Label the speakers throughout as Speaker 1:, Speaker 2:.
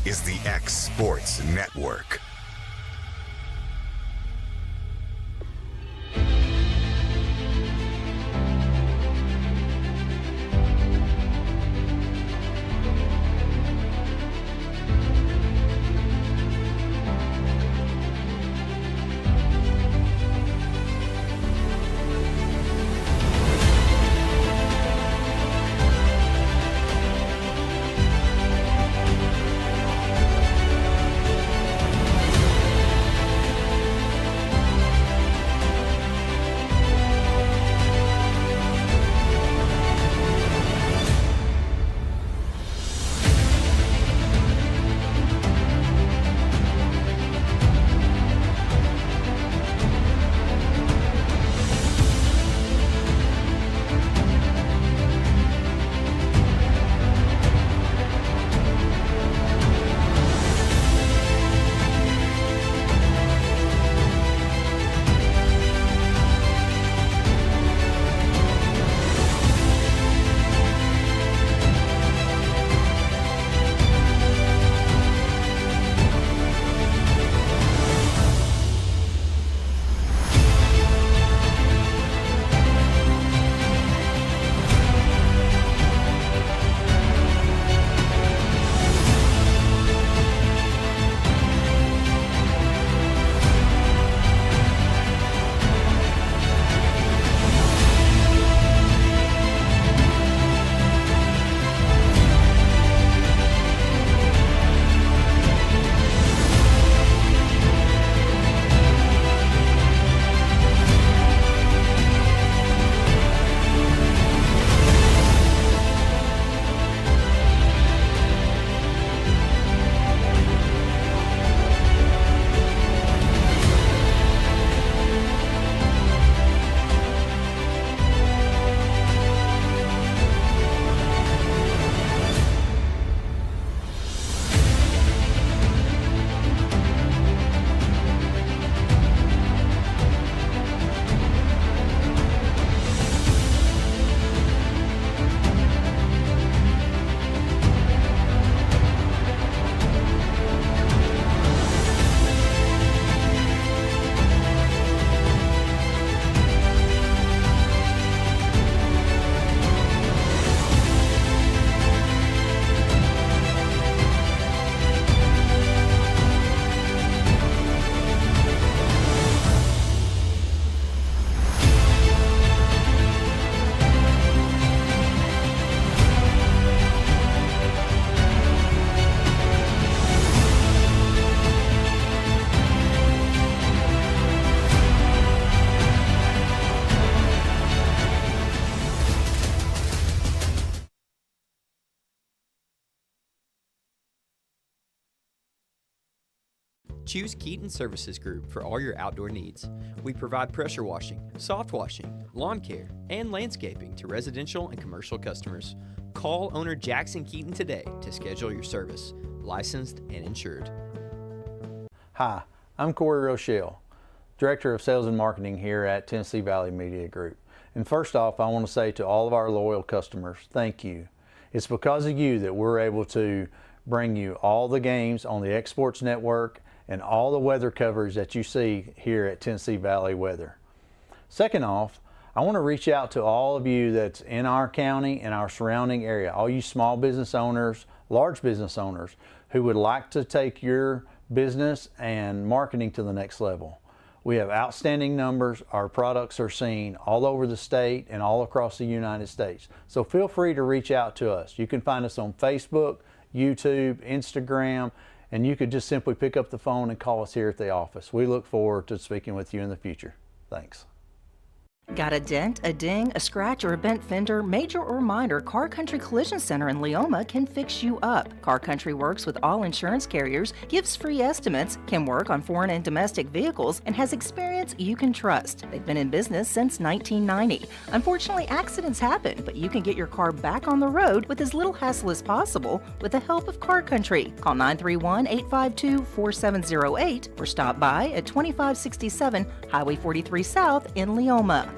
Speaker 1: is the X Sports Network.
Speaker 2: Choose Keaton Services Group for all your outdoor needs. We provide pressure washing, soft washing, lawn care, and landscaping to residential and commercial customers. Call owner Jackson Keaton today to schedule your service, licensed and insured.
Speaker 3: Hi, I'm Corey Rochelle, Director of Sales and Marketing here at Tennessee Valley Media Group. And first off, I want to say to all of our loyal customers, thank you. It's because of you that we're able to bring you all the games on the X Sports Network and all the weather coverage that you see here at Tennessee Valley Weather. Second off, I want to reach out to all of you that's in our county and our surrounding area, all you small business owners, large business owners who would like to take your business and marketing to the next level. We have outstanding numbers. Our products are seen all over the state and all across the United States. So feel free to reach out to us. You can find us on Facebook, YouTube, Instagram, and you could just simply pick up the phone and call us here at the office. We look forward to speaking with you in the future. Thanks.
Speaker 4: Got a dent, a ding, a scratch, or a bent fender? Major or minor, Car Country Collision Center in Leoma can fix you up. Car Country works with all insurance carriers, gives free estimates, can work on foreign and domestic vehicles, and has experience you can trust. They've been in business since 1990. Unfortunately, accidents happen, but you can get your car back on the road with as little hassle as possible with the help of Car Country. Call 931-852-4708 or stop by at 2567 Highway 43 South in Leoma.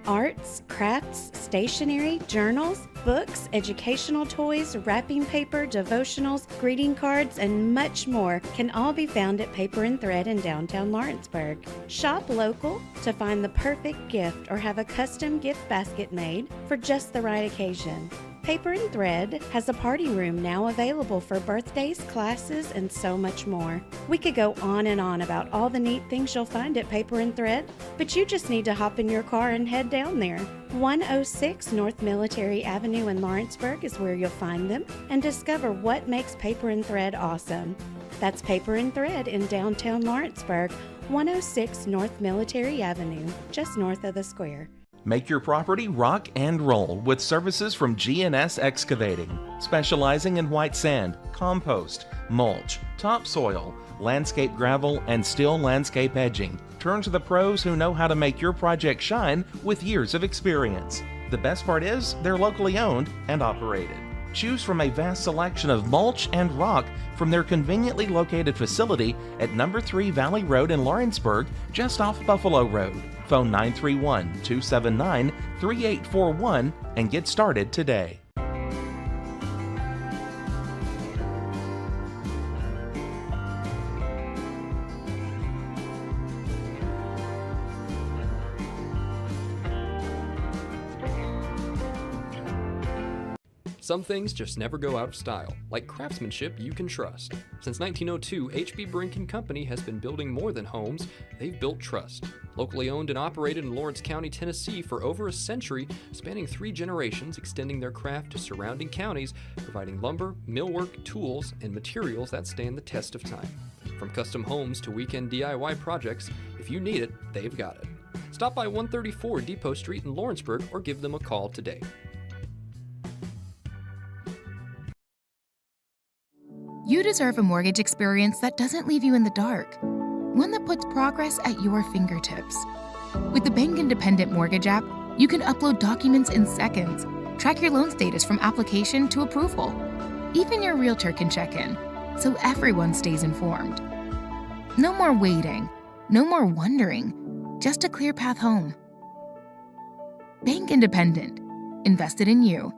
Speaker 5: Arts, crafts, stationery, journals, books, educational toys, wrapping paper, devotionals, greeting cards, and much more can all be found at Paper and Thread in downtown Lawrenceburg. Shop local to find the perfect gift or have a custom gift basket made for just the right occasion. Paper and Thread has a party room now available for birthdays, classes, and so much more. We could go on and on about all the neat things you'll find at Paper and Thread, but you just need to hop in your car and head down there. 106 North Military Avenue in Lawrenceburg is where you'll find them and discover what makes Paper and Thread awesome. That's Paper and Thread in downtown Lawrenceburg, 106 North Military Avenue, just north of the square.
Speaker 6: Make your property rock and roll with services from G&S Excavating, specializing in white sand, compost, mulch, topsoil, landscape gravel, and steel landscape edging. Turn to the pros who know how to make your project shine with years of experience. The best part is they're locally owned and operated. Choose from a vast selection of mulch and rock from their conveniently located facility at number 3 Valley Road in Lawrenceburg, just off Buffalo Road. Phone 931-279-3841 and get started today.
Speaker 7: Some things just never go out of style, like craftsmanship you can trust. Since 1902, H.B. Brink & Company has been building more than homes, they've built trust. Locally owned and operated in Lawrence County, Tennessee for over a century, spanning 3 generations, extending their craft to surrounding counties, providing lumber, millwork, tools, and materials that stand the test of time. From custom homes to weekend DIY projects, if you need it, they've got it. Stop by 134 Depot Street in Lawrenceburg or give them a call today.
Speaker 8: You deserve a mortgage experience that doesn't leave you in the dark. One that puts progress at your fingertips. With the Bank Independent Mortgage app, you can upload documents in seconds, track your loan status from application to approval. Even your realtor can check in, so everyone stays informed. No more waiting, no more wondering, just a clear path home. Bank Independent, invested in you.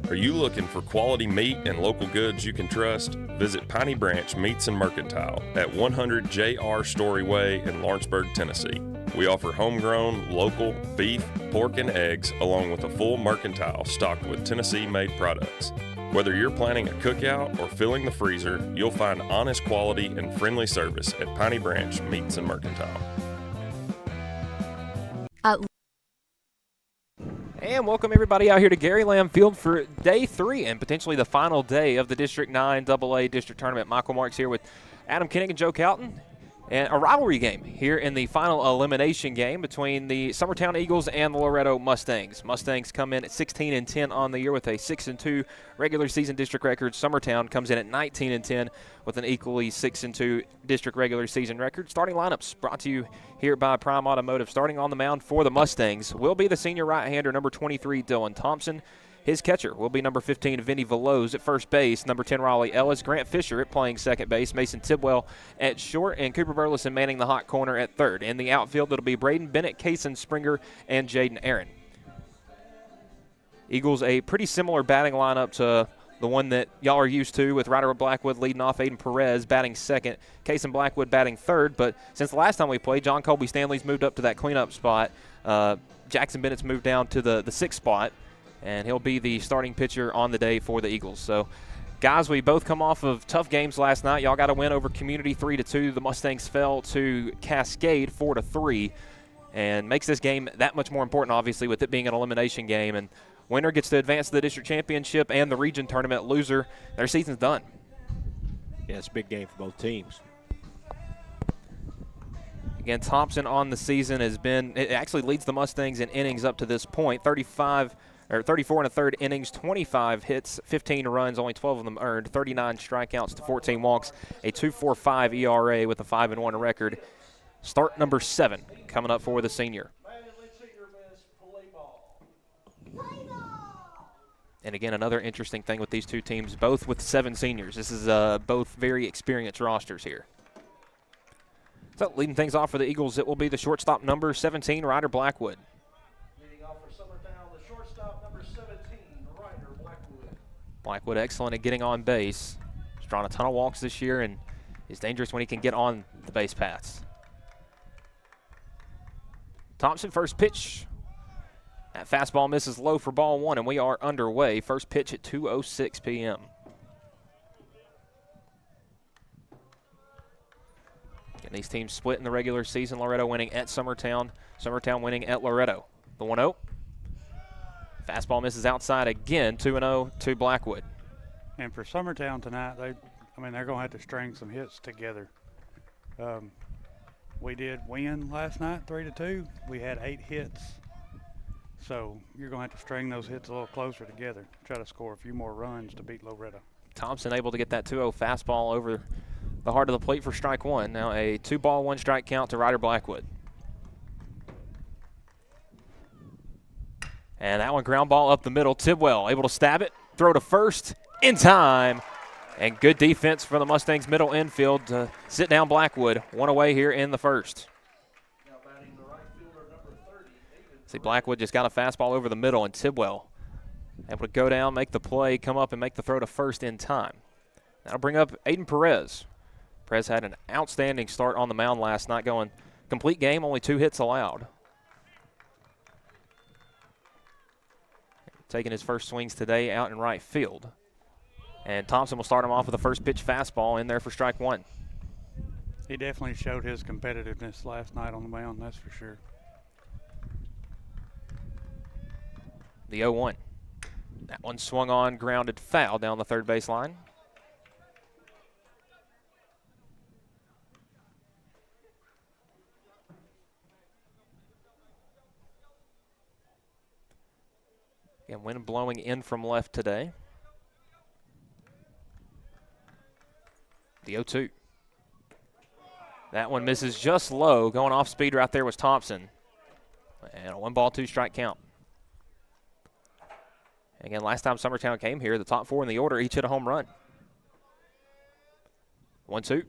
Speaker 9: Are you looking for quality meat and local goods you can trust? Visit Piney Branch Meats and Mercantile at 100 J.R. Story Way in Lawrenceburg, Tennessee. We offer homegrown, local beef, pork, and eggs, along with a full mercantile stocked with Tennessee-made products. Whether you're planning a cookout or filling the freezer, you'll find honest quality and friendly service at Piney Branch Meats and Mercantile.
Speaker 10: And welcome everybody out here to Gary Lamm Field for day 3 and potentially the final day of the District 9 AA District Tournament. Michael Marks here with Adam Kinnick and Joe Calton. And a rivalry game here in the final elimination game between the Summertown Eagles and the Loretto Mustangs. Mustangs come in at 16-10 on the year with a 6-2 regular season district record. Summertown comes in at 19-10 with an equally 6-2 district regular season record. Starting lineups brought to you here by Prime Automotive. Starting on the mound for the Mustangs will be the senior right-hander, number 23, Dylan Thompson. His catcher will be number 15, Vinny Veloz at first base, number 10, Raleigh Ellis, Grant Fisher at playing second base, Mason Tidwell at short, and Cooper Burleson manning the hot corner at third. In the outfield, it'll be Braden Bennett, Kaysen Springer, and Jaden Aaron. Eagles, a pretty similar batting lineup to the one that y'all are used to, with Ryder Blackwood leading off, Aiden Perez batting second, Kaysen Blackwood batting third. But since the last time we played, John Colby Stanley's moved up to that cleanup spot. Jackson Bennett's moved down to the sixth spot, and he'll be the starting pitcher on the day for the Eagles. So, guys, we both come off of tough games last night. Y'all got a win over Community 3-2. The Mustangs fell to Cascade 4-3, and makes this game that much more important, obviously, with it being an elimination game. And winner gets to advance to the district championship and the region tournament. Loser, their season's done.
Speaker 11: Yeah, it's a big game for both teams.
Speaker 10: Again, Thompson on the season it actually leads the Mustangs in innings up to this point. 34 and a third innings, 25 hits, 15 runs, only 12 of them earned, 39 strikeouts to 14 walks, a 2.45 ERA with a 5-1 record. Start number 7 coming up for the senior. And again, another interesting thing with these two teams, both with 7 seniors. This is both very experienced rosters here. So leading things off for the Eagles, it will be the shortstop number 17, Ryder Blackwood.
Speaker 3: Leading off for Summertown, the shortstop number 17, Ryder Blackwood.
Speaker 10: Blackwood excellent at getting on base. He's drawn a ton of walks this year and is dangerous when he can get on the base paths. Thompson, first pitch. That fastball misses low for ball one, and we are underway. First pitch at 2:06 p.m. And these teams split in the regular season. Loretto winning at Summertown. Summertown winning at Loretto. The 1-0. Fastball misses outside again. 2-0 to Blackwood.
Speaker 12: And for Summertown tonight, they're going to have to string some hits together. We did win last night 3-2. We had 8 hits. So you're going to have to string those hits a little closer together. Try to score a few more runs to beat Loretto.
Speaker 10: Thompson able to get that 2-0 fastball over the heart of the plate for strike one. Now a 2-ball, 1-strike count to Ryder Blackwood. And that one ground ball up the middle. Tidwell able to stab it, throw to first in time. And good defense for the Mustangs middle infield to sit down Blackwood. One away here in the first. See, Blackwood just got a fastball over the middle, and Tidwell able to go down, make the play, come up and make the throw to first in time. That'll bring up Aiden Perez. Perez had an outstanding start on the mound last night, going complete game, only 2 hits allowed. Taking his first swings today out in right field. And Thompson will start him off with a first pitch fastball in there for strike one.
Speaker 12: He definitely showed his competitiveness last night on the mound, that's for sure.
Speaker 10: The 0-1. That one swung on, grounded foul down the third base line. Again, wind blowing in from left today. The 0-2. That one misses just low. Going off speed right there was Thompson. And a 1-ball, 2-strike count. Again, last time Summertown came here, the top 4 in the order each hit a home run. 1-2.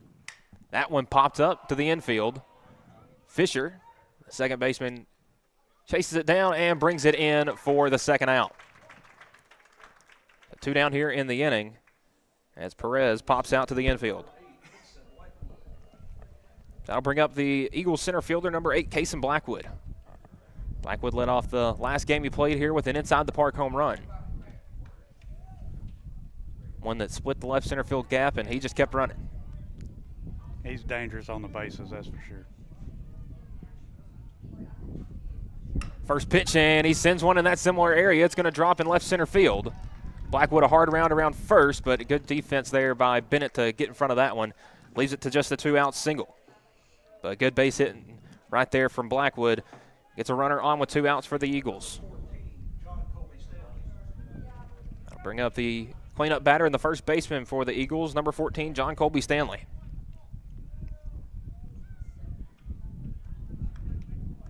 Speaker 10: That one popped up to the infield. Fisher, the second baseman, chases it down and brings it in for the second out. 2 down here in the inning as Perez pops out to the infield. That'll bring up the Eagles center fielder, number 8, Kason Blackwood. Blackwood led off the last game he played here with an inside-the-park home run. One that split the left center field gap, and he just kept running.
Speaker 12: He's dangerous on the bases, that's for sure.
Speaker 10: First pitch, and he sends one in that similar area. It's going to drop in left center field. Blackwood a hard round around first, but good defense there by Bennett to get in front of that one. Leaves it to just a 2-out single. But a good base hit right there from Blackwood. Gets a runner on with 2 outs for the Eagles. I'll bring up the cleanup batter and the first baseman for the Eagles, number 14, John Colby Stanley.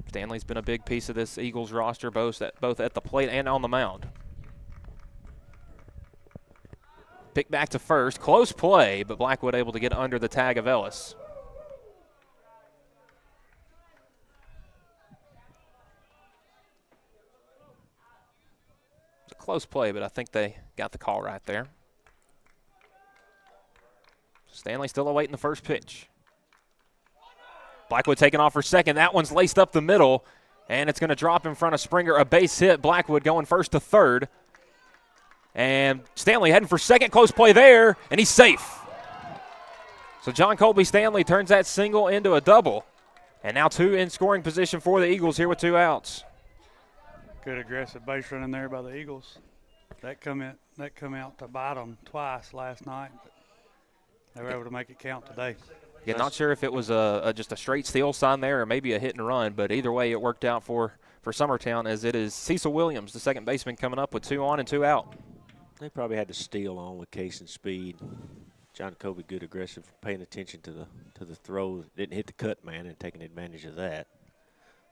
Speaker 10: Stanley's been a big piece of this Eagles roster, both at the plate and on the mound. Pick back to first. Close play, but Blackwood able to get under the tag of Ellis. It's a close play, but I think they got the call right there. Stanley still awaiting the first pitch. Blackwood taking off for second. That one's laced up the middle, and it's going to drop in front of Springer. A base hit. Blackwood going first to third. And Stanley heading for second. Close play there, and he's safe. So John Colby Stanley turns that single into a double. And now 2 in scoring position for the Eagles here with 2 outs.
Speaker 12: Good aggressive base running there by the Eagles. That come out to bite them twice last night, but they were able to make it count today.
Speaker 10: Yeah, not sure if it was just a straight steal sign there or maybe a hit and run, but either way it worked out for Summertown, as it is Cecil Williams, the second baseman, coming up with 2 on and 2 out.
Speaker 11: They probably had to steal on with case and speed. John Colby, good aggressive, paying attention to the throw. Didn't hit the cut man and taking advantage of that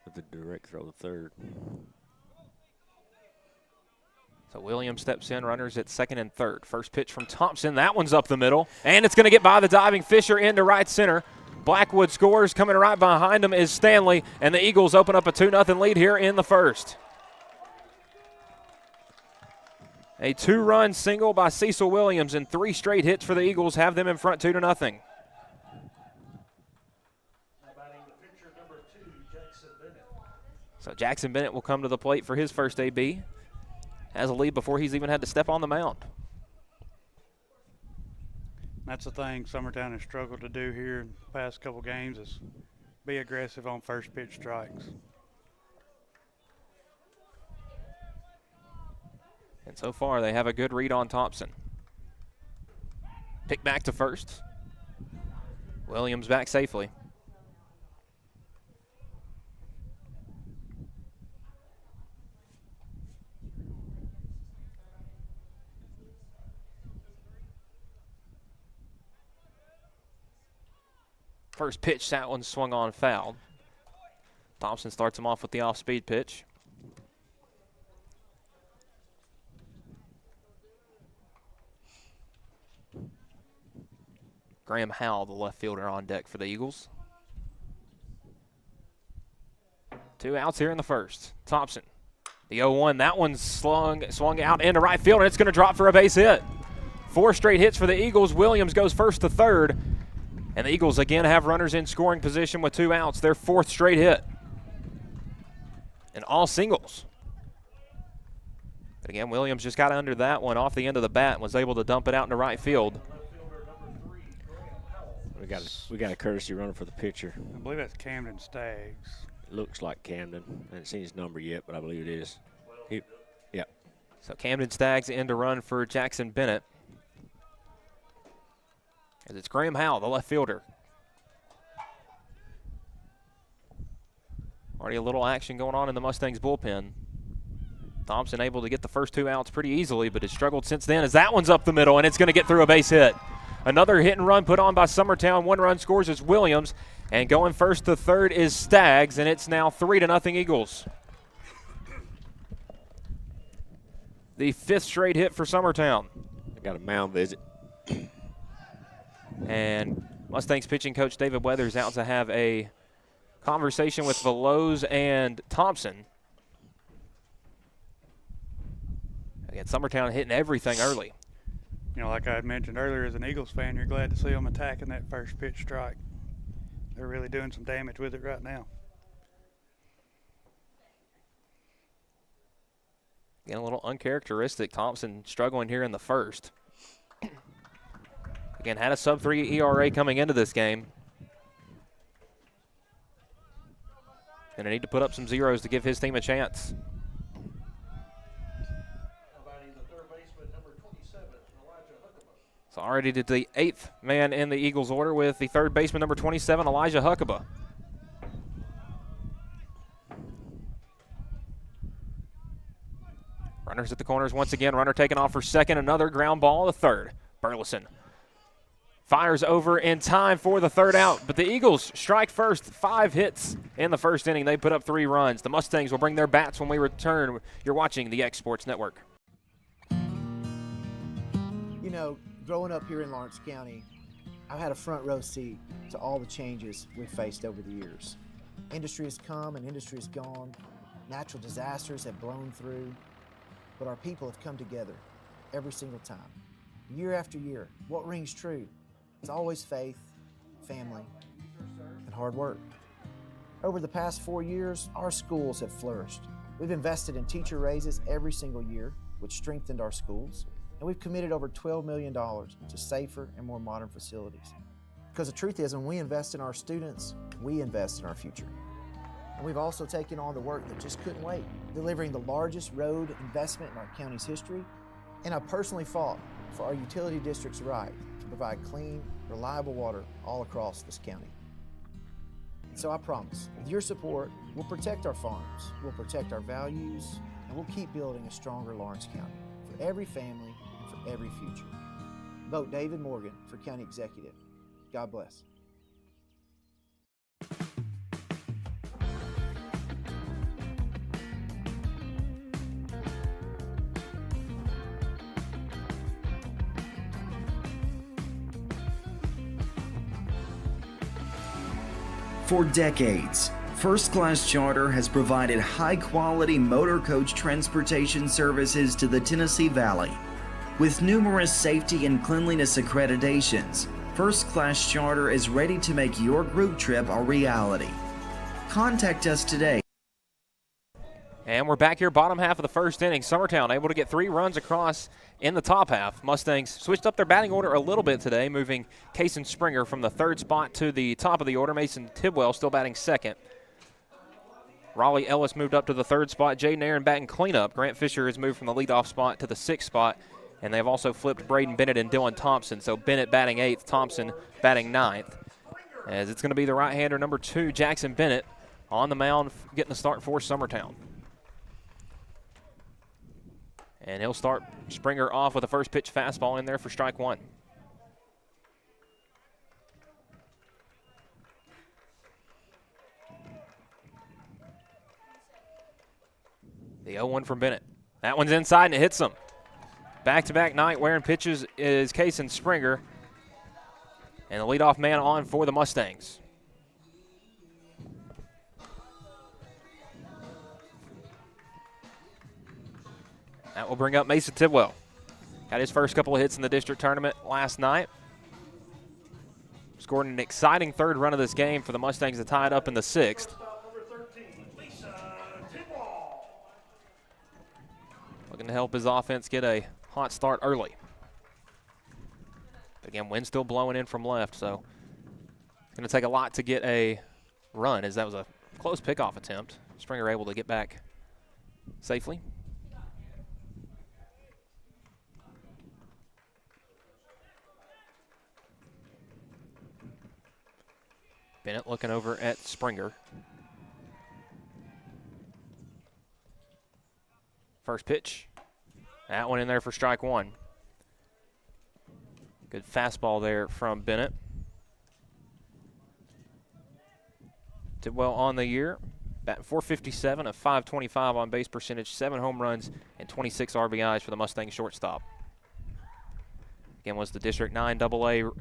Speaker 11: with the direct throw to third.
Speaker 10: So Williams steps in, runners at second and third. First pitch from Thompson. That one's up the middle, and it's going to get by the diving Fisher into right center. Blackwood scores. Coming right behind him is Stanley, and the Eagles open up a 2-0 lead here in the first. A 2-run single by Cecil Williams and 3 straight hits for the Eagles have them in front 2-0. So Jackson Bennett will come to the plate for his first AB. Has a lead before he's even had to step on the mound.
Speaker 12: That's the thing Summertown has struggled to do here in the past couple games is be aggressive on first pitch strikes.
Speaker 10: And so far, they have a good read on Thompson. Pick back to first. Williams back safely. First pitch, that one swung on foul. Thompson starts him off with the off-speed pitch. Graham Howell, the left fielder, on deck for the Eagles. 2 outs here in the first. Thompson, the 0-1. That one swung out into right field, and it's going to drop for a base hit. 4 straight hits for the Eagles. Williams goes first to third, and the Eagles again have runners in scoring position with 2 outs. Their 4th straight hit, and all singles. But again, Williams just got under that one off the end of the bat and was able to dump it out into right field.
Speaker 11: We got a courtesy runner for the pitcher.
Speaker 12: I believe that's Camden Staggs.
Speaker 11: It looks like Camden. I haven't seen his number yet, but I believe it is. Yeah.
Speaker 10: So Camden Staggs in to run for Jackson Bennett. As it's Graham Howell, the left fielder. Already a little action going on in the Mustangs bullpen. Thompson able to get the first 2 outs pretty easily, but has struggled since then as that one's up the middle, and it's going to get through a base hit. Another hit and run put on by Summertown. 1 run scores is Williams, and going first to third is Staggs, and it's now 3-0 Eagles. The 5th straight hit for Summertown.
Speaker 11: I got a mound visit.
Speaker 10: And Mustangs pitching coach David Weathers out to have a conversation with Veloz and Thompson. Again, Summertown hitting everything early.
Speaker 12: You know, like I had mentioned earlier, as an Eagles fan, you're glad to see them attacking that first pitch strike. They're really doing some damage with it right now.
Speaker 10: Again, a little uncharacteristic. Thompson struggling here in the first. Again, had a sub-3 ERA coming into this game. Going to need to put up some zeros to give his team a chance. So already to the 8th man in the Eagles order with the third baseman, number 27, Elijah Huckabee. Runners at the corners once again. Runner taken off for second. Another ground ball to third. Burleson fires over in time for the third out. But the Eagles strike first. 5 hits in the first inning. They put up 3 runs. The Mustangs will bring their bats when we return. You're watching the X Sports Network.
Speaker 13: You know, growing up here in Lawrence County, I've had a front row seat to all the changes we've faced over the years. Industry has come and industry has gone. Natural disasters have blown through, but our people have come together every single time. Year after year, what rings true? It's always faith, family, and hard work. Over the past 4 years, our schools have flourished. We've invested in teacher raises every single year, which strengthened our schools. And we've committed over $12 million to safer and more modern facilities. Because the truth is, when we invest in our students, we invest in our future. And we've also taken on the work that just couldn't wait, delivering the largest road investment in our county's history. And I personally fought for our utility district's right to provide clean, reliable water all across this county. So I promise, with your support, we'll protect our farms, we'll protect our values, and we'll keep building a stronger Lawrence County for every family, for every future. Vote David Morgan for County Executive. God bless.
Speaker 14: For decades, First Class Charter has provided high-quality motor coach transportation services to the Tennessee Valley. With numerous safety and cleanliness accreditations, First Class Charter is ready to make your group trip a reality. Contact us today.
Speaker 10: And we're back here, bottom half of the first inning. Summertown able to get 3 runs across in the top half. Mustangs switched up their batting order a little bit today, moving Kason Springer from the 3rd spot to the top of the order. Mason Tidwell still batting 2nd. Raleigh Ellis moved up to the 3rd spot. Jaden Aaron batting cleanup. Grant Fisher has moved from the leadoff spot to the 6th spot. And they've also flipped Braden Bennett and Dylan Thompson. So Bennett batting 8th, Thompson batting 9th. As it's going to be the right-hander number 2, Jackson Bennett, on the mound getting the start for Summertown. And he'll start Springer off with a first pitch fastball in there for strike 1. The 0-1 from Bennett. That one's inside and it hits him. Back-to-back night wearing pitches is Kason Springer. And the leadoff man on for the Mustangs. That will bring up Mason Tidwell. Got his first couple of hits in the district tournament last night. Scored an exciting 3rd run of this game for the Mustangs to tie it up in the 6th. Looking to help his offense get a hot start early. But again, wind still blowing in from left, so it's going to take a lot to get a run, as that was a close pickoff attempt. Springer able to get back safely. Bennett looking over at Springer. First pitch. That one in there for strike 1. Good fastball there from Bennett. Did well on the year. Batting .457, a .525 on base percentage, 7 home runs, and 26 RBIs for the Mustang shortstop. Again, was the District 9 AA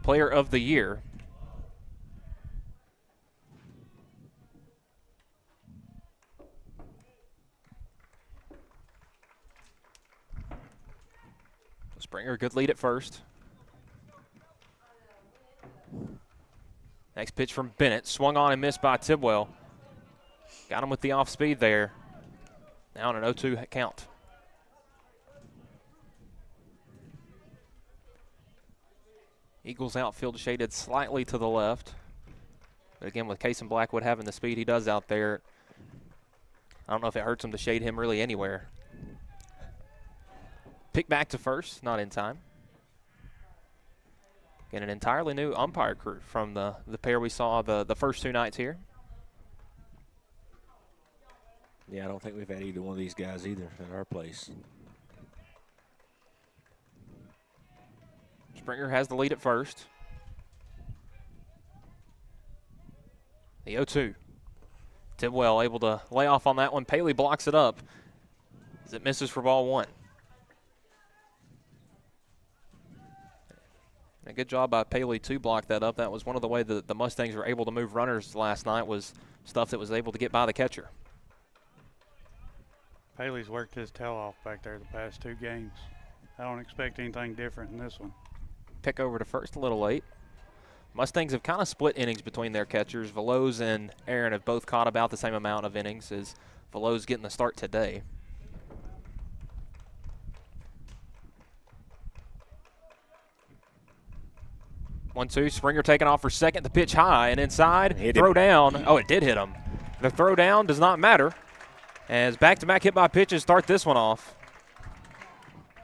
Speaker 10: Player of the Year. Springer, good lead at first. Next pitch from Bennett. Swung on and missed by Tidwell. Got him with the off speed there. Now on an 0-2 count. Eagles outfield shaded slightly to the left. But again, with Kason Blackwood having the speed he does out there, I don't know if it hurts him to shade him really anywhere. Pick back to first, not in time. Again, an entirely new umpire crew from the pair we saw the first 2 nights here.
Speaker 11: Yeah, I don't think we've had either one of these guys either at our place.
Speaker 10: Springer has the lead at first. The 0-2. Tidwell able to lay off on that one. Paley blocks it up as it misses for ball 1. A good job by Paley to block that up. That was one of the ways the Mustangs were able to move runners last night, was stuff that was able to get by the catcher.
Speaker 12: Paley's worked his tail off back there the past 2 games. I don't expect anything different in this one.
Speaker 10: Pick over to first a little late. Mustangs have kind of split innings between their catchers. Veloz and Aaron have both caught about the same amount of innings, as Veloz getting the start today. One, two, Springer taking off for second. The pitch high and inside. Throw down. Oh, it did hit him. The throw down does not matter, as back-to-back hit by pitches start this one off.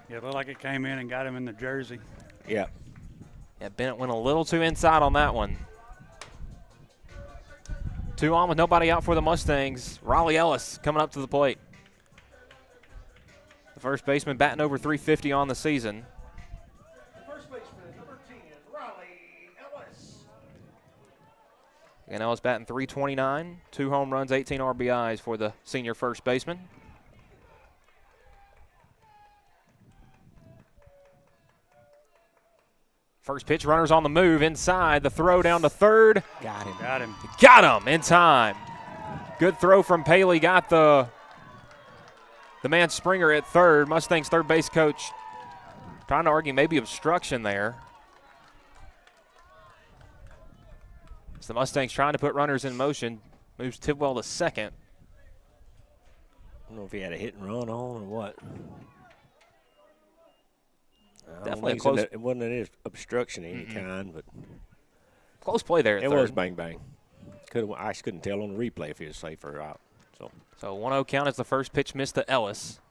Speaker 12: Yeah, it looked like it came in and got him in the jersey.
Speaker 11: Yeah.
Speaker 10: Yeah, Bennett went a little too inside on that one. 2 on with nobody out for the Mustangs. Raleigh Ellis coming up to the plate. The first baseman batting over .350 on the season. And Ellis batting .329, 2 home runs, 18 RBIs for the senior first baseman. First pitch, runners on the move inside. The throw down to third.
Speaker 11: Got him.
Speaker 12: Got him.
Speaker 10: Got him in time. Good throw from Paley. Got the man Springer at third. Mustangs third base coach trying to argue maybe obstruction there. It's the Mustangs trying to put runners in motion. Moves Tidwell to second.
Speaker 11: I don't know if he had a hit and run on or what.
Speaker 10: Definitely close.
Speaker 11: It wasn't an obstruction of any kind, but
Speaker 10: close play there at third.
Speaker 11: It was bang bang. I couldn't tell on the replay if he was safe or out.
Speaker 10: So 1-0 count as the first pitch missed to Ellis.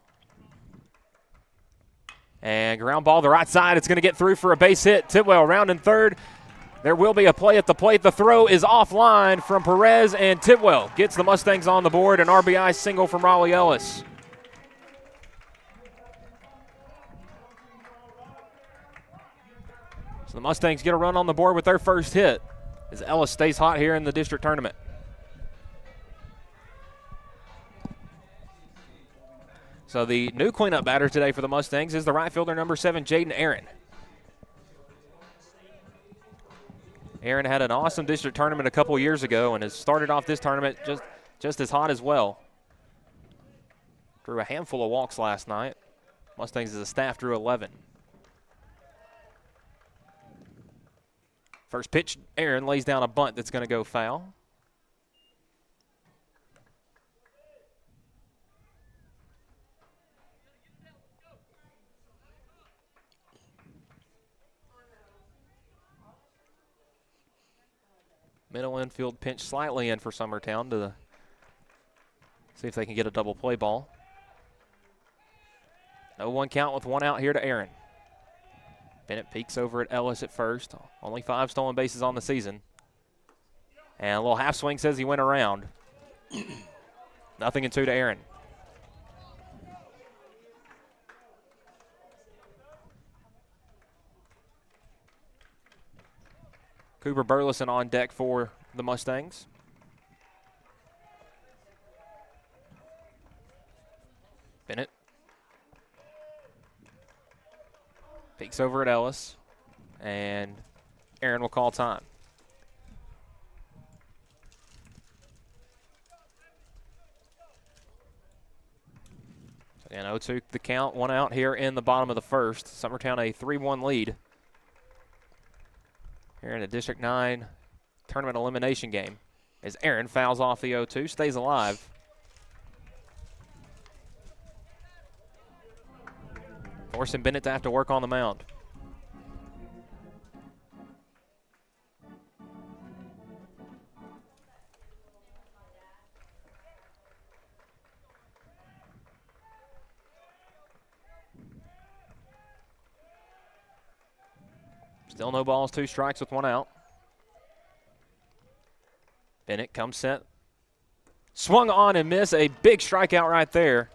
Speaker 10: And ground ball to the right side. It's going to get through for a base hit. Tidwell rounding third. There will be a play at the plate. The throw is offline from Perez, and Tidwell gets the Mustangs on the board. An RBI single from Raleigh Ellis. So the Mustangs get a run on the board with their first hit as Ellis stays hot here in the district tournament. So the new cleanup batter today for the Mustangs is the right fielder number 7, Jaden Aaron. Aaron had an awesome district tournament a couple years ago and has started off this tournament just as hot as well. Drew a handful of walks last night. Mustangs as a staff drew 11. First pitch, Aaron lays down a bunt that's going to go foul. Middle infield pinch slightly in for Summertown to see if they can get a double play ball. 0-1 count with one out here to Aaron. Bennett peeks over at Ellis at first. Only 5 stolen bases on the season. And a little half swing says he went around. 0-2 to Aaron. Cooper Burleson on deck for the Mustangs. Bennett peeks over at Ellis, and Aaron will call time. Again, 0-2 the count, one out here in the bottom of the first. Summertown a 3-1 lead here in the District 9 tournament elimination game as Aaron fouls off the 0-2, stays alive. Forcing Bennett to have to work on the mound. Still no balls, 2 strikes with 1 out. Bennett comes set. Swung on and missed. A big strikeout right there.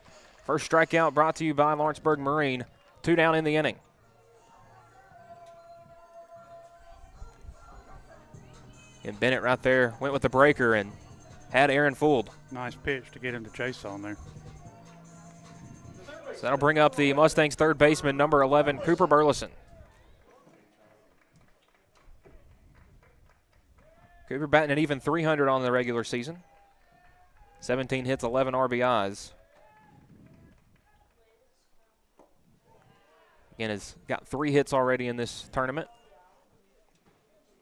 Speaker 10: First strikeout brought to you by Lawrenceburg Marine. 2 down in the inning. And Bennett right there went with the breaker and had Aaron fooled.
Speaker 12: Nice pitch to get him to chase on there.
Speaker 10: So that'll bring up the Mustangs third baseman, number 11, Cooper Burleson. Cooper batting an even 300 on the regular season. 17 hits, 11 RBIs. Again, has got 3 hits already in this tournament.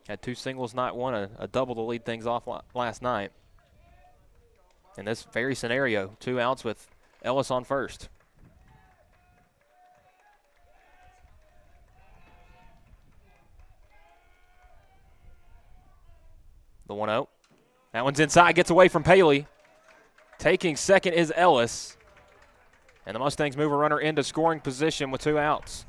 Speaker 10: Had 2 singles night, one a double to lead things off last night. In this very scenario, 2 outs with Ellis on first. The 1-0. That one's inside, gets away from Paley. Taking second is Ellis. And the Mustangs move a runner into scoring position with 2 outs.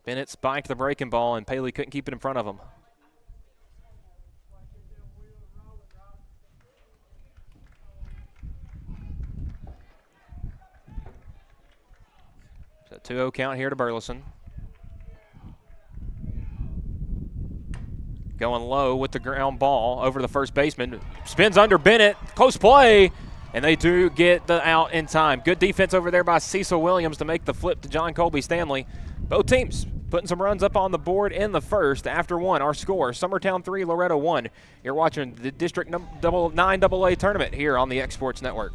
Speaker 10: Bennett spiked the breaking ball, and Paley couldn't keep it in front of him. So 2-0 count here to Burleson. Going low with the ground ball over to the first baseman. Spins under Bennett. Close play. And they do get the out in time. Good defense over there by Cecil Williams to make the flip to John Colby Stanley. Both teams putting some runs up on the board in the first. After one, our score, Summertown 3, Loretto 1. You're watching the District 9 AA tournament here on the X Sports Network.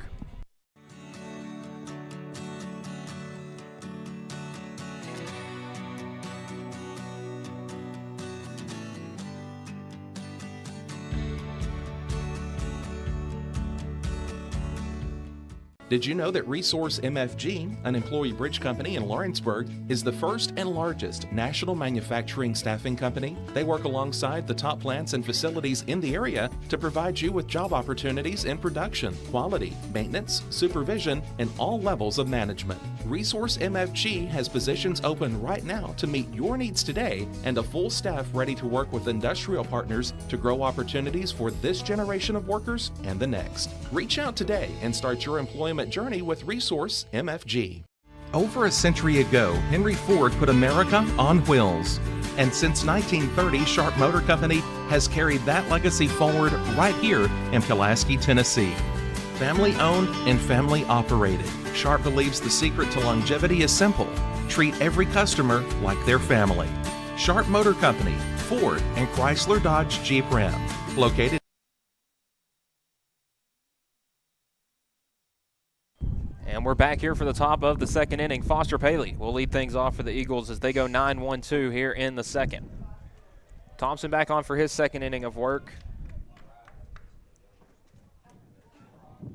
Speaker 6: Did you know that Resource MFG, an employee bridge company in Lawrenceburg, is the first and largest national manufacturing staffing company? They work alongside the top plants and facilities in the area to provide you with job opportunities in production, quality, maintenance, supervision, and all levels of management. Resource MFG has positions open right now to meet your needs today and a full staff ready to work with industrial partners to grow opportunities for this generation of workers and the next. Reach out today and start your employment journey with Resource MFG. Over a century ago, Henry Ford put America on wheels. And since 1930, Sharp Motor Company has carried that legacy forward right here in Pulaski, Tennessee. Family owned and family operated, Sharp believes the secret to longevity is simple. Treat every customer like their family. Sharp Motor Company, Ford and Chrysler Dodge Jeep Ram, located.
Speaker 10: And we're back here for the top of the second inning. Foster Paley will lead things off for the Eagles as they go 9-1-2 here in the second. Thompson back on for his second inning of work.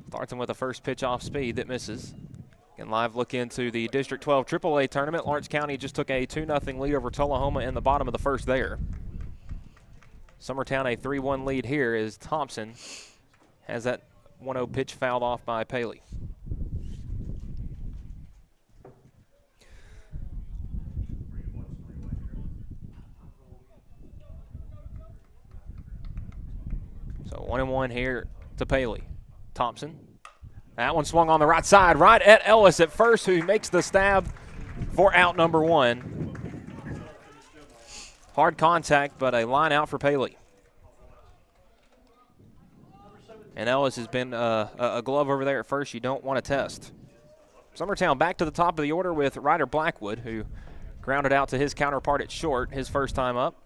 Speaker 10: Starts him with a first pitch off speed that misses. And live look into the District 12 AAA tournament. Lawrence County just took a 2-0 lead over Tullahoma in the bottom of the first there. Summertown a 3-1 lead here as Thompson has that 1-0 pitch fouled off by Paley. So 1-1 here to Paley. Thompson. That one swung on the right side, right at Ellis at first, who makes the stab for out number one. Hard contact, but a line out for Paley. And Ellis has been a glove over there at first you don't want to test. Summertown back to the top of the order with Ryder Blackwood, who grounded out to his counterpart at short his first time up.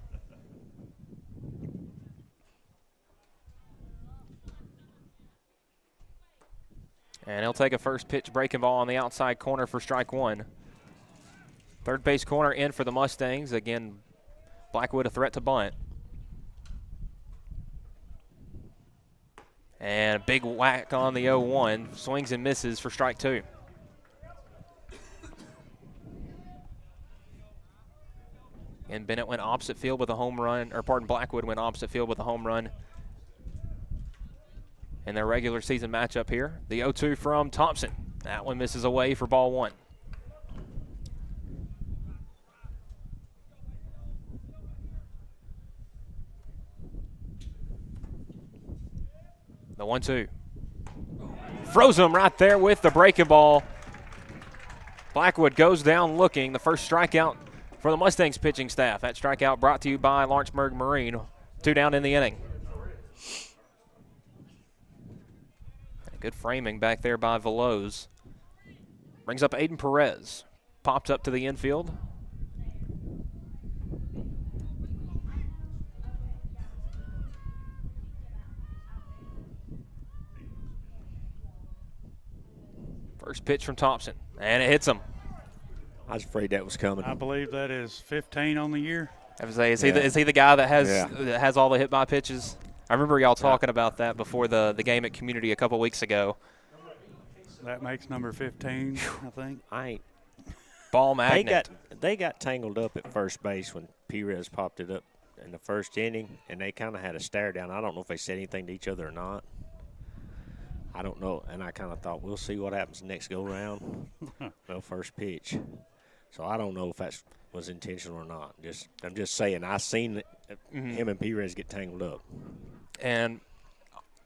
Speaker 10: And he'll take a first pitch breaking ball on the outside corner for strike one. Third base corner in for the Mustangs. Again, Blackwood a threat to bunt. And a big whack on the 0-1. Swings and misses for strike two. And Bennett went opposite field with a home run, or pardon, Blackwood went opposite field with a home run in their regular season matchup here. The 0-2 from Thompson. That one misses away for ball one. The 1-2. Froze him right there with the breaking ball. Blackwood goes down looking. The first strikeout for the Mustangs pitching staff. That strikeout brought to you by Lawrenceburg Marine. 2 down in the inning. Good framing back there by Veloz. Brings up Aiden Perez. Popped up to the infield. First pitch from Thompson, and it hits him.
Speaker 11: I was afraid that was coming.
Speaker 12: I believe that is 15 on the year.
Speaker 10: I was say, is he the guy that has all the hit by pitches? I remember y'all talking about that before the game at Community a couple weeks ago.
Speaker 12: That makes number 15, I think.
Speaker 11: I ain't.
Speaker 10: Ball magnet.
Speaker 11: They got tangled up at first base when Perez popped it up in the first inning, and they kind of had a stare down. I don't know if they said anything to each other or not. I don't know, and I kind of thought we'll see what happens next go round. Well, first pitch. So I don't know if that was intentional or not. I'm just saying I seen him and Perez get tangled up.
Speaker 10: And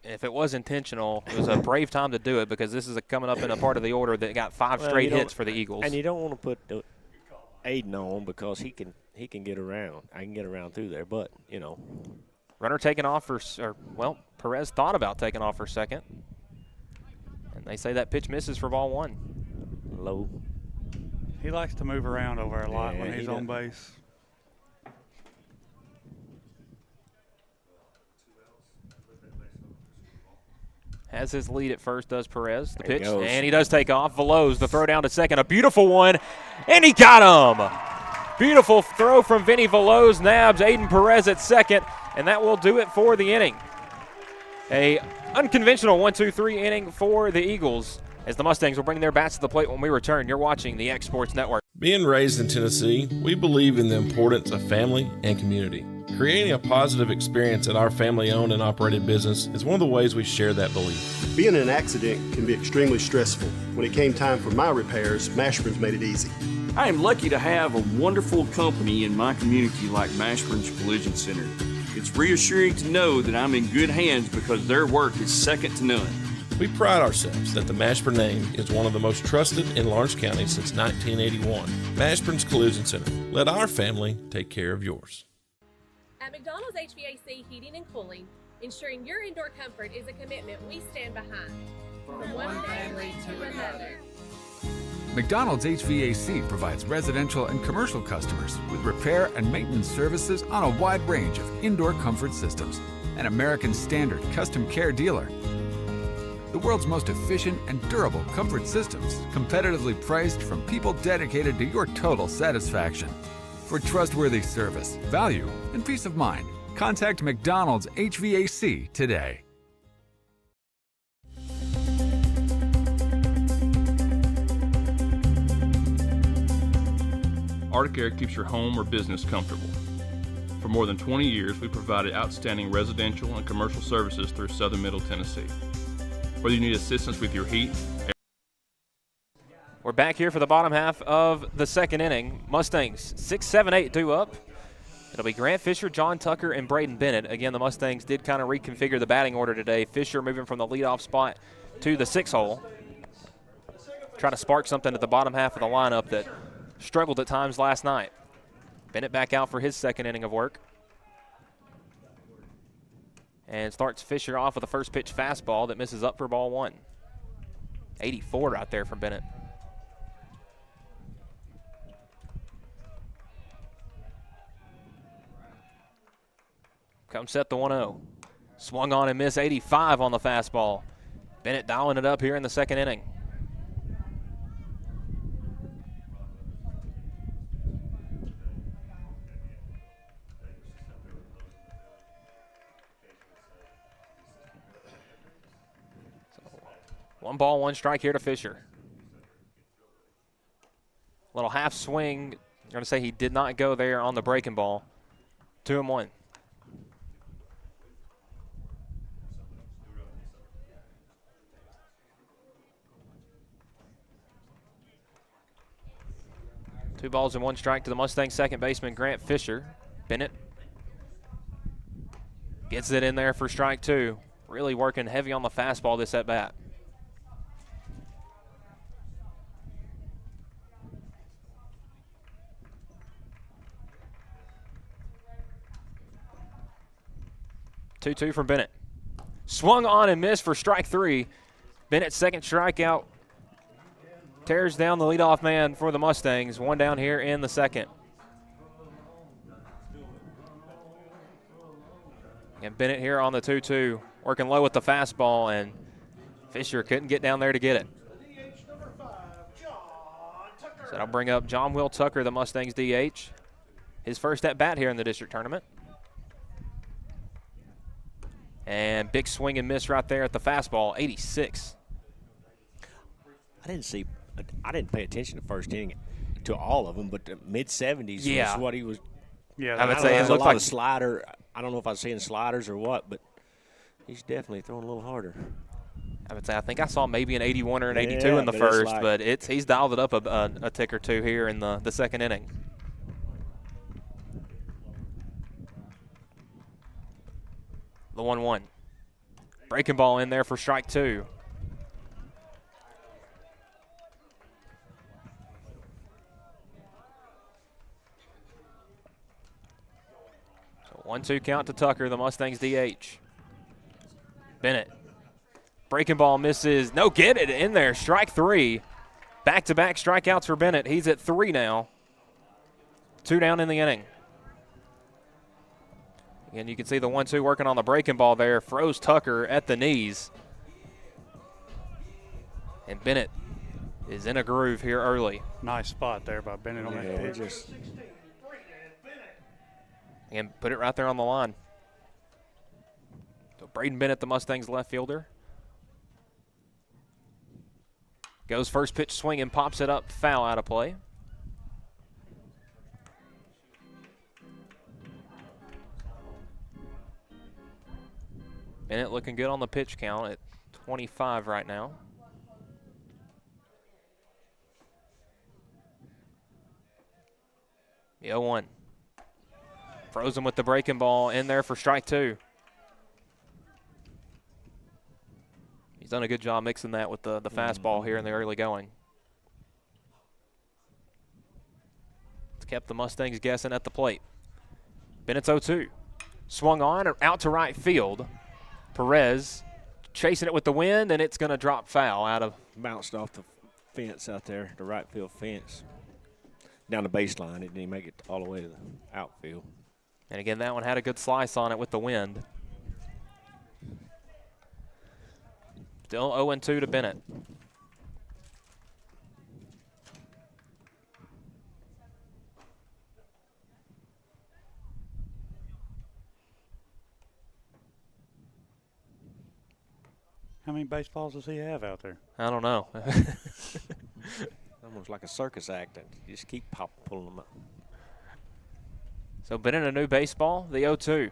Speaker 10: if it was intentional, it was a brave time to do it because this is coming up in a part of the order that got 5 straight hits for the Eagles.
Speaker 11: And you don't want to put Aiden on because he can get around. I can get around through there, but, you know.
Speaker 10: Runner taking off Perez thought about taking off for second. They say that pitch misses for ball 1.
Speaker 11: Low.
Speaker 12: He likes to move around over a lot when he's on base.
Speaker 10: Has his lead at first, does Perez. The pitch, and he does take off. Veloz, the throw down to second. A beautiful one, and he got him. Beautiful throw from Vinny Veloz. Nabs Aiden Perez at second, and that will do it for the inning. A unconventional 1-2-3 inning for the Eagles as the Mustangs will bring their bats to the plate when we return. You're watching the X Sports Network.
Speaker 9: Being raised in Tennessee, we believe in the importance of family and community. Creating a positive experience at our family-owned and operated business is one of the ways we share that belief.
Speaker 15: Being in an accident can be extremely stressful. When it came time for my repairs, Mashburn's made it easy.
Speaker 16: I am lucky to have a wonderful company in my community like Mashburn's Collision Center. It's reassuring to know that I'm in good hands because their work is second to none.
Speaker 9: We pride ourselves that the Mashburn name is one of the most trusted in Lawrence County since 1981. Mashburn's Collision Center. Let our family take care of yours.
Speaker 17: At McDonald's HVAC Heating and Cooling, ensuring your indoor comfort is a commitment we stand behind. From one family to another.
Speaker 18: McDonald's HVAC provides residential and commercial customers with repair and maintenance services on a wide range of indoor comfort systems. An American Standard custom care dealer. The world's most efficient and durable comfort systems, competitively priced from people dedicated to your total satisfaction. For trustworthy service, value, and peace of mind, contact McDonald's HVAC today.
Speaker 19: Arctic Air keeps your home or business comfortable. For more than 20 years, we've provided outstanding residential and commercial services through southern Middle Tennessee. Whether you need assistance with your heat,
Speaker 10: we're back here for the bottom half of the second inning. Mustangs 6-7-8 due up. It'll be Grant Fisher, John Tucker, and Braden Bennett. Again, the Mustangs did kind of reconfigure the batting order today. Fisher moving from the leadoff spot to the 6-hole. Trying to spark something at the bottom half of the lineup that struggled at times last night. Bennett back out for his second inning of work. And starts Fisher off with a first pitch fastball that misses up for ball 1. 84 out there from Bennett. Come set the 1-0. Swung on and missed. 85 on the fastball. Bennett dialing it up here in the second inning. One ball, one strike here to Fisher. Little half swing. I'm going to say he did not go there on the breaking ball. 2-1. Two balls and one strike to the Mustangs second baseman, Grant Fisher. Bennett gets it in there for strike 2. Really working heavy on the fastball this at bat. Two from Bennett. Swung on and missed for strike 3. Bennett's second strikeout tears down the leadoff man for the Mustangs. One down here in the second. And Bennett here on the 2-2, working low with the fastball, and Fisher couldn't get down there to get it. So that'll bring up John Will Tucker, the Mustangs DH. His first at bat here in the district tournament. And big swing and miss right there at the fastball, 86.
Speaker 11: I didn't pay attention to first inning to all of them, but the mid-70s was what he was.
Speaker 12: Yeah,
Speaker 11: I would say it looked like a slider. I don't know if I was seeing sliders or what, but he's definitely throwing a little harder.
Speaker 10: I would say I think I saw maybe an 81 or an 82 in the first, but he's dialed it up a tick or two here in the second inning. The 1-1. Breaking ball in there for strike 2. So 1-2 count to Tucker, the Mustangs DH. Bennett Breaking ball misses. No, get it in there. Strike 3. Back-to-back strikeouts for Bennett. He's at 3 now. 2 down in the inning. And you can see the 1-2 working on the breaking ball there. Froze Tucker at the knees. And Bennett is in a groove here early.
Speaker 12: Nice spot there by Bennett on that pitch.
Speaker 10: And put it right there on the line. So Braden Bennett, the Mustangs left fielder. Goes first pitch swinging, pops it up, foul out of play. Bennett looking good on the pitch count at 25 right now. The 0-1. Frozen with the breaking ball in there for strike 2. He's done a good job mixing that with the fastball here in the early going. It's kept the Mustangs guessing at the plate. Bennett's 0-2. Swung on, out to right field. Perez chasing it with the wind, and it's going to drop foul out of.
Speaker 11: Bounced off the fence out there, the right field fence. Down the baseline, it didn't make it all the way to the outfield.
Speaker 10: And again, that one had a good slice on it with the wind. Still 0-2 to Bennett.
Speaker 12: How many baseballs does he have out there?
Speaker 10: I don't know.
Speaker 11: Almost like a circus act. You just keep pulling them up.
Speaker 10: So Bennett a new baseball, the 0-2.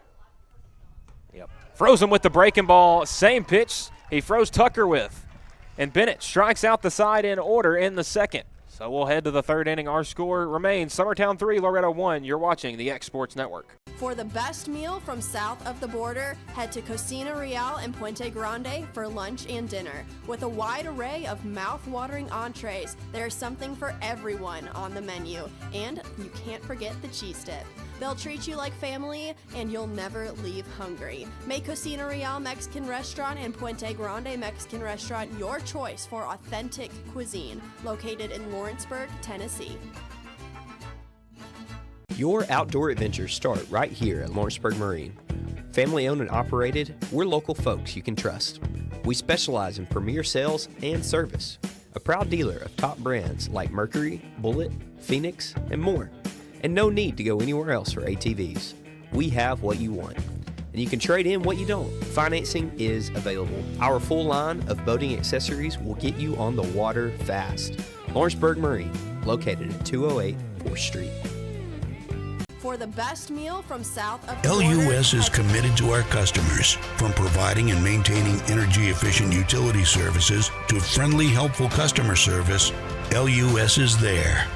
Speaker 11: Yep.
Speaker 10: Frozen with the breaking ball, same pitch he froze Tucker with. And Bennett strikes out the side in order in the second. So we'll head to the third inning. Our score remains Summertown 3, Loretto 1. You're watching the X Sports Network.
Speaker 20: For the best meal from south of the border, head to Cocina Real and Puente Grande for lunch and dinner. With a wide array of mouth-watering entrees, there's something for everyone on the menu. And you can't forget the cheese dip. They'll treat you like family, and you'll never leave hungry. Make Cocina Real Mexican Restaurant and Puente Grande Mexican Restaurant your choice for authentic cuisine, located in Lawrenceburg, Tennessee.
Speaker 2: Your outdoor adventures start right here at Lawrenceburg Marine. Family owned and operated, we're local folks you can trust. We specialize in premier sales and service. A proud dealer of top brands like Mercury, Bullet, Phoenix, and more. And no need to go anywhere else for ATVs. We have what you want. And you can trade in what you don't. Financing is available. Our full line of boating accessories will get you on the water fast. Lawrenceburg Marine, located at 208 4th Street.
Speaker 20: For the best meal from south of the border,
Speaker 21: LUS is committed to our customers, from providing and maintaining energy-efficient utility services to friendly, helpful customer service. LUS is there.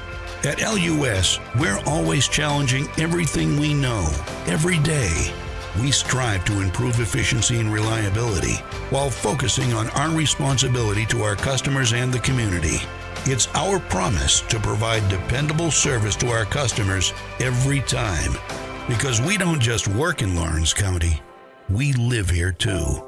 Speaker 21: At LUS, we're always challenging everything we know, every day. We strive to improve efficiency and reliability while focusing on our responsibility to our customers and the community. It's our promise to provide dependable service to our customers every time. Because we don't just work in Lawrence County, we live here too.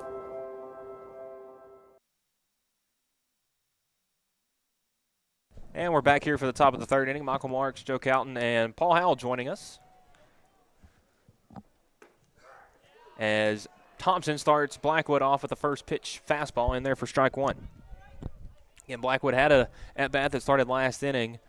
Speaker 10: And we're back here for the top of the third inning. Michael Marks, Joe Cowton, and Paul Howell joining us. As Thompson starts Blackwood off with the first pitch fastball in there for strike 1. Again, Blackwood had a at-bat that started last inning.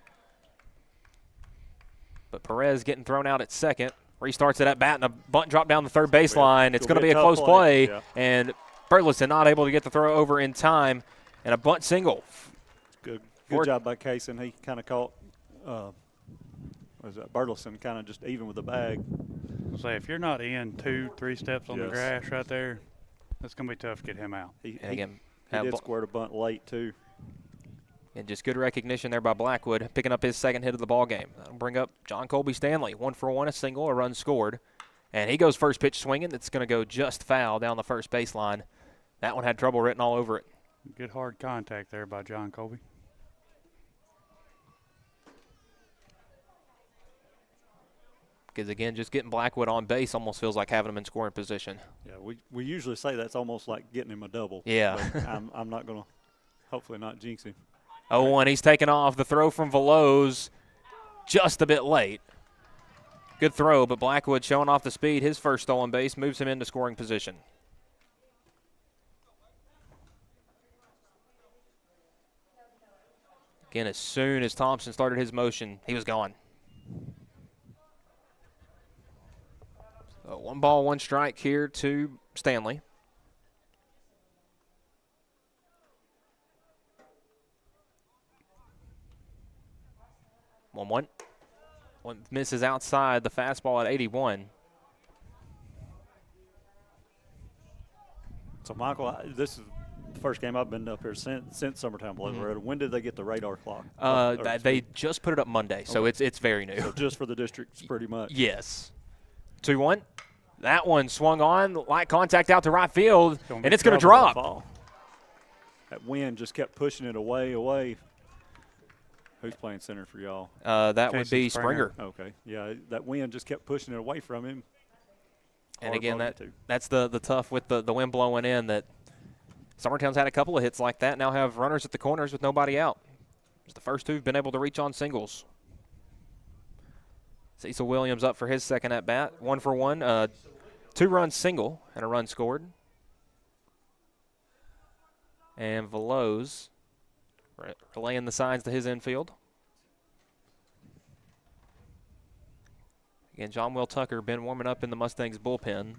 Speaker 10: But Perez getting thrown out at second. Restarts it at bat, and a bunt drop down the third baseline. It's going to be a close play. Yeah. And Burleson not able to get the throw over in time. And a bunt single.
Speaker 22: Good job by Kaysen. He kind of caught Burleson kind of just even with the bag.
Speaker 12: Say, if you're not in 2-3 steps on the grass right there, it's going to be tough to get him out.
Speaker 22: He did squirt a bunt late, too.
Speaker 10: And just good recognition there by Blackwood, picking up his second hit of the ball game. That'll bring up John Colby Stanley. 1-for-1, a single, a run scored. And he goes first pitch swinging. It's going to go just foul down the first baseline. That one had trouble written all over it.
Speaker 12: Good hard contact there by John Colby.
Speaker 10: because, again, just getting Blackwood on base almost feels like having him in scoring position.
Speaker 22: Yeah, we usually say that's almost like getting him a double.
Speaker 10: Yeah.
Speaker 22: But I'm not going to hopefully not jinx him.
Speaker 10: 0-1, he's taken off. The throw from Veloz just a bit late. Good throw, but Blackwood showing off the speed. His first stolen base moves him into scoring position. Again, as soon as Thompson started his motion, he was gone. So 1 ball, 1 strike here to Stanley. One misses outside, the fastball at 81.
Speaker 22: So, Michael, this is the first game I've been up here since Summertown played Loretto. When did they get the radar clock?
Speaker 10: They just put it up Monday, so
Speaker 22: okay.
Speaker 10: it's very new.
Speaker 22: So just for the districts, pretty much.
Speaker 10: Yes. 2-1. That one swung on, light contact out to right field, and it's going to drop.
Speaker 22: That wind just kept pushing it away. Who's playing center for y'all?
Speaker 10: That would be Springer.
Speaker 22: Okay. Yeah, that wind just kept pushing it away from him.
Speaker 10: And again, that's the tough with the wind blowing in, that Summertown's had a couple of hits like that, now have runners at the corners with nobody out. It's the first 2 have been able to reach on singles. Cecil Williams up for his second at-bat, 1 for 1, 2-run single and a run scored. And Veloz relaying the signs to his infield. Again, John Will Tucker been warming up in the Mustangs bullpen.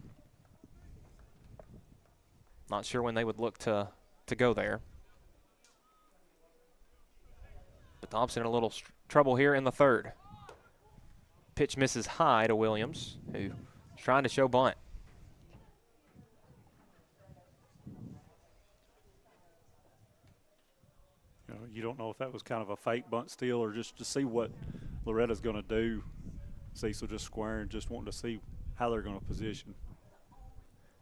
Speaker 10: Not sure when they would look to go there. But Thompson in a little trouble here in the third. Pitch misses high to Williams, who's trying to show bunt.
Speaker 22: You don't know if that was kind of a fake bunt steal or just to see what Loretta's going to do. Cecil just squaring, just wanting to see how they're going to position.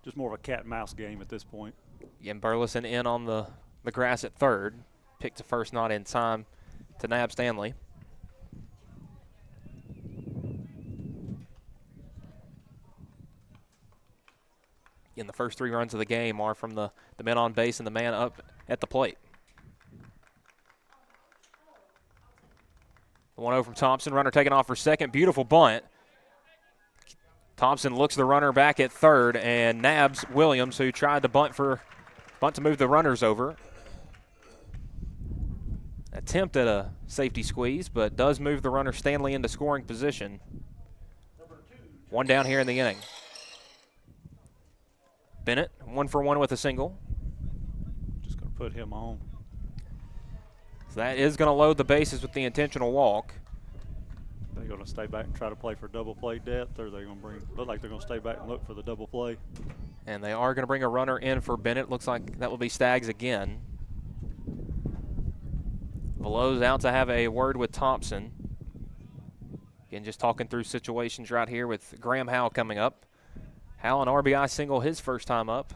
Speaker 22: Just more of a cat and mouse game at this point.
Speaker 10: Again, Burleson in on the grass at third. Picked to first, not in time to nab Stanley. Again, the first 3 runs of the game are from the men on base and the man up at the plate. The 1-0 from Thompson. Runner taken off for second. Beautiful bunt. Thompson looks the runner back at third and nabs Williams, who tried to bunt to move the runners over. Attempt at a safety squeeze, but does move the runner Stanley into scoring position. 1 down here in the inning. Bennett, 1 for 1 with a single.
Speaker 22: Just going to put him on.
Speaker 10: So that is going to load the bases with the intentional walk.
Speaker 22: They're going to stay back and try to play for double play depth, or they're going to look like they're going to stay back and look for the double play.
Speaker 10: And they are going to bring a runner in for Bennett. Looks like that will be Staggs again. Veloz out to have a word with Thompson. Again, just talking through situations right here with Graham Howe coming up. Howe an RBI single his first time up.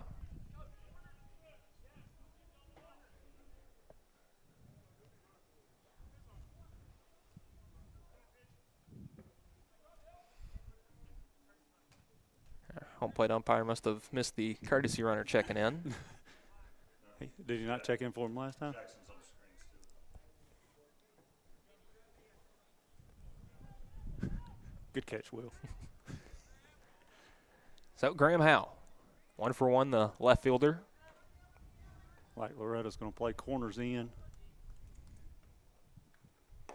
Speaker 10: Home plate umpire must have missed the courtesy runner checking in.
Speaker 22: Did you not check in for him last time? Good catch, Will.
Speaker 10: So Graham Howe, 1 for 1, the left fielder.
Speaker 22: Like Loretta's going to play corners in.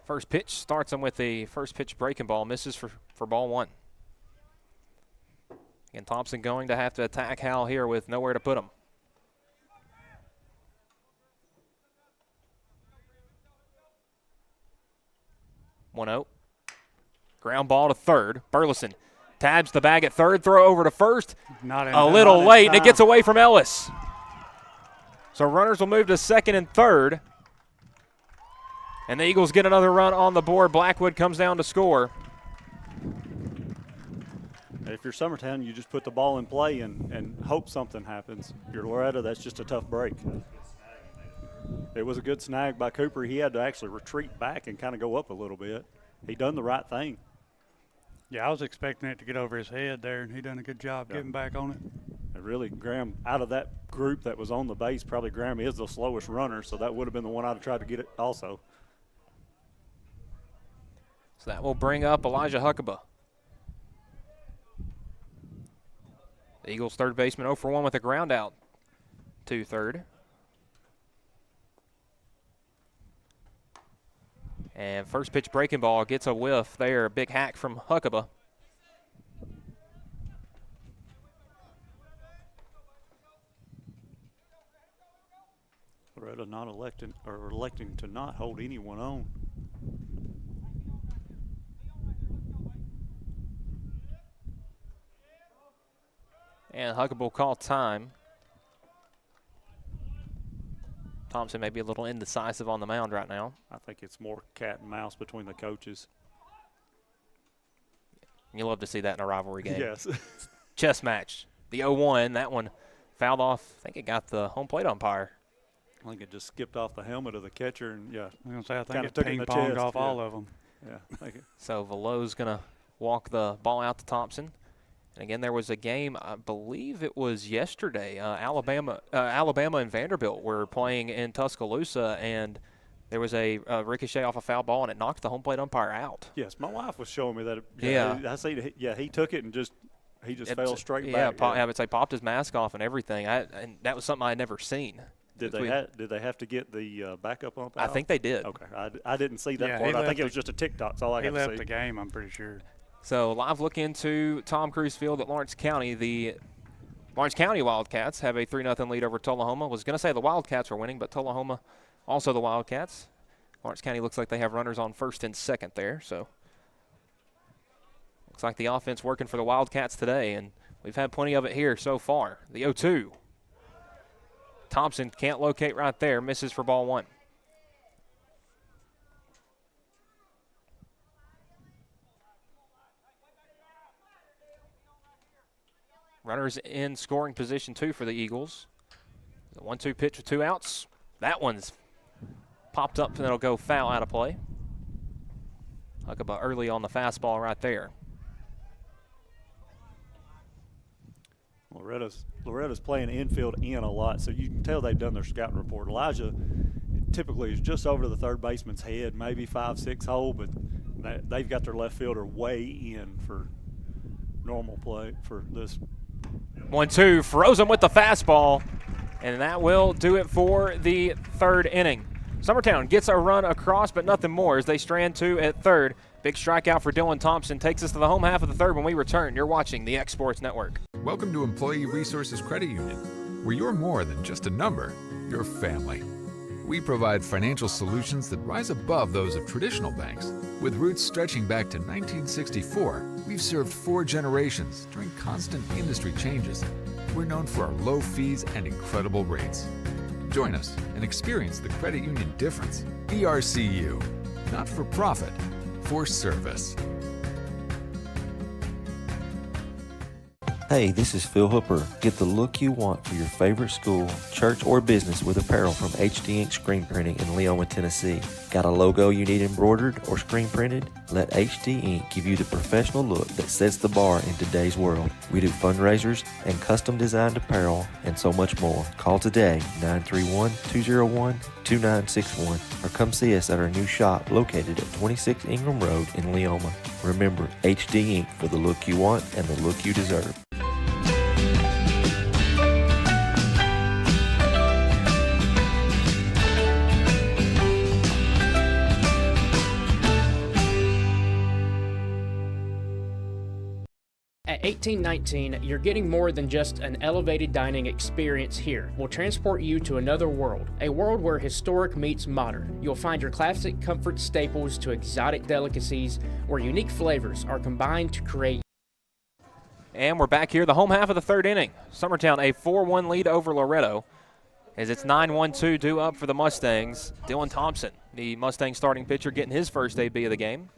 Speaker 10: First pitch starts him with a first pitch breaking ball, misses for ball 1. And Thompson going to have to attack Howe here with nowhere to put him. 1-0. Ground ball to third. Burleson tabs the bag at third, throw over to first. A little late, and it gets away from Ellis. So runners will move to second and third. And the Eagles get another run on the board. Blackwood comes down to score.
Speaker 22: If you're Summertown, you just put the ball in play and hope something happens. If you're Loretto, that's just a tough break. It was a good snag by Cooper. He had to actually retreat back and kind of go up a little bit. He done the right thing.
Speaker 12: Yeah, I was expecting it to get over his head there, and he done a good job getting back on it.
Speaker 22: And really, Graham, out of that group that was on the base, probably Graham is the slowest runner, so that would have been the one I'd have tried to get it also.
Speaker 10: So that will bring up Elijah Huckabee. The Eagles' third baseman 0 for 1 with a ground out to third. And first pitch breaking ball gets a whiff there. A big hack from Huckabee.
Speaker 22: Loretto not electing to not hold anyone on.
Speaker 10: And Huckabee will call time. Thompson may be a little indecisive on the mound right now.
Speaker 22: I think it's more cat and mouse between the coaches.
Speaker 10: You love to see that in a rivalry game.
Speaker 22: Yes.
Speaker 10: Chess match. The 0-1, that one fouled off. I think it got the home plate umpire.
Speaker 22: I think it just skipped off the helmet of the catcher, and
Speaker 12: I was going to say, I think it
Speaker 22: took it in the
Speaker 12: ping-ponged
Speaker 22: chest.
Speaker 12: off all of them.
Speaker 22: Yeah. I think
Speaker 10: So Velo's going to walk the ball out to Thompson. And again, there was a game, I believe it was yesterday. Alabama and Vanderbilt were playing in Tuscaloosa, and there was a ricochet off a foul ball, and it knocked the home plate umpire out.
Speaker 22: Yes, my wife was showing me that.
Speaker 10: Yeah.
Speaker 22: I see. Yeah, he took it and he fell straight back.
Speaker 10: I would say popped his mask off and everything. And that was something I had never seen.
Speaker 22: Did they have to get the backup ump out?
Speaker 10: I think they did.
Speaker 22: Okay, I didn't see that part. I think it was just a TikTok. That's all I got to see.
Speaker 12: He left the game, I'm pretty sure.
Speaker 10: So live look into Tom Cruise Field at Lawrence County. The Lawrence County Wildcats have a 3-0 lead over Tullahoma. Was going to say the Wildcats are winning, but Tullahoma also the Wildcats. Lawrence County looks like they have runners on first and second there. So looks like the offense working for the Wildcats today, and we've had plenty of it here so far. The 0-2. Thompson can't locate right there, misses for ball one. Runners in scoring position 2 for the Eagles. The 1-2 pitch with 2 outs. That one's popped up and it'll go foul out of play. Huckabee early on the fastball right there.
Speaker 22: Loretta's playing infield in a lot, so you can tell they've done their scouting report. Elijah typically is just over to the third baseman's head, maybe 5-6 hole, but they've got their left fielder way in for normal play for this.
Speaker 10: 1-2, froze him with the fastball, and that will do it for the third inning. Summertown gets a run across, but nothing more as they strand 2 at third. Big strikeout for Dylan Thompson takes us to the home half of the third when we return. You're watching the X Sports Network.
Speaker 18: Welcome to Employee Resources Credit Union, where you're more than just a number, you're family. We provide financial solutions that rise above those of traditional banks. With roots stretching back to 1964, we've served 4 generations during constant industry changes. We're known for our low fees and incredible rates. Join us and experience the credit union difference. ERCU, not for profit, for service.
Speaker 1: Hey, this is Phil Hooper. Get the look you want for your favorite school, church, or business with apparel from HD Ink Screen Printing in Leoma, Tennessee. Got a logo you need embroidered or screen printed? Let HD Ink give you the professional look that sets the bar in today's world. We do fundraisers and custom designed apparel and so much more. Call today, 931-201-2961, or come see us at our new shop located at 26 Ingram Road in Leoma. Remember, HD Ink for the look you want and the look you deserve.
Speaker 4: At 1819, you're getting more than just an elevated dining experience here. We'll transport you to another world, a world where historic meets modern. You'll find your classic comfort staples to exotic delicacies, where unique flavors are combined to create.
Speaker 10: And we're back here, the home half of the third inning. Summertown a 4-1 lead over Loretto as it's 9-1-2 due up for the Mustangs. Dylan Thompson, the Mustang starting pitcher, getting his first AB of the game.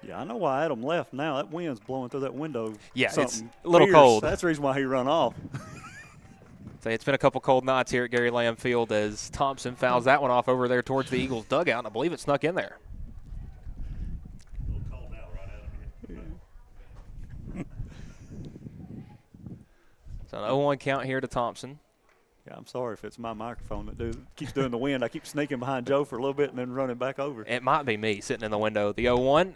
Speaker 22: Yeah, I know why Adam left now. That wind's blowing through that window.
Speaker 10: Yeah, it's a little cold.
Speaker 22: That's the reason why he run off.
Speaker 10: So it's been a couple cold nights here at Gary Lamm Field as Thompson fouls that one off over there towards the Eagles' dugout, and I believe it snuck in there.
Speaker 22: A little cold now, right, Adam?
Speaker 10: So an 0-1 count here to Thompson.
Speaker 22: Yeah, I'm sorry if it's my microphone that keeps doing the wind. I keep sneaking behind Joe for a little bit and then running back over.
Speaker 10: It might be me sitting in the window. The 0-1,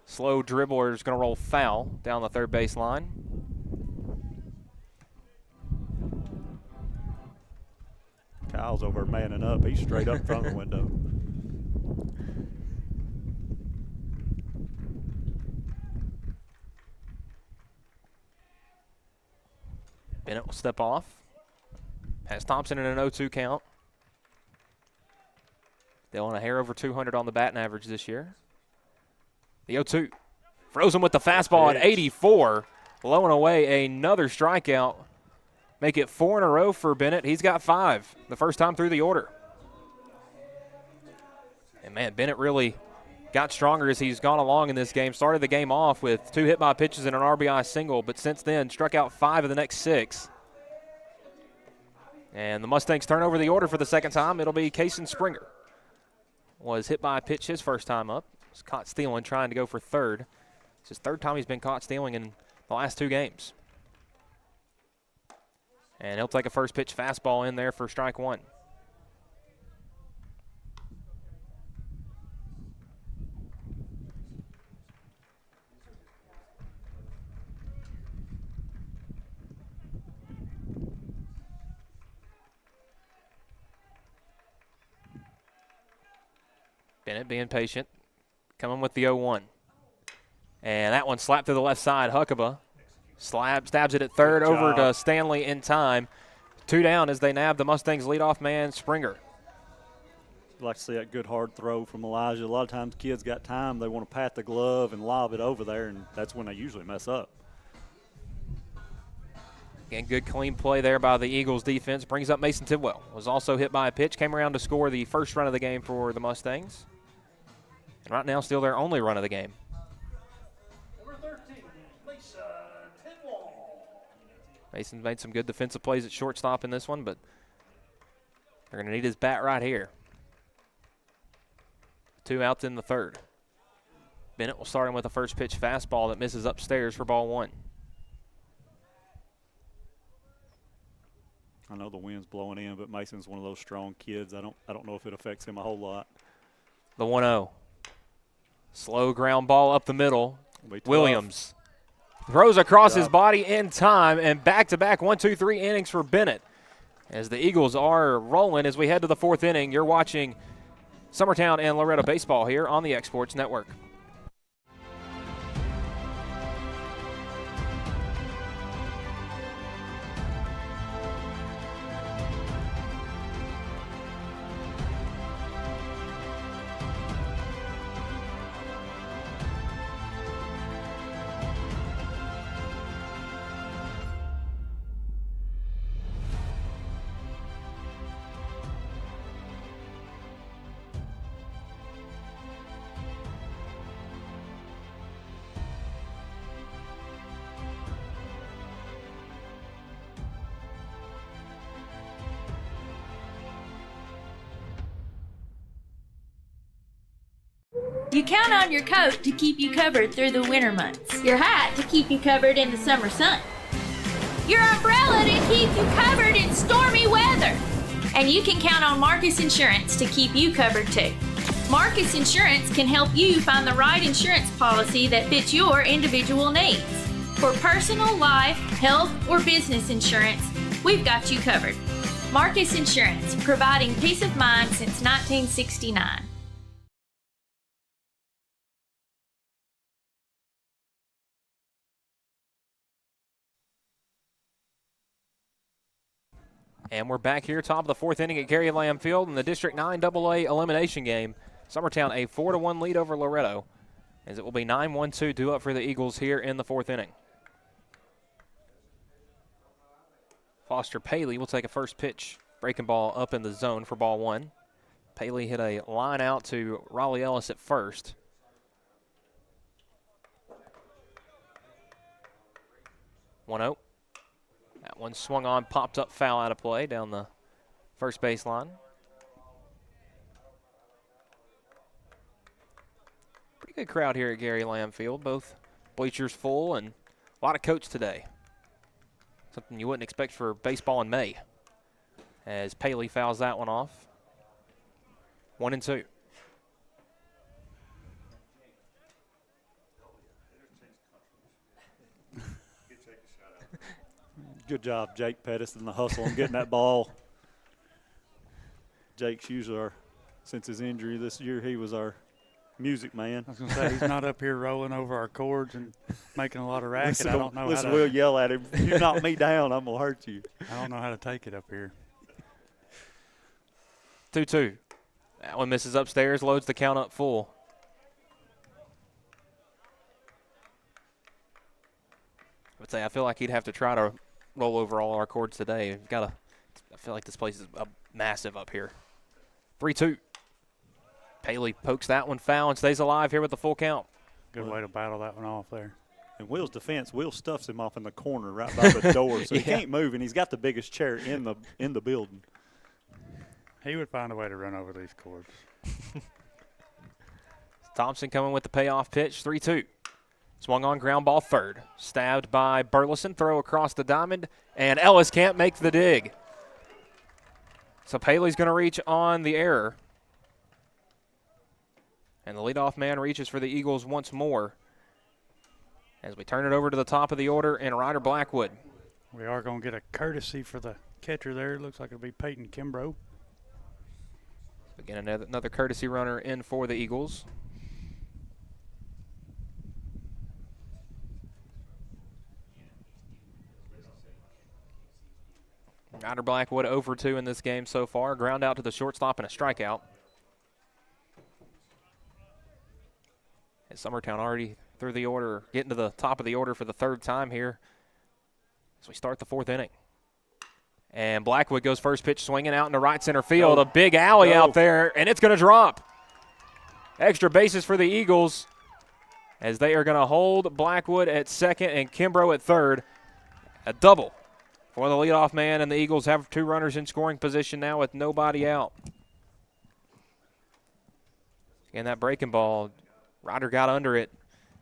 Speaker 10: slow dribbler is going to roll foul down the third base line.
Speaker 22: Kyle's over manning up. He's straight up in front of the window.
Speaker 10: Bennett will step off. Has Thompson in an 0-2 count. They'll want a hair over 200 on the batting average this year. The 0-2. Frozen with the fastball at 84. Blowing away another strikeout. Make it 4 in a row for Bennett. He's got 5 the first time through the order. And, man, Bennett really got stronger as he's gone along in this game. Started the game off with 2 hit by pitches and an RBI single, but since then struck out 5 of the next 6. And the Mustangs turn over the order for the second time. It'll be Kason Springer. Was hit by a pitch his first time up. Was caught stealing, trying to go for third. It's his third time he's been caught stealing in the last 2 games. And he'll take a first pitch fastball in there for strike 1. Bennett being patient, coming with the 0-1. And that one slapped to the left side. Huckabee stabs it at third over to Stanley in time. 2 down as they nab the Mustangs leadoff man, Springer.
Speaker 22: I'd like to see that good hard throw from Elijah. A lot of times kids got time. They want to pat the glove and lob it over there, and that's when they usually mess up.
Speaker 10: Again, good clean play there by the Eagles defense. Brings up Mason Tidwell. Was also hit by a pitch. Came around to score the first run of the game for the Mustangs. And right now still their only run of the game. Mason's made some good defensive plays at shortstop in this one, but they're going to need his bat right here. 2 outs in the third. Bennett will start him with a first pitch fastball that misses upstairs for ball 1.
Speaker 22: I know the wind's blowing in, but Mason's one of those strong kids. I don't know if it affects him a whole lot.
Speaker 10: The 1-0. Slow ground ball up the middle. Williams throws across his body in time, and back-to-back 1-2-3 innings for Bennett. As the Eagles are rolling as we head to the 4th inning, you're watching Summertown and Loretto baseball here on the Exports Network.
Speaker 5: You count on your coat to keep you covered through the winter months, your hat to keep you covered in the summer sun, your umbrella to keep you covered in stormy weather. And you can count on Marcus Insurance to keep you covered too. Marcus Insurance can help you find the right insurance policy that fits your individual needs. For personal, life, health, or business insurance, we've got you covered. Marcus Insurance, providing peace of mind since 1969.
Speaker 10: And we're back here, top of the 4th inning at Gary Lamm Field in the District 9 AA elimination game. Summertown a 4-1 lead over Loretto, as it will be 9-1-2 due up for the Eagles here in the 4th inning. Foster Paley will take a first pitch breaking ball up in the zone for ball 1. Paley hit a line out to Raleigh Ellis at first. One-0. That one swung on, popped up foul out of play down the first baseline. Pretty good crowd here at Gary Lamm Field. Both bleachers full and a lot of coach today. Something you wouldn't expect for baseball in May, as Paley fouls that one off. 1-2.
Speaker 22: Good job, Jake Pettis, in the hustle on getting that ball. Jake's usually since his injury this year, he was our music man.
Speaker 12: I was going to say, he's not up here rolling over our chords and making a lot of racket.
Speaker 22: Listen,
Speaker 12: I don't know
Speaker 22: listen,
Speaker 12: how to.
Speaker 22: we'll yell at him. You knock me down, I'm going to hurt you.
Speaker 12: I don't know how to take it up here.
Speaker 10: 2-2. That one misses upstairs, loads the count up full. I would say I feel like he'd have to try to roll over all our chords today. I feel like this place is massive up here. 3-2. Paley pokes that one foul and stays alive here with the full count.
Speaker 12: Good way to battle that one off there.
Speaker 22: And Will's defense, Will stuffs him off in the corner right by the door, so he can't move, and he's got the biggest chair in the building.
Speaker 12: He would find a way to run over these cords.
Speaker 10: Thompson coming with the payoff pitch, 3-2. Swung on, ground ball third. Stabbed by Burleson, throw across the diamond, and Ellis can't make the dig. So Paley's going to reach on the error. And the leadoff man reaches for the Eagles once more as we turn it over to the top of the order in Ryder Blackwood.
Speaker 12: We are going to get a courtesy for the catcher there. Looks like it'll be Peyton Kimbrough.
Speaker 10: Again, another courtesy runner in for the Eagles. Ryder Blackwood 0-2 in this game so far. Ground out to the shortstop and a strikeout. And Summertown already through the order, getting to the top of the order for the third time here as we start the fourth inning. And Blackwood goes first pitch swinging out into right center field. A big alley out there, and it's going to drop. Extra bases for the Eagles as they are going to hold Blackwood at second and Kimbrough at third. A double for the leadoff man, and the Eagles have two runners in scoring position now with nobody out. And that breaking ball, Ryder got under it,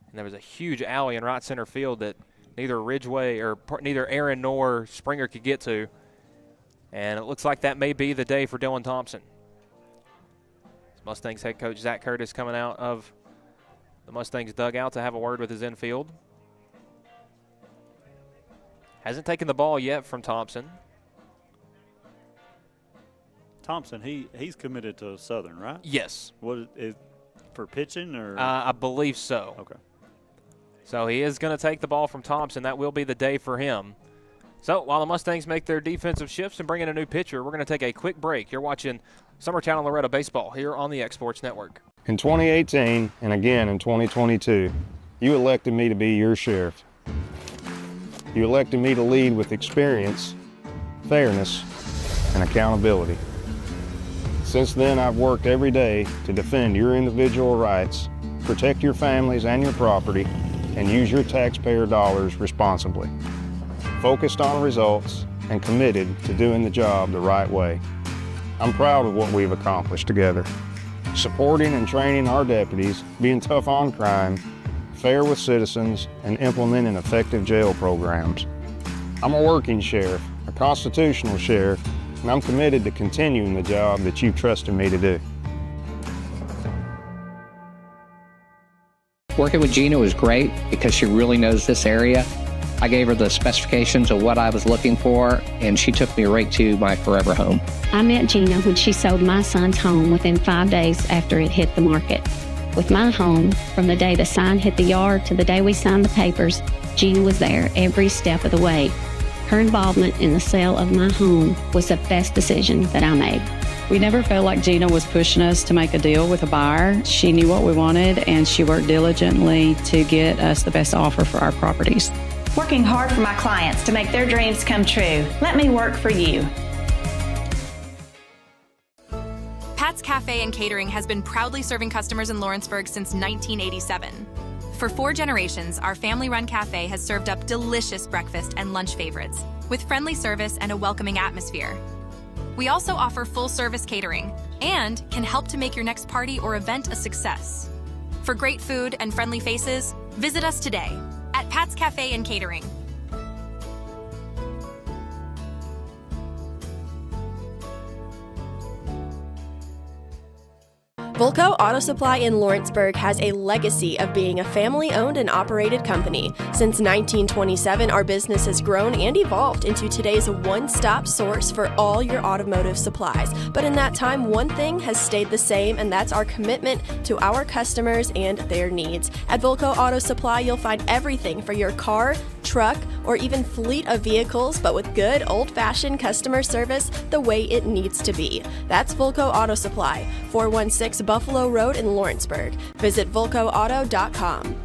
Speaker 10: and there was a huge alley in right center field that neither Ridgeway or neither Aaron nor Springer could get to. And it looks like that may be the day for Dylan Thompson. Mustangs head coach Zach Curtis coming out of the Mustangs dugout to have a word with his infield. Hasn't taken the ball yet from Thompson.
Speaker 22: Thompson, he's committed to Southern, right?
Speaker 10: Yes.
Speaker 22: What is for pitching or?
Speaker 10: I believe so.
Speaker 22: Okay.
Speaker 10: So he is going to take the ball from Thompson. That will be the day for him. So while the Mustangs make their defensive shifts and bring in a new pitcher, we're going to take a quick break. You're watching Summertown and Loretto baseball here on the X-Sports Network.
Speaker 7: In 2018 and again in 2022, you elected me to be your sheriff. You elected me to lead with experience, fairness, and accountability. Since then, I've worked every day to defend your individual rights, protect your families and your property, and use your taxpayer dollars responsibly. Focused on results and committed to doing the job the right way. I'm proud of what we've accomplished together. Supporting and training our deputies, being tough on crime, fair with citizens, and implementing effective jail programs. I'm a working sheriff, a constitutional sheriff, and I'm committed to continuing the job that you've trusted me to do.
Speaker 8: Working with Gina was great because she really knows this area. I gave her the specifications of what I was looking for, and she took me right to my forever home.
Speaker 23: I met Gina when she sold my son's home within 5 days after it hit the market. With my home, from the day the sign hit the yard to the day we signed the papers, Gina was there every step of the way. Her involvement in the sale of my home was the best decision that I made.
Speaker 24: We never felt like Gina was pushing us to make a deal with a buyer. She knew what we wanted, and she worked diligently to get us the best offer for our properties.
Speaker 25: Working hard for my clients to make their dreams come true. Let me work for you.
Speaker 26: Pat's Cafe and Catering has been proudly serving customers in Lawrenceburg since 1987. For 4 generations, our family-run cafe has served up delicious breakfast and lunch favorites with friendly service and a welcoming atmosphere. We also offer full-service catering and can help to make your next party or event a success. For great food and friendly faces, visit us today at Pat's Cafe and Catering.
Speaker 20: Volco Auto Supply in Lawrenceburg has a legacy of being a family-owned and operated company. Since 1927, our business has grown and evolved into today's one-stop source for all your automotive supplies. But in that time, one thing has stayed the same, and that's our commitment to our customers and their needs. At Volco Auto Supply, you'll find everything for your car, truck, or even fleet of vehicles, but with good old-fashioned customer service the way it needs to be. That's Volco Auto Supply, 416 Buffalo Road in Lawrenceburg. Visit VolcoAuto.com.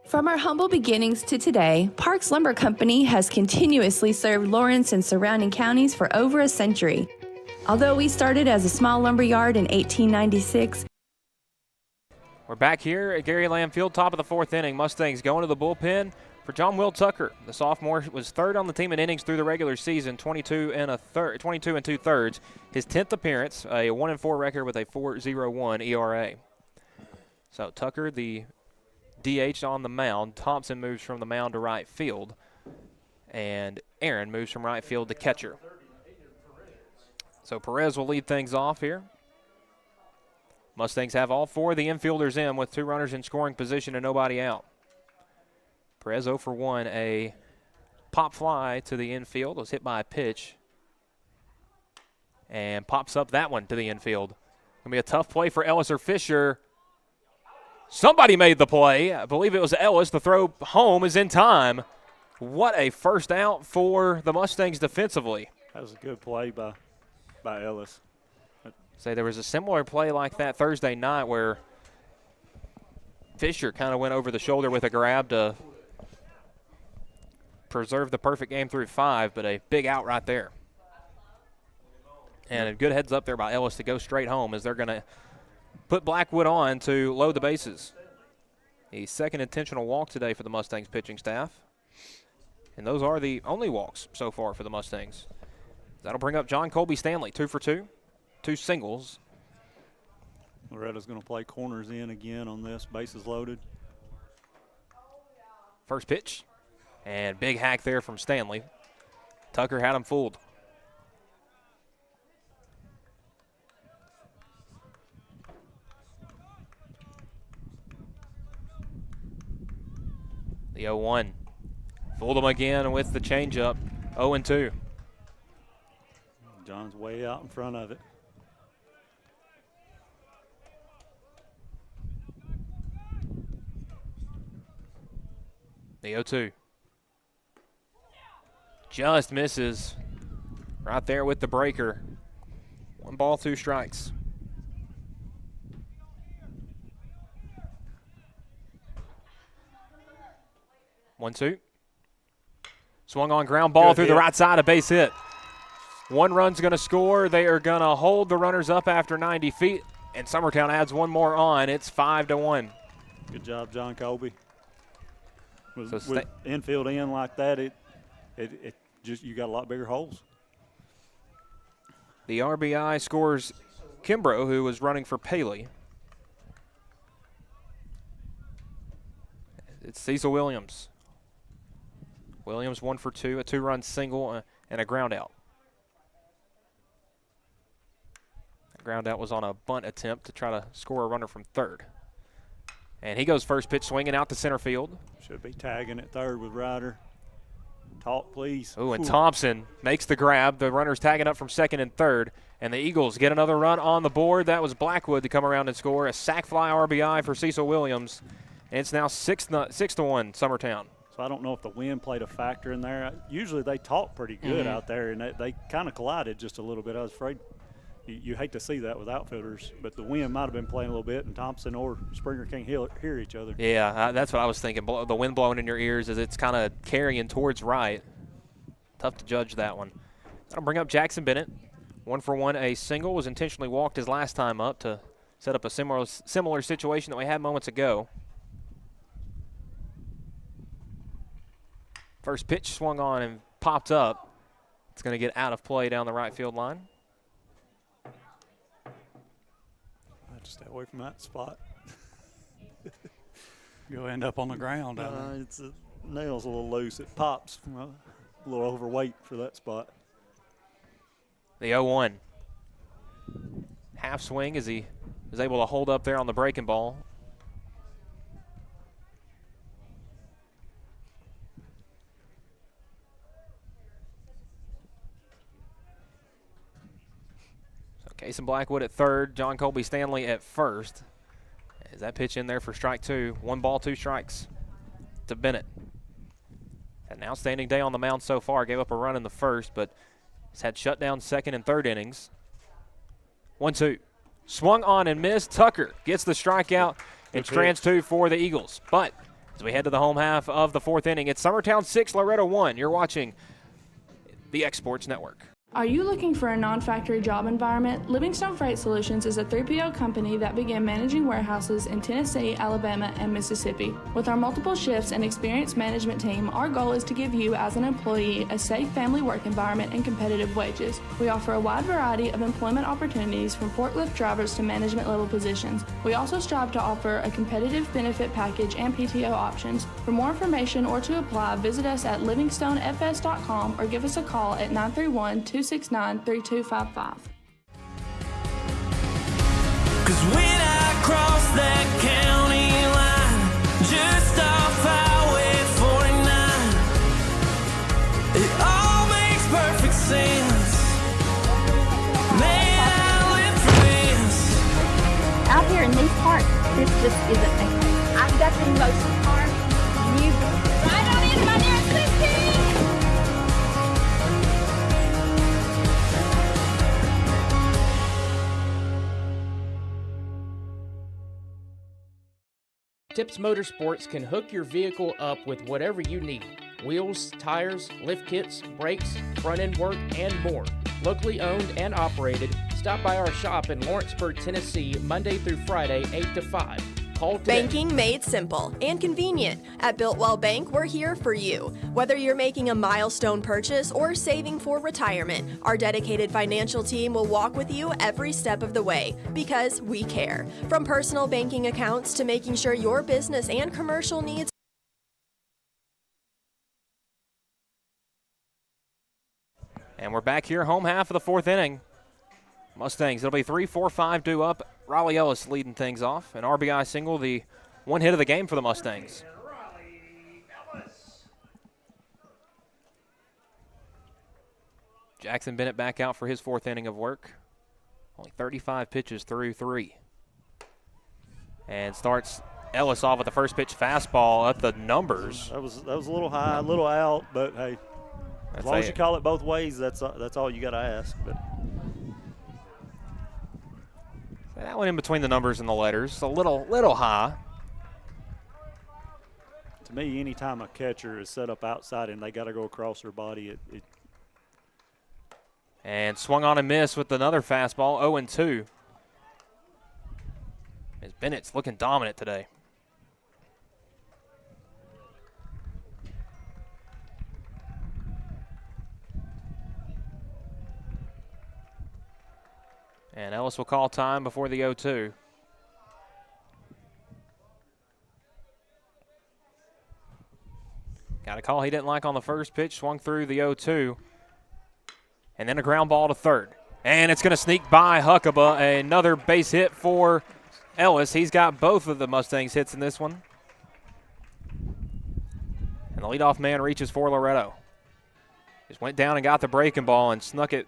Speaker 3: From our humble beginnings to today, Parks Lumber Company has continuously served Lawrence and surrounding counties for over a century. Although we started as a small lumber yard in 1896,
Speaker 10: we're back here at Gary Lamm Field, top of the 4th inning. Mustangs going to the bullpen for John Will Tucker. The sophomore was third on the team in innings through the regular season, 22 and 2/3. His 10th appearance, a 1-4 record with a 4.01 ERA. So Tucker, the DH on the mound. Thompson moves from the mound to right field, and Aaron moves from right field to catcher. So Perez will lead things off here. Mustangs have all 4 of the infielders in with 2 runners in scoring position and nobody out. Perez 0 for 1, a pop fly to the infield, was hit by a pitch, and pops up that one to the infield. Going to be a tough play for Ellis or Fisher. Somebody made the play. I believe it was Ellis. The throw home is in time. What a first out for the Mustangs defensively.
Speaker 22: That was a good play by Ellis.
Speaker 10: Say there was a similar play like that Thursday night where Fisher kind of went over the shoulder with a grab to preserve the perfect game through 5, but a big out right there. And a good heads up there by Ellis to go straight home as they're going to put Blackwood on to load the bases. A second intentional walk today for the Mustangs pitching staff. And those are the only walks so far for the Mustangs. That'll bring up John Colby Stanley, 2 for 2. 2 singles.
Speaker 22: Loretto's going to play corners in again on this. Bases loaded.
Speaker 10: First pitch. And big hack there from Stanley. Tucker had him fooled. The 0-1. Fooled him again with the changeup. 0-2.
Speaker 22: John's way out in front of it.
Speaker 10: The 0-2. Just misses right there with the breaker. 1 ball, 2 strikes. One, 2. Swung on ground ball through the right side, a base hit. 1 run's going to score. They are going to hold the runners up after 90 feet, and Summertown adds 1 more on. It's 5-1.
Speaker 22: Good job, John Colby. With infield in like that, it just you got a lot bigger holes.
Speaker 10: The RBI scores Kimbrough, who was running for Paley. It's Cecil Williams. Williams 1 for 2, a 2-run single and a ground out. That ground out was on a bunt attempt to try to score a runner from third. And he goes first pitch swinging out to center field.
Speaker 22: Should be tagging at third with Ryder. Talk, please.
Speaker 10: Oh, and Thompson makes the grab. The runner's tagging up from second and third. And the Eagles get another run on the board. That was Blackwood to come around and score. A sac fly RBI for Cecil Williams. And it's now 6-1 Summertown.
Speaker 22: So I don't know if the wind played a factor in there. Usually they talk pretty good out there, and they kind of collided just a little bit. I was afraid you hate to see that with outfielders, but the wind might have been playing a little bit, and Thompson or Springer can't hear each other.
Speaker 10: Yeah, that's what I was thinking. The wind blowing in your ears as it's kind of carrying towards right. Tough to judge that one. That'll bring up Jackson Bennett. 1 for 1, a single. Was intentionally walked his last time up to set up a similar situation that we had moments ago. First pitch swung on and popped up. It's going to get out of play down the right field line.
Speaker 22: I have to stay away from that spot.
Speaker 12: You'll end up on the ground.
Speaker 22: It's nail's a little loose. It pops. A little overweight for that spot.
Speaker 10: The 0-1. Half swing as he is able to hold up there on the breaking ball. Case and Blackwood at third, John Colby Stanley at first. Is that pitch in there for strike two? 1 ball, 2 strikes to Bennett. Had an outstanding day on the mound so far. Gave up a run in the first, but he's had shutdown second and third innings. 1-2. Swung on and missed. Tucker gets the strikeout and strands 2 for the Eagles. But as we head to the home half of the 4th inning, it's Summertown 6, Loretto 1. You're watching the X-Sports Network.
Speaker 6: Are you looking for a non-factory job environment? Livingstone Freight Solutions is a 3PL company that began managing warehouses in Tennessee, Alabama, and Mississippi. With our multiple shifts and experienced management team, our goal is to give you, as an employee, a safe family work environment and competitive wages. We offer a wide variety of employment opportunities from forklift drivers to management level positions. We also strive to offer a competitive benefit package and PTO options. For more information or to apply, visit us at livingstonefs.com or give us a call at 931-269-3255.
Speaker 9: Cause when I cross that county line, just off Highway 49, it all makes perfect sense. Man, I live for this.
Speaker 13: Out here in these parks, this just isn't a thing. I've got the most park view. Right on into my nearest 16.
Speaker 4: Tips Motorsports can hook your vehicle up with whatever you need. Wheels, tires, lift kits, brakes, front-end work, and more. Locally owned and operated, stop by our shop in Lawrenceburg, Tennessee, Monday through Friday, 8 to 5. Call today.
Speaker 20: Banking made simple and convenient. At Builtwell Bank, we're here for you. Whether you're making a milestone purchase or saving for retirement, our dedicated financial team will walk with you every step of the way because we care. From personal banking accounts to making sure your business and commercial needs.
Speaker 10: And we're back here, home half of the 4th inning. Mustangs, it'll be 3-4-5 due up. Riley Ellis leading things off. An RBI single, the one hit of the game for the Mustangs. Jackson Bennett back out for his 4th inning of work. Only 35 pitches through 3. And starts Ellis off with the first pitch fastball at the numbers.
Speaker 22: That was a little high, a little out, but hey, as long as you call it both ways, that's all you got to ask. But
Speaker 10: that one in between the numbers and the letters, a little high.
Speaker 22: To me, anytime a catcher is set up outside and they got to go across their body,
Speaker 10: And swung on and missed with another fastball, 0-2. As Bennett's looking dominant today. And Ellis will call time before the 0-2. Got a call he didn't like on the first pitch, swung through the 0-2. And then a ground ball to third. And it's going to sneak by Huckabee. Another base hit for Ellis. He's got both of the Mustangs hits in this one. And the leadoff man reaches for Loretto. Just went down and got the breaking ball and snuck it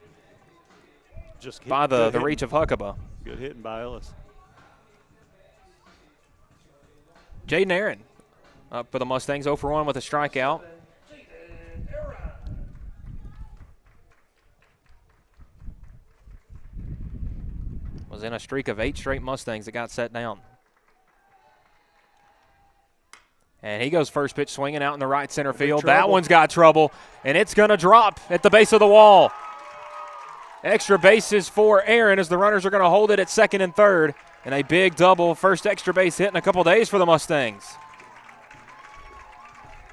Speaker 22: just
Speaker 10: by the reach of Huckabee.
Speaker 22: Good hitting by Ellis.
Speaker 10: Jaden Aaron up for the Mustangs, 0 for 1 with a strikeout. Was in a streak of 8 straight Mustangs that got set down. And he goes first pitch swinging out in the right center field. That one's got trouble, and it's going to drop at the base of the wall. Extra bases for Aaron as the runners are going to hold it at second and third. And a big double, first extra base hit in a couple days for the Mustangs.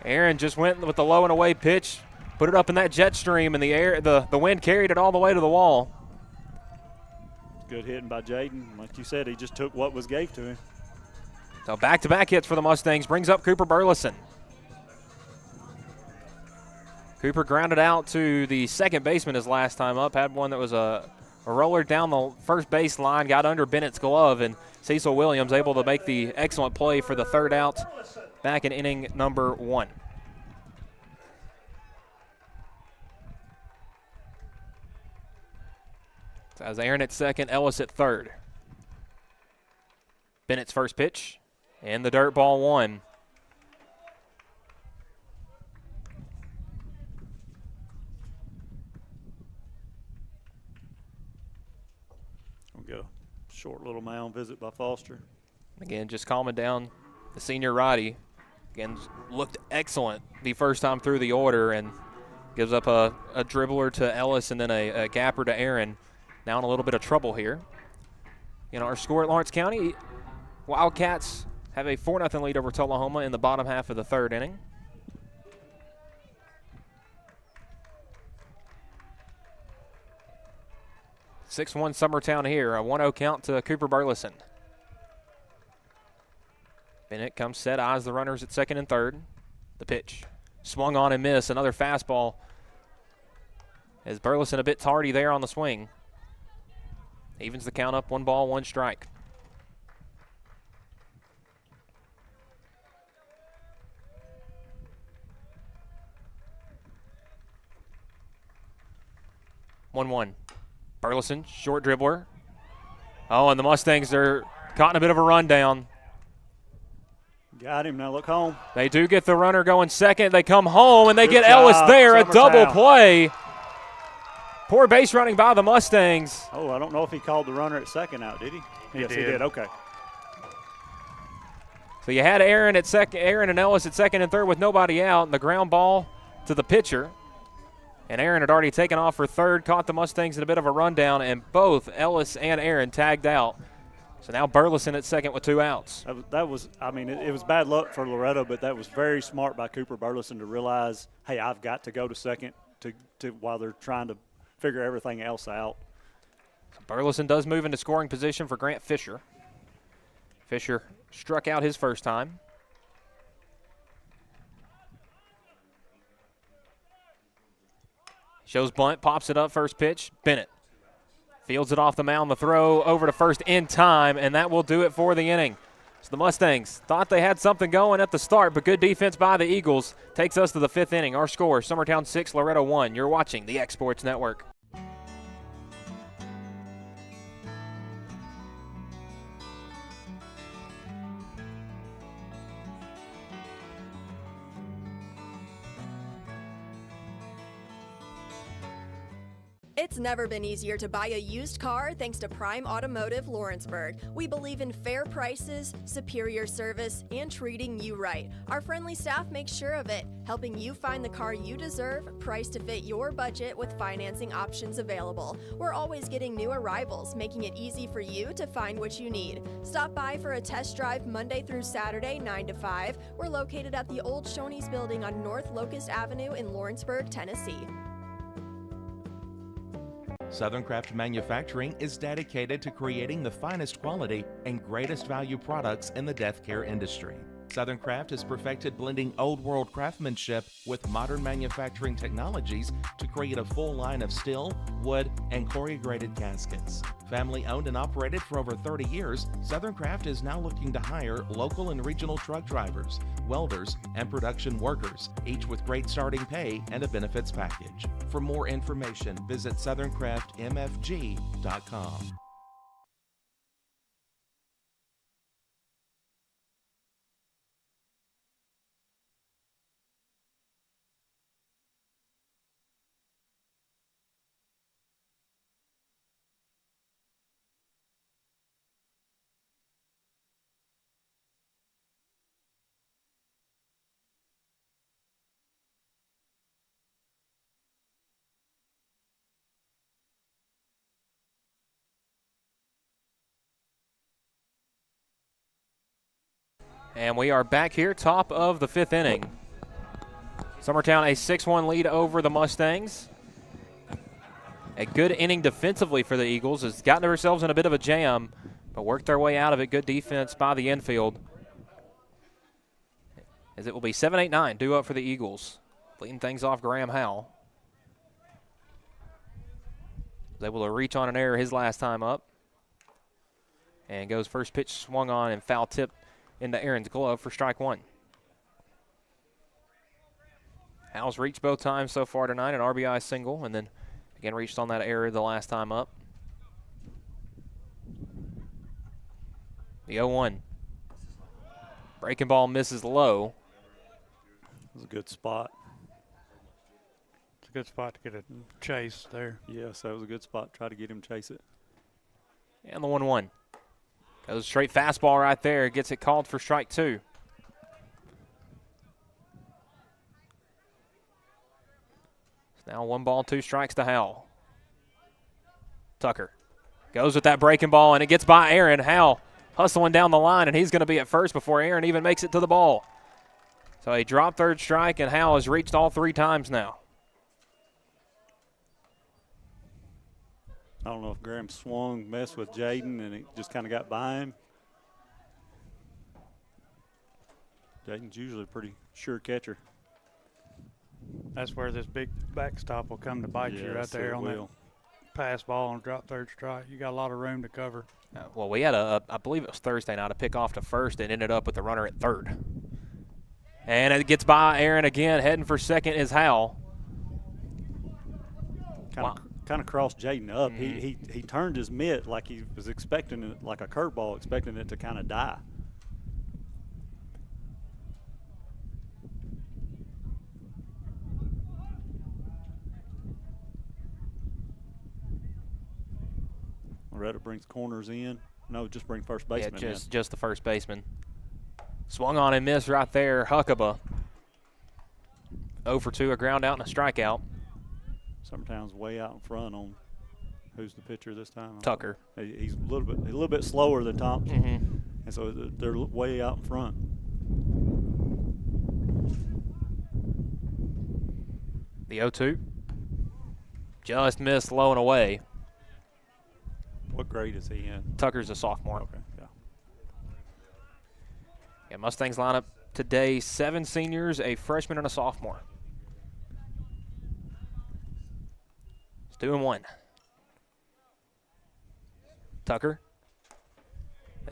Speaker 10: Aaron just went with the low and away pitch, put it up in that jet stream, and the wind carried it all the way to the wall.
Speaker 22: Good hitting by Jaden. Like you said, he just took what was gave to him.
Speaker 10: So back-to-back hits for the Mustangs brings up Cooper Burleson. Cooper grounded out to the second baseman his last time up. Had one that was a roller down the first base line, got under Bennett's glove, and Cecil Williams able to make the excellent play for the third out back in inning number 1. So as Aaron at second, Ellis at third. Bennett's first pitch, and the dirt ball 1.
Speaker 22: We'll get a short little mound visit by Foster.
Speaker 10: Again, just calming down the senior righty. Again, looked excellent the first time through the order and gives up a dribbler to Ellis and then a gapper to Aaron. Now in a little bit of trouble here. Our score at Lawrence County, Wildcats have a 4-0 lead over Tullahoma in the bottom half of the third inning. (6-1) Summertown here, a 1-0 count to Cooper Burleson. Bennett comes set, eyes the runners at second and third. The pitch, swung on and missed, another fastball. As Burleson a bit tardy there on the swing. Evens the count up, 1 ball, 1 strike. (1-1). Burleson, short dribbler. Oh, and the Mustangs are caught in a bit of a rundown.
Speaker 22: Got him, now look home.
Speaker 10: They do get the runner going second. They come home, and they
Speaker 22: Good
Speaker 10: get
Speaker 22: job,
Speaker 10: Ellis there, a double
Speaker 22: Summertown.
Speaker 10: play. Poor base running by the Mustangs.
Speaker 22: Oh, I don't know if he called the runner at second out, did he? Yes, he did. Okay.
Speaker 10: So you had Aaron at second, Aaron and Ellis at second and third with nobody out, and the ground ball to the pitcher. And Aaron had already taken off for third, caught the Mustangs in a bit of a rundown, and both Ellis and Aaron tagged out. So now Burleson at second with 2 outs.
Speaker 22: That was I mean, it was bad luck for Loretto, but that was very smart by Cooper Burleson to realize, hey, I've got to go to second to while they're trying to figure everything else out.
Speaker 10: Burleson does move into scoring position for Grant Fisher. Fisher struck out his first time. Shows bunt, pops it up, first pitch. Bennett fields it off the mound, the throw over to first in time, and that will do it for the inning. So the Mustangs thought they had something going at the start, but good defense by the Eagles takes us to the 5th inning. Our score, Summertown 6, Loretto 1. You're watching the X Sports Network.
Speaker 20: It's never been easier to buy a used car thanks to Prime Automotive Lawrenceburg. We believe in fair prices, superior service, and treating you right. Our friendly staff makes sure of it, helping you find the car you deserve, priced to fit your budget with financing options available. We're always getting new arrivals, making it easy for you to find what you need. Stop by for a test drive Monday through Saturday, 9 to 5. We're located at the old Shoney's building on North Locust Avenue in Lawrenceburg, Tennessee.
Speaker 11: Southern Craft Manufacturing is dedicated to creating the finest quality and greatest value products in the death care industry. Southern Craft has perfected blending old world craftsmanship with modern manufacturing technologies to create a full line of steel, wood, and corrugated caskets. Family owned and operated for over 30 years, Southern Craft is now looking to hire local and regional truck drivers, welders, and production workers, each with great starting pay and a benefits package. For more information, visit southerncraftmfg.com.
Speaker 10: And we are back here, top of the 5th inning. Summertown a 6-1 lead over the Mustangs. A good inning defensively for the Eagles. Has gotten themselves in a bit of a jam, but worked their way out of it. Good defense by the infield. as it will be 7-8-9, due up for the Eagles. Leading things off, Graham Howell. Was able to reach on an error his last time up. And goes first pitch swung on and foul tip into Aaron's glove for strike one. Howell's reached both times so far tonight, an RBI single, and then again reached on that error the last time up. The 0-1. Breaking ball misses low.
Speaker 22: It was a good spot.
Speaker 12: It's a good spot to get a chase there.
Speaker 22: Yes, that was a good spot. Try to get him to chase it.
Speaker 10: And the 1-1. Goes straight fastball right there. Gets it called for strike two. It's now 1 ball, 2 strikes to Howell. Tucker goes with that breaking ball, and it gets by Aaron. Howell hustling down the line, and he's going to be at first before Aaron even makes it to the ball. So he dropped third strike, and Howell has reached all 3 times now.
Speaker 22: I don't know if Graham swung, messed with Jaden, and it just kind of got by him. Jaden's usually a pretty sure catcher.
Speaker 12: That's where this big backstop will come to bite you right there on that pass ball and drop third strike. You got a lot of room to cover.
Speaker 10: Well, we had I believe it was Thursday night, a pick off to first and ended up with the runner at third. And it gets by Aaron again. Heading for second is Howell.
Speaker 22: Kind of crossed Jaden up. He turned his mitt like he was expecting it, like a curveball, expecting it to kind of die. Loretto brings corners in. No, just bring first baseman in.
Speaker 10: Just the first baseman. Swung on and missed right there. Huckabee. 0 for 2, a ground out and a strikeout.
Speaker 22: Summertown's way out in front on who's the pitcher this time?
Speaker 10: Tucker.
Speaker 22: He's a little bit slower than Thompson, and so they're way out in front.
Speaker 10: The 0-2. Just missed low and away.
Speaker 22: What grade is he in?
Speaker 10: Tucker's a sophomore.
Speaker 22: Okay, yeah.
Speaker 10: Yeah, Mustangs lineup today, 7 seniors, a freshman, and a sophomore. It's 2-1. Tucker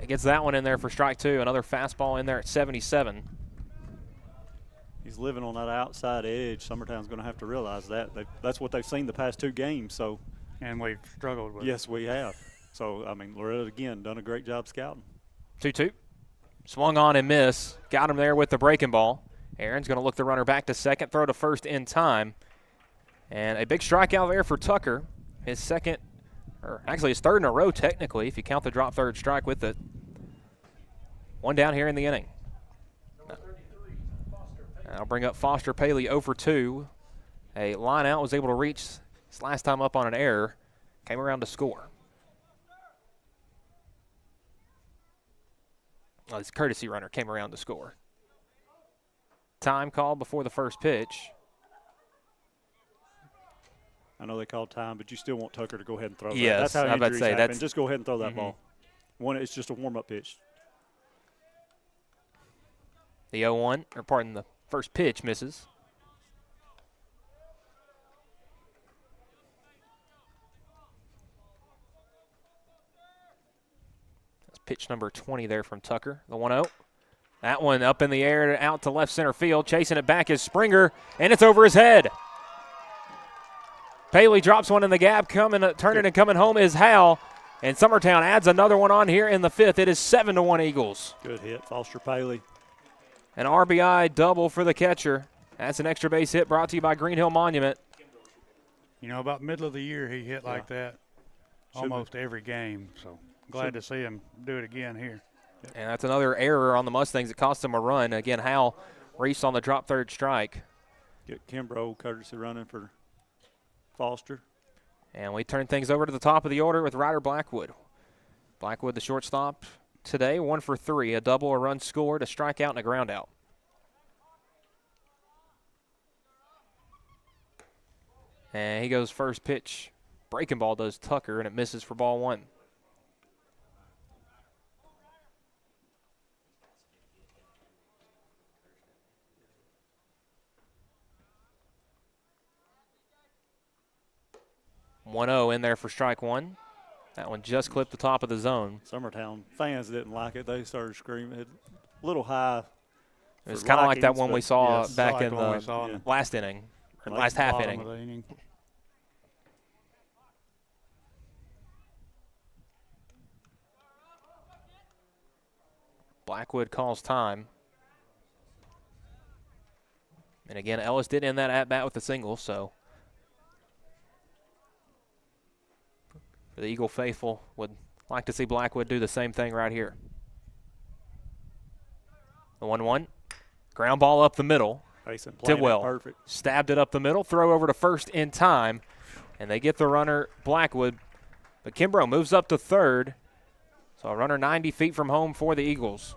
Speaker 10: gets that one in there for strike two. Another fastball in there at 77.
Speaker 22: He's living on that outside edge. Summertown's going to have to realize that. That's what they've seen the past 2 games.
Speaker 12: And we've struggled with it.
Speaker 22: Yes, we have. So, I mean, Loretto, again, done a great job scouting.
Speaker 10: 2-2. Swung on and missed. Got him there with the breaking ball. Aaron's going to look the runner back to second, throw to first in time. And a big strikeout there for Tucker. His second, or actually his third in a row technically, if you count the drop third strike with it. 1 down here in the inning. I'll bring up Foster Paley 0 for 2. A line out, was able to reach his last time up on an error. Came around to score. Oh, his courtesy runner came around to score. Time called before the first pitch.
Speaker 22: I know they called time, but you still want Tucker to go ahead and throw that.
Speaker 10: Yes,
Speaker 22: That's how
Speaker 10: I was about to
Speaker 22: injuries
Speaker 10: say,
Speaker 22: happen.
Speaker 10: that's
Speaker 22: Just go ahead and throw that ball. It's just a warm-up pitch.
Speaker 10: The 0-1, or pardon, the first pitch misses. That's pitch number 20 there from Tucker, the 1-0. That one up in the air, out to left center field. Chasing it back is Springer, and it's over his head. Paley drops one in the gap. Turning and coming home is Howell. And Summertown adds another one on here in the 5th. It is 7-1 Eagles.
Speaker 22: Good hit, Foster Paley.
Speaker 10: An RBI double for the catcher. That's an extra base hit brought to you by Green Hill Monument.
Speaker 12: You know, about middle of the year he hit like that almost every game. So glad to see him do it again here.
Speaker 10: And that's another error on the Mustangs that cost them a run. Again, Howell reached on the drop third strike.
Speaker 22: Get Kimbrough courtesy running for Foster.
Speaker 10: And we turn things over to the top of the order with Ryder Blackwood. Blackwood, the shortstop today, 1 for 3, a double, a run scored, a strikeout, and a ground out. And he goes first pitch. Breaking ball does Tucker, and it misses for ball 1. 1-0 in there for strike one. That one just clipped the top of the zone.
Speaker 22: Summertown fans didn't like it. They started screaming. A little high.
Speaker 10: It was kind of like that one we saw back
Speaker 12: like
Speaker 10: in the last inning, or last half inning.
Speaker 12: Of the inning.
Speaker 10: Blackwood calls time. And again, Ellis did end that at-bat with a single, so the Eagle faithful would like to see Blackwood do the same thing right here. The 1-1. Ground ball up the middle. Tidwell
Speaker 22: perfect.
Speaker 10: Stabbed it up the middle. Throw over to first in time. And they get the runner, Blackwood. But Kimbrough moves up to third. So a runner 90 feet from home for the Eagles.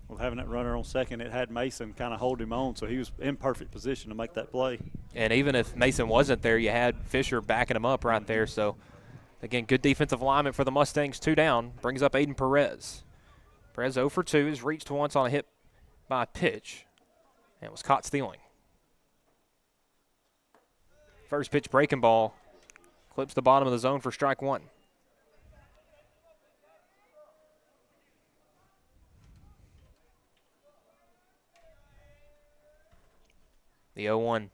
Speaker 22: Well, having that runner on second, it had Mason kind of hold him on, so he was in perfect position to make that play.
Speaker 10: And even if Mason wasn't there, you had Fisher backing him up right there. So, again, good defensive alignment for the Mustangs. 2 down. Brings up Aiden Perez. Perez 0 for 2. Has reached once on a hit by a pitch and was caught stealing. First pitch breaking ball. Clips the bottom of the zone for strike one. The 0-1.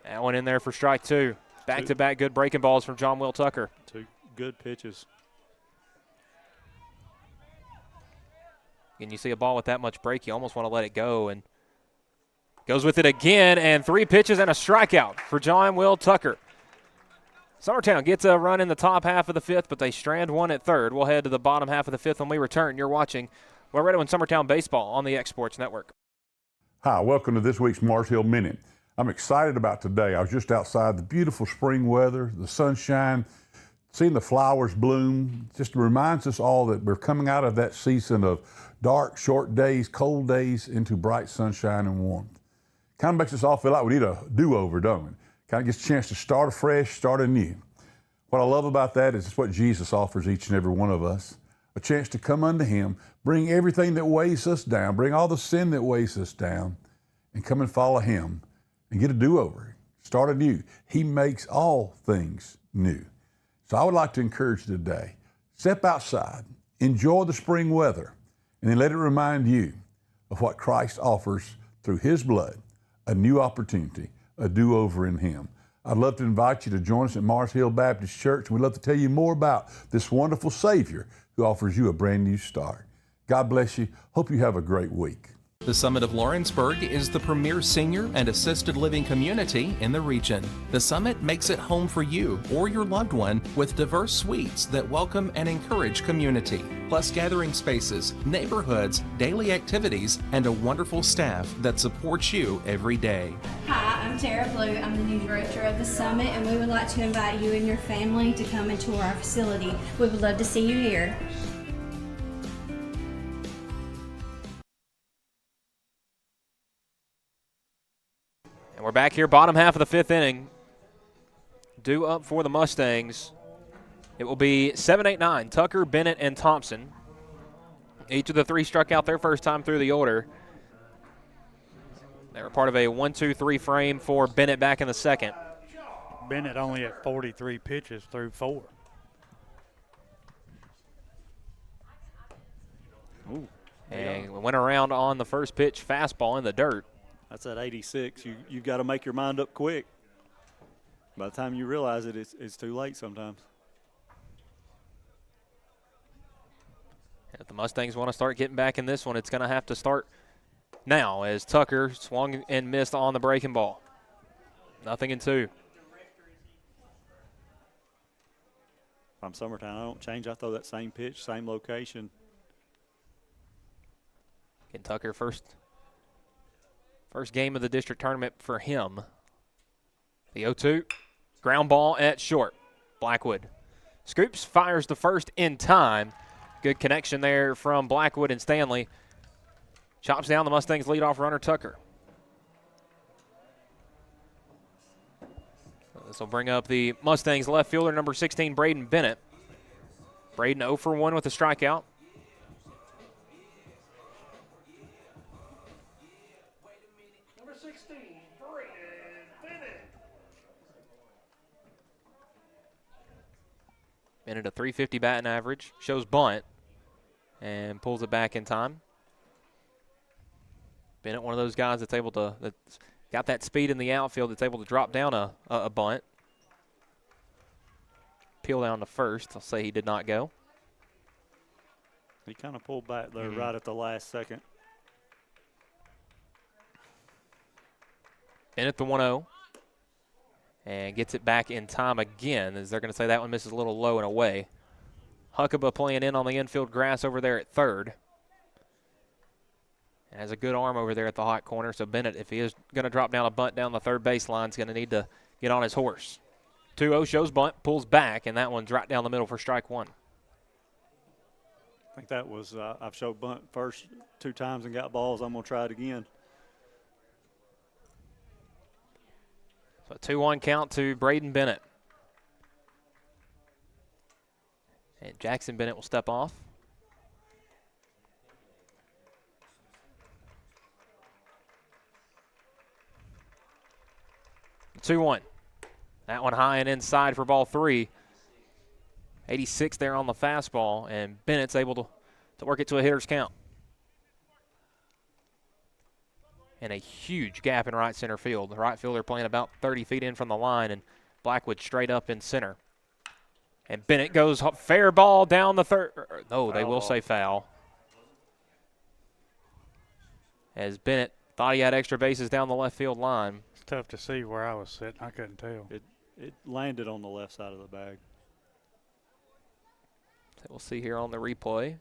Speaker 10: That one in there for strike two. Back-to-back good breaking balls from John Will Tucker.
Speaker 22: 2 good pitches.
Speaker 10: And you see a ball with that much break, you almost want to let it go. And goes with it again, and 3 pitches and a strikeout for John Will Tucker. Summertown gets a run in the top half of the 5th, but they strand one at third. We'll head to the bottom half of the 5th when we return. You're watching Loretto and Summertown Baseball on the X Sports Network.
Speaker 2: Hi, welcome to this week's Mars Hill Minute. I'm excited about today. I was just outside, the beautiful spring weather, the sunshine, seeing the flowers bloom. Just reminds us all that we're coming out of that season of dark, short days, cold days into bright sunshine and warmth. Kind of makes us all feel like we need a do-over, don't we? Kind of gets a chance to start afresh, start anew. What I love about that is it's what Jesus offers each and every one of us. A chance to come unto Him, bring everything that weighs us down, bring all the sin that weighs us down, and come and follow Him and get a do-over, start anew. He makes all things new. So I would like to encourage you today, step outside, enjoy the spring weather, and then let it remind you of what Christ offers through His blood, a new opportunity, a do-over in Him. I'd love to invite you to join us at Mars Hill Baptist Church. We'd love to tell you more about this wonderful Savior who offers you a brand new start. God bless you. Hope you have a great week.
Speaker 11: The Summit of Lawrenceburg is the premier senior and assisted living community in the region. The Summit makes it home for you or your loved one with diverse suites that welcome and encourage community, plus gathering spaces, neighborhoods, daily activities, and a wonderful staff that supports you every day.
Speaker 14: Hi, I'm Tara Blue. I'm the new director of the Summit, and we would like to invite you and your family to come and tour our facility. We would love to see you here.
Speaker 10: And we're back here, bottom half of the 5th inning. Due up for the Mustangs. It will be 7, 8, 9. Tucker, Bennett, and Thompson. Each of the 3 struck out their first time through the order. They were part of a 1-2-3 frame for Bennett back in the second.
Speaker 12: Bennett only at 43 pitches through 4.
Speaker 22: Ooh,
Speaker 10: and we went around on the first pitch fastball in the dirt.
Speaker 22: That's at 86. You've got to make your mind up quick. By the time you realize it, it's too late sometimes.
Speaker 10: If the Mustangs want to start getting back in this one, it's going to have to start now as Tucker swung and missed on the breaking ball. 0-2.
Speaker 22: If I'm Summertown, I don't change. I throw that same pitch, same location.
Speaker 10: Again, Tucker first game of the district tournament for him. The 0-2, ground ball at short. Blackwood scoops, fires the first in time. Good connection there from Blackwood and Stanley. Chops down the Mustangs' leadoff runner, Tucker. This will bring up the Mustangs' left fielder, number 16, Braden Bennett. Braden 0 for 1 with a strikeout. Bennett a .350 batting average, shows bunt, and pulls it back in time. Bennett, one of those guys that's got that speed in the outfield that's able to drop down a bunt. Peel down to first. I'll say he did not go.
Speaker 22: He kind of pulled back there right at the last second.
Speaker 10: Bennett the 1-0. And gets it back in time again, as they're going to say that one misses a little low and away. Huckabee playing in on the infield grass over there at third. Has a good arm over there at the hot corner, so Bennett, if he is going to drop down a bunt down the third baseline, is going to need to get on his horse. 2-0 shows bunt, pulls back, and that one's right down the middle for strike one.
Speaker 22: I think that was, I've showed bunt first 2 times and got balls. I'm going to try it again.
Speaker 10: So 2-1 count to Braden Bennett. And Jackson Bennett will step off. Two 2-1. That one high and inside for ball 3. 86 there on the fastball, and Bennett's able to work it to a hitter's count. And a huge gap in right center field. The right fielder playing about 30 feet in from the line, and Blackwood straight up in center. And Bennett goes fair ball down the third. No, they will say foul. As Bennett thought he had extra bases down the left field line.
Speaker 12: It's tough to see where I was sitting. I couldn't tell.
Speaker 22: It landed on the left side of the bag.
Speaker 10: So we'll see here on the replay.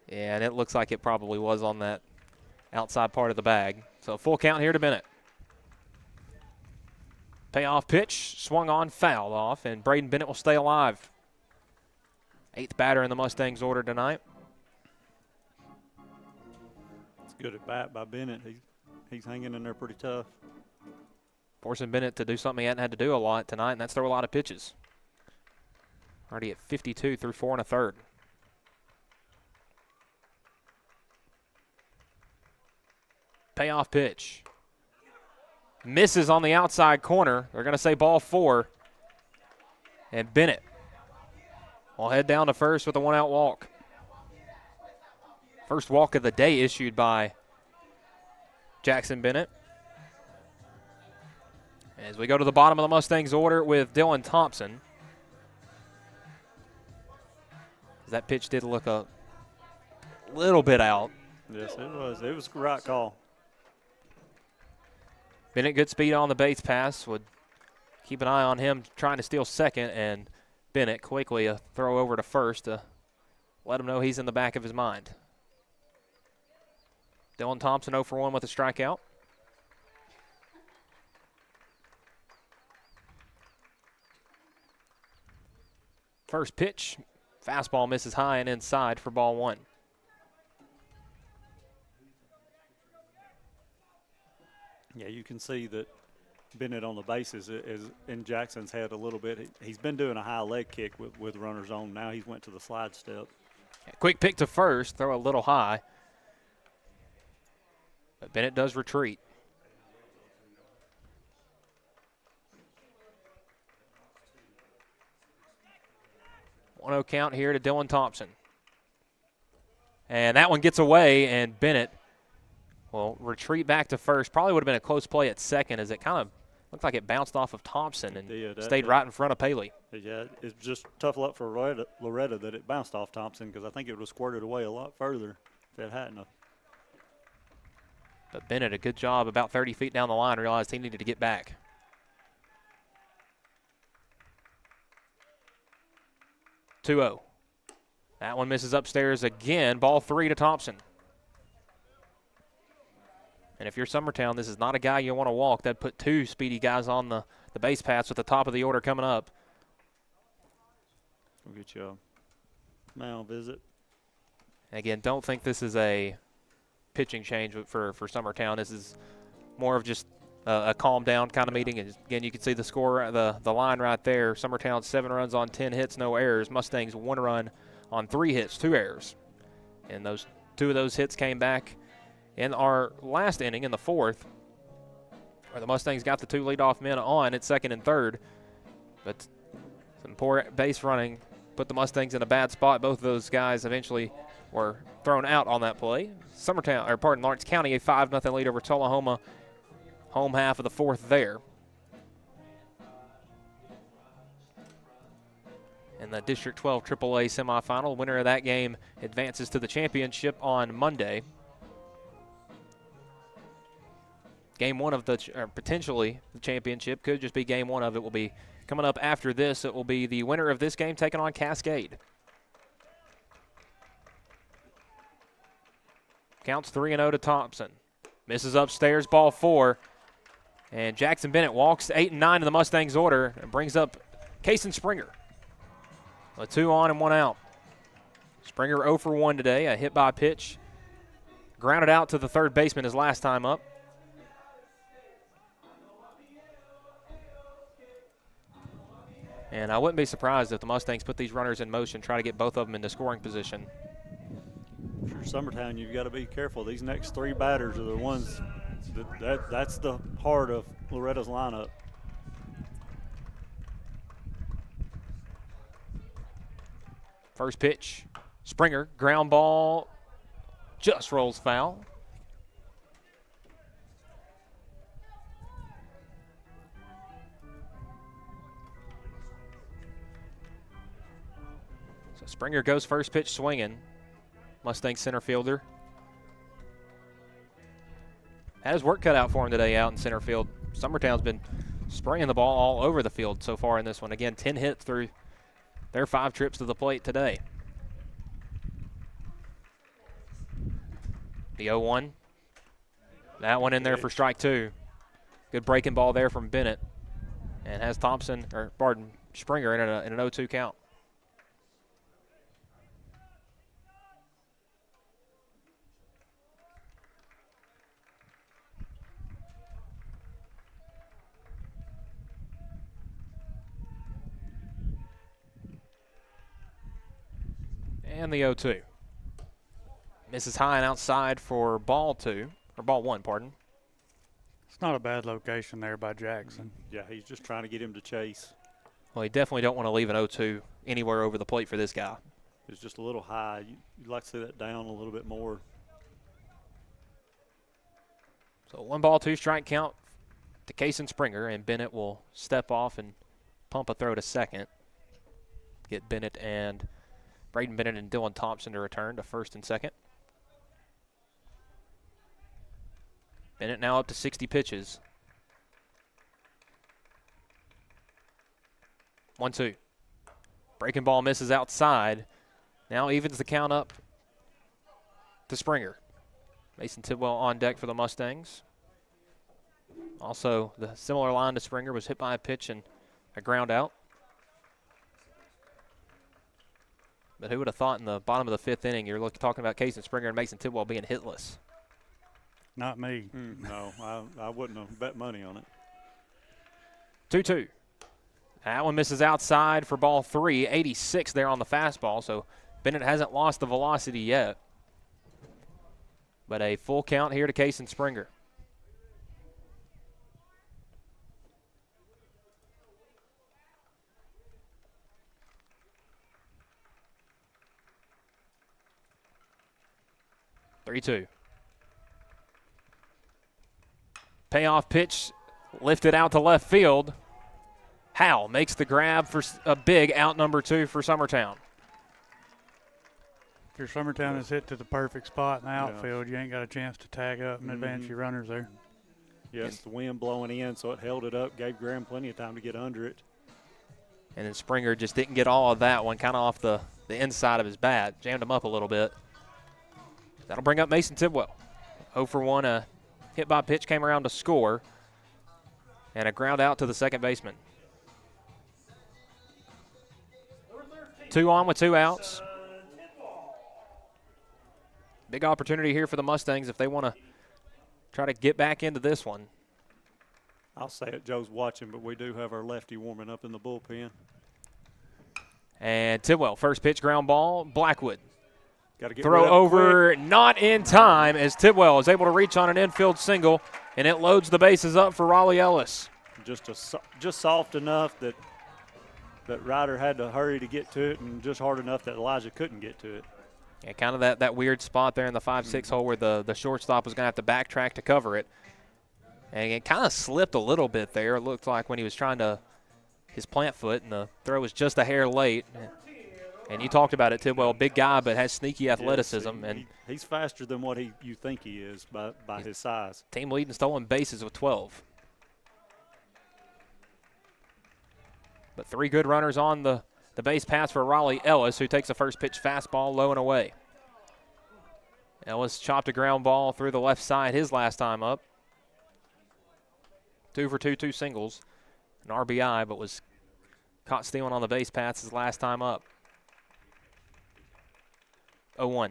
Speaker 10: Yeah, and it looks like it probably was on that outside part of the bag. So full count here to Bennett. Payoff pitch, swung on, fouled off, and Braden Bennett will stay alive. 8th batter in the Mustangs order tonight.
Speaker 22: It's good at bat by Bennett. He's hanging in there pretty tough.
Speaker 10: Forcing Bennett to do something he hadn't had to do a lot tonight, and that's throw a lot of pitches. Already at 52 through 4 1/3. Payoff pitch. Misses on the outside corner. They're going to say ball 4. And Bennett will head down to first with a 1-out walk. First walk of the day issued by Jackson Bennett. As we go to the bottom of the Mustangs order with Dylan Thompson. That pitch did look a little bit out.
Speaker 22: Yes, it was. It was the right call.
Speaker 10: Bennett, good speed on the base pass. Would keep an eye on him trying to steal second, and Bennett quickly a throw over to first to let him know he's in the back of his mind. Dylan Thompson 0 for 1 with a strikeout. First pitch, fastball misses high and inside for ball 1.
Speaker 22: Yeah, you can see that Bennett on the bases is in Jackson's head a little bit. He's been doing a high leg kick with runners on. Now he's went to the slide step.
Speaker 10: Yeah, quick pick to first, throw a little high. But Bennett does retreat. One-0 count here to Dylan Thompson. And that one gets away, and Bennett will retreat back to first. Probably would have been a close play at second, as it kind of looked like it bounced off of Thompson and stayed right in front of Paley.
Speaker 22: Yeah, it's just tough luck for Loretto that it bounced off Thompson, because I think it would have squirted away a lot further if it hadn't.
Speaker 10: But Bennett, a good job about 30 feet down the line, realized he needed to get back. Two-0. That one misses upstairs again. Ball 3 to Thompson. And if you're Summertown, this is not a guy you want to walk. That'd put 2 speedy guys on the base paths with the top of the order coming up.
Speaker 22: We'll get you a mound visit.
Speaker 10: Again, don't think this is a pitching change for Summertown. This is more of just a calm down kind of meeting. And again, you can see the score, the line right there. Summertown 7 runs on 10 hits, no errors. Mustangs 1 run on 3 hits, 2 errors. And those 2 of those hits came back in our last inning in the 4th. where the Mustangs got the 2 leadoff men on at second and third. But some poor base running put the Mustangs in a bad spot. Both of those guys eventually were thrown out on that play. Lawrence County, a 5-0 lead over Tullahoma. Home half of the fourth there. In the District 12 AAA semifinal, winner of that game advances to the championship on Monday. Game one of potentially the championship, could just be game one of it, will be coming up after this. It will be the winner of this game taking on Cascade. Counts 3-0 to Thompson. Misses upstairs, ball 4. And Jackson Bennett walks 8 and 9 to the Mustangs order and brings up Kason Springer. A 2 on and 1 out. Springer 0 for 1 today, a hit by pitch. Grounded out to the third baseman his last time up. And I wouldn't be surprised if the Mustangs put these runners in motion, try to get both of them into scoring position.
Speaker 22: For Summertown, you've got to be careful. These next 3 batters are the ones that's the heart of Loretto's lineup.
Speaker 10: First pitch, Springer, ground ball, just rolls foul. So Springer goes first pitch swinging. Mustang center fielder. Had his work cut out for him today out in center field. Summertown's been spraying the ball all over the field so far in this one. Again, 10 hits through their 5 trips to the plate today. The 0-1. That one in there for strike 2. Good breaking ball there from Bennett. And has Springer in an 0-2 count. And the 0-2. Misses high and outside for ball 1, pardon.
Speaker 12: It's not a bad location there by Jackson.
Speaker 22: Yeah, he's just trying to get him to chase.
Speaker 10: Well, you definitely don't want to leave an 0-2 anywhere over the plate for this guy.
Speaker 22: It's just a little high. You'd like to see that down a little bit more.
Speaker 10: So 1 ball, 2 strike count to Kason Springer, and Bennett will step off and pump a throw to second. Get Braden Bennett and Dylan Thompson to return to first and second. Bennett now up to 60 pitches. 1-2. Breaking ball misses outside. Now evens the count up to Springer. Mason Tidwell on deck for the Mustangs. Also, the similar line to Springer was hit by a pitch and a ground out. But who would have thought in the bottom of the 5th inning you're talking about Kason Springer and Mason Tidwell being hitless?
Speaker 12: Not me.
Speaker 22: No, I wouldn't have bet money on it.
Speaker 10: 2-2. That one misses outside for ball 3. 86 there on the fastball, so Bennett hasn't lost the velocity yet. But a full count here to Kason Springer. Three-two. Payoff pitch lifted out to left field. Howell makes the grab for a big out number 2 for Summertown.
Speaker 12: If your Summertown is hit to the perfect spot in the outfield, you ain't got a chance to tag up and advance your runners there.
Speaker 22: Yes, the wind blowing in, so it held it up, gave Graham plenty of time to get under it.
Speaker 10: And then Springer just didn't get all of that one, kind of off the inside of his bat. Jammed him up a little bit. That'll bring up Mason Tidwell. 0 for 1, a hit by pitch came around to score. And a ground out to the second baseman. 2 on with 2 outs. Big opportunity here for the Mustangs if they want to try to get back into this one.
Speaker 22: I'll say it, Joe's watching, but we do have our lefty warming up in the bullpen.
Speaker 10: And Tidwell, first pitch ground ball, Blackwood.
Speaker 22: Gotta get
Speaker 10: throw
Speaker 22: rid of
Speaker 10: over, not in time as Tidwell is able to reach on an infield single and it loads the bases up for Raleigh Ellis.
Speaker 22: Just soft enough that Ryder had to hurry to get to it, and just hard enough that Elijah couldn't get to it.
Speaker 10: Yeah, kind of that weird spot there in the 5-6 hole where the shortstop was going to have to backtrack to cover it. And it kind of slipped a little bit there. It looked like when he was trying to his plant foot, and the throw was just a hair late. And you talked about it, Tidwell, big guy but has sneaky athleticism.
Speaker 22: Yes,
Speaker 10: and
Speaker 22: he's faster than what you think he is by his size.
Speaker 10: Team leading stolen bases with 12. But 3 good runners on the base pass for Raleigh Ellis, who takes a first pitch fastball low and away. Ellis chopped a ground ball through the left side his last time up. 2 for 2, 2 singles, an RBI, but was caught stealing on the base pass his last time up. 0-1.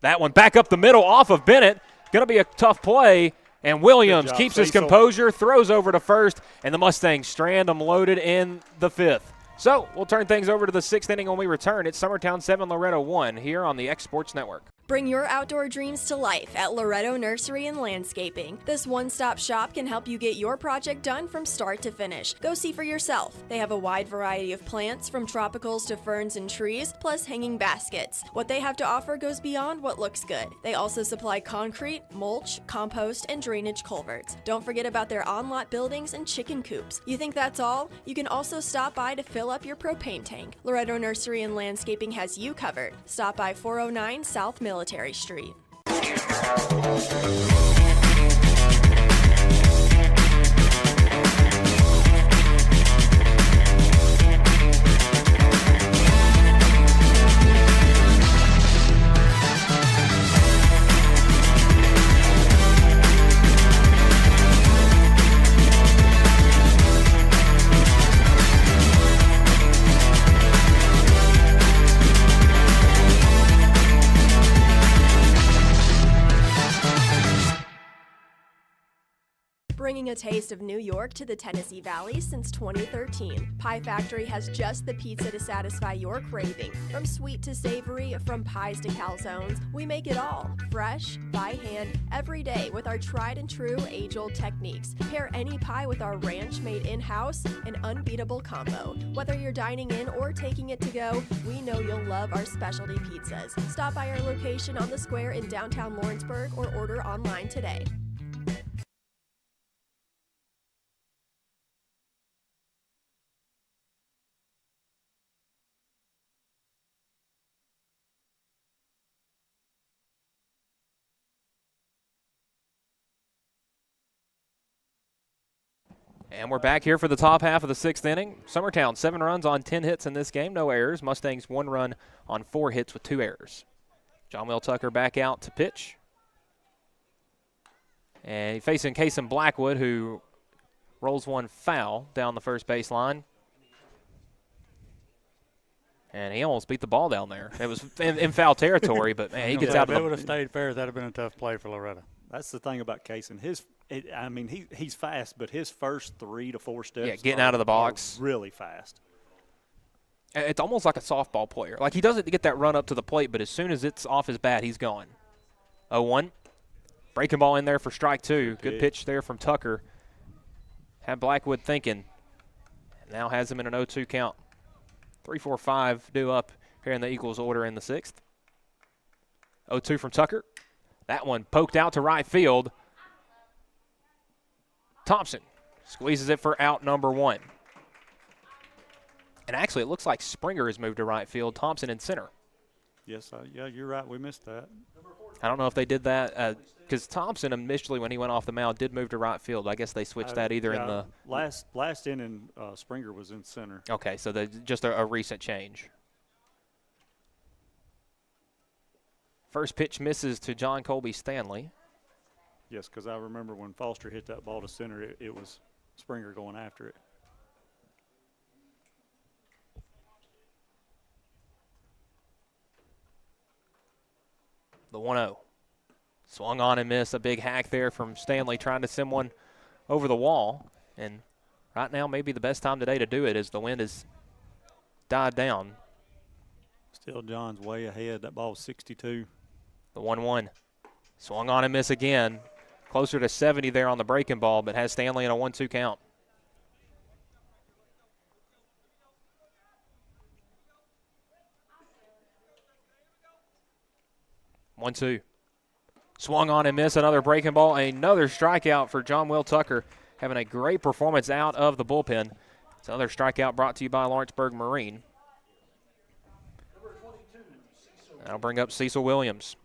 Speaker 10: That one back up the middle off of Bennett. Going to be a tough play. And Williams keeps his composure, throws over to first, and the Mustangs strand them loaded in the 5th. So we'll turn things over to the 6th inning when we return. It's Summertown 7, Loretto 1 here on the X Sports Network.
Speaker 20: Bring your outdoor dreams to life at Loretto Nursery and Landscaping. This one-stop shop can help you get your project done from start to finish. Go see for yourself. They have a wide variety of plants, from tropicals to ferns and trees, plus hanging baskets. What they have to offer goes beyond what looks good. They also supply concrete, mulch, compost, and drainage culverts. Don't forget about their on-lot buildings and chicken coops. You think that's all? You can also stop by to fill up your propane tank. Loretto Nursery and Landscaping has you covered. Stop by 409 South Military Street. Bringing a taste of New York to the Tennessee Valley since 2013. Pie Factory has just the pizza to satisfy your craving. From sweet to savory, from pies to calzones, we make it all. Fresh, by hand, every day with our tried and true age-old techniques. Pair any pie with our ranch made in-house, an unbeatable combo. Whether you're dining in or taking it to go, we know you'll love our specialty pizzas. Stop by our location on the square in downtown Lawrenceburg or order online today.
Speaker 10: And we're back here for the top half of the 6th inning. Summertown, 7 runs on 10 hits in this game, no errors. Mustangs, 1 run on 4 hits with 2 errors. John Will Tucker back out to pitch. And facing Kason Blackwood, who rolls one foul down the first baseline. And he almost beat the ball down there. It was in foul territory, but man, he gets out of the.
Speaker 12: If it would have stayed fair, that would have been a tough play for Loretto.
Speaker 22: That's the thing about Kason. He's fast, but his first 3 to 4 steps,
Speaker 10: getting out of the box,
Speaker 22: really fast.
Speaker 10: It's almost like a softball player. Like, he doesn't get that run up to the plate, but as soon as it's off his bat, he's gone. 0-1. Breaking ball in there for strike 2. Good pitch there from Tucker. Had Blackwood thinking. Now has him in an 0-2 count. 3-4-5 due up here in the Eagles order in the 6th. 0-2 from Tucker. That one poked out to right field. Thompson squeezes it for out number 1. And actually, it looks like Springer has moved to right field. Thompson in center.
Speaker 22: Yes, yeah, you're right. We missed that.
Speaker 10: I don't know if they did that because Thompson initially, when he went off the mound, did move to right field. I guess they switched that either in the
Speaker 22: last inning. Springer was in center.
Speaker 10: Okay, so just a recent change. First pitch misses to John Colby Stanley.
Speaker 22: Yes, because I remember when Foster hit that ball to center, it was Springer going after it.
Speaker 10: The 1-0. Swung on and missed. A big hack there from Stanley trying to send one over the wall. And right now, maybe the best time today to do it as the wind has died down.
Speaker 22: Still John's way ahead. That ball was 62.
Speaker 10: The 1-1. Swung on and missed again. Closer to 70 there on the breaking ball, but has Stanley in a 1-2 count. One, two. Swung on and missed, another breaking ball. Another strikeout for John Will Tucker, having a great performance out of the bullpen. It's another strikeout brought to you by Lawrenceburg Marine. That'll bring up Cecil Williams.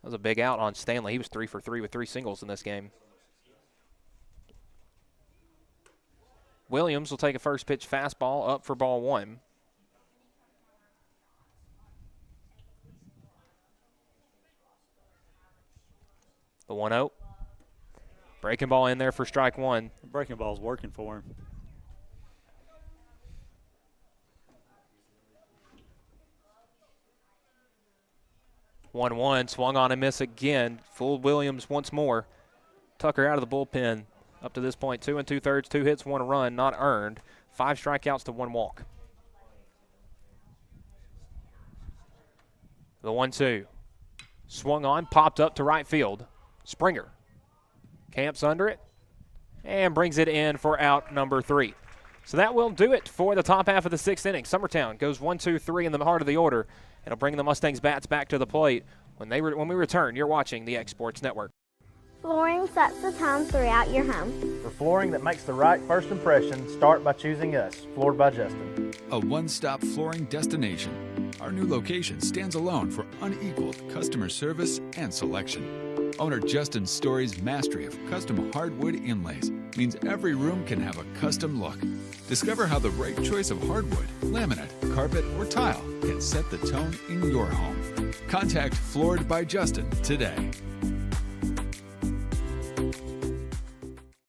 Speaker 10: That was a big out on Stanley. He was 3 for 3 with 3 singles in this game. Williams will take a first pitch fastball up for ball 1. The 1-0. Breaking ball in there for strike 1.
Speaker 22: The breaking ball's working for him.
Speaker 10: One, swung on and miss again. Fooled Williams once more. Tucker out of the bullpen. Up to this point, 2 2/3, 2 hits, 1 run, not earned. 5 strikeouts to 1 walk. The 1-2. Swung on, popped up to right field. Springer camps under it and brings it in for out number 3. So that will do it for the top half of the 6th inning. Summertown goes 1-2-3 in the heart of the order. It'll bring the Mustangs bats back to the plate. When we return, you're watching the X Sports Network.
Speaker 15: Flooring sets the tone throughout your home.
Speaker 16: For flooring that makes the right first impression, start by choosing us, Floored by Justin.
Speaker 17: A one-stop flooring destination. Our new location stands alone for unequaled customer service and selection. Owner Justin Story's mastery of custom hardwood inlays means every room can have a custom look. Discover how the right choice of hardwood, laminate, carpet, or tile can set the tone in your home. Contact Floored by Justin today.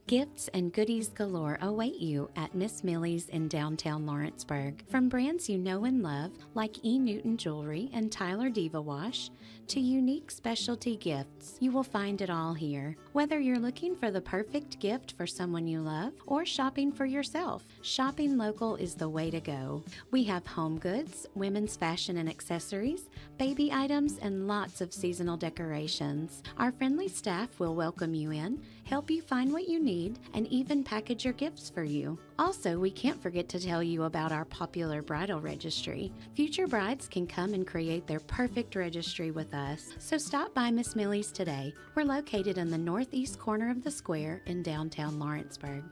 Speaker 23: Gifts and goodies galore await you at Miss Millie's in downtown Lawrenceburg. From brands you know and love, like E. Newton Jewelry and Tyler Diva Wash, to unique specialty gifts, you will find it all here. Whether you're looking for the perfect gift for someone you love or shopping for yourself, shopping local is the way to go. We have home goods, women's fashion and accessories, baby items, and lots of seasonal decorations. Our friendly staff will welcome you in, help you find what you need, and even package your gifts for you. Also, we can't forget to tell you about our popular bridal registry. Future brides can come and create their perfect registry with us. So stop by Miss Millie's today. We're located in the northeast corner of the square in downtown Lawrenceburg.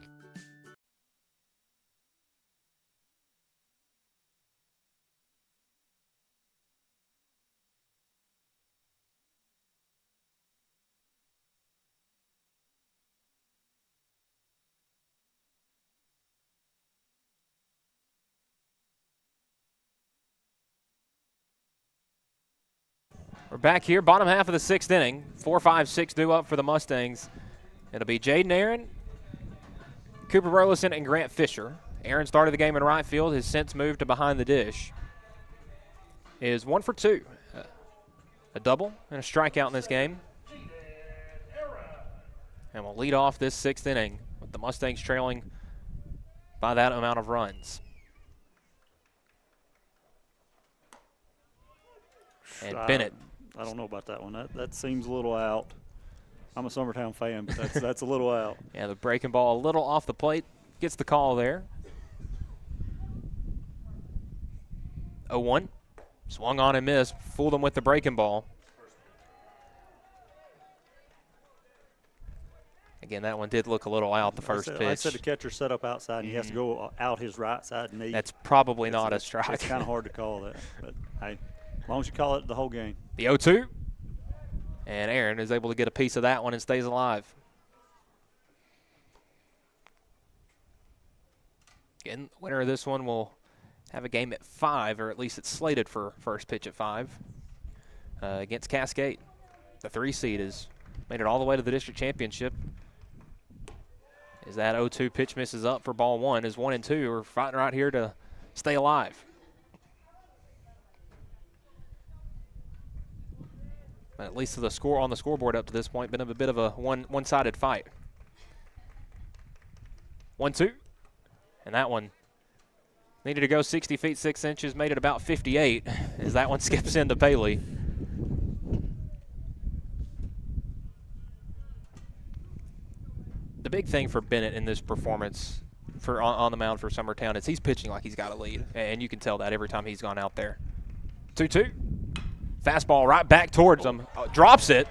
Speaker 10: We're back here, bottom half of the 6th inning. 4-5-6 due up for the Mustangs. It'll be Jaden Aaron, Cooper Burleson, and Grant Fisher. Aaron started the game in right field, has since moved to behind the dish. Is 1 for 2. A double and a strikeout in this game. And we'll lead off this 6th inning with the Mustangs trailing by that amount of runs. And Bennett.
Speaker 22: I don't know about that one. That seems a little out. I'm a Summertown fan, but that's a little out.
Speaker 10: Yeah, the breaking ball a little off the plate. Gets the call there. 0-1. Swung on and missed. Fooled him with the breaking ball. Again, that one did look a little out the first pitch.
Speaker 22: I said the catcher set up outside, and he has to go out his right side knee.
Speaker 10: That's probably not a strike.
Speaker 22: It's kind of hard to call that, but hey, as long as you call it the whole game.
Speaker 10: The 0-2. And Aaron is able to get a piece of that one and stays alive. Again, the winner of this one will have a game at 5, or at least it's slated for first pitch at 5 against Cascade. The 3 seed has made it all the way to the district championship. As that 0-2 pitch misses up for ball 1, as 1 and 2 are fighting right here to stay alive. At least the score on the scoreboard up to this point been a bit of a one-sided fight. 1-2, and that one needed to go 60 feet 6 inches, made it about 58 as that one skips into Paley. the big thing for Bennett in this performance on the mound for Summertown is he's pitching like he's got a lead, and you can tell that every time he's gone out there. 2-2. Fastball right back towards him. Drops it.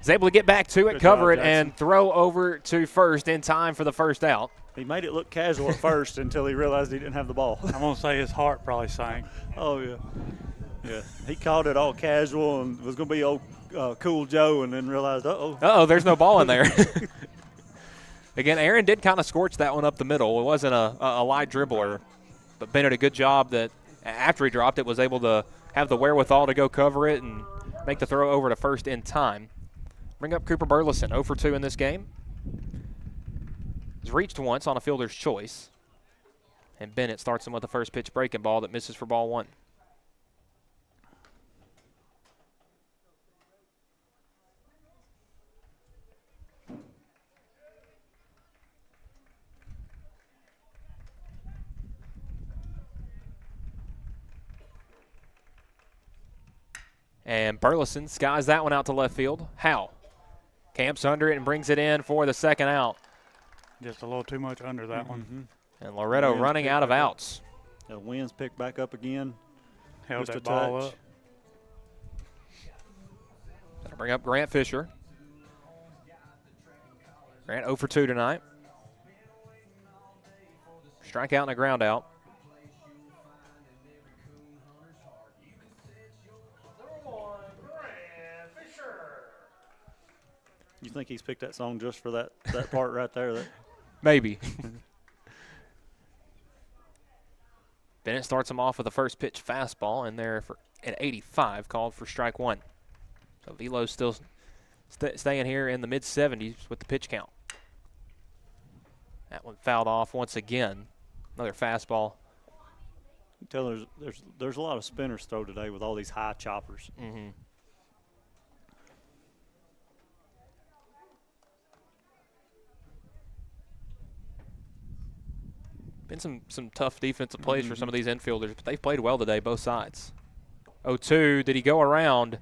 Speaker 10: Is able to get back to it,
Speaker 22: Good
Speaker 10: cover
Speaker 22: job,
Speaker 10: it, and throw over to first in time for the first out.
Speaker 22: He made it look casual at first until he realized he didn't have the ball.
Speaker 12: I'm going to say his heart probably sank.
Speaker 22: Oh, yeah. Yeah, he called it all casual and was going to be old Cool Joe, and then realized,
Speaker 10: Uh-oh, there's no ball in there. Again, Aaron did kind of scorch that one up the middle. It wasn't a light dribbler, but Bennett a good job that after he dropped it was able to have the wherewithal to go cover it and make the throw over to first in time. Bring up Cooper Burleson, 0 for 2 in this game. He's reached once on a fielder's choice. And Bennett starts him with a first pitch breaking ball that misses for ball 1. And Burleson skies that one out to left field. Howe camps under it and brings it in for the second out.
Speaker 12: Just a little too much under that one.
Speaker 10: And Loretto running out of outs.
Speaker 22: The wind's picked back up again.
Speaker 12: Held
Speaker 22: Just
Speaker 12: that
Speaker 22: a
Speaker 12: ball
Speaker 22: touch.
Speaker 12: up.
Speaker 10: That'll bring up Grant Fisher. Grant 0 for 2 tonight. Strikeout and a ground out.
Speaker 22: You think he's picked that song just for that part right there?
Speaker 10: Maybe. Bennett starts him off with a first pitch fastball, and there for an 85 called for strike 1. So Velo's still staying here in the mid-70s with the pitch count. That one fouled off once again. Another fastball.
Speaker 22: You can tell there's a lot of spinners throw today with all these high choppers.
Speaker 10: Mm-hmm. Been some tough defensive plays for some of these infielders, but they've played well today, both sides. 0-2, did he go around?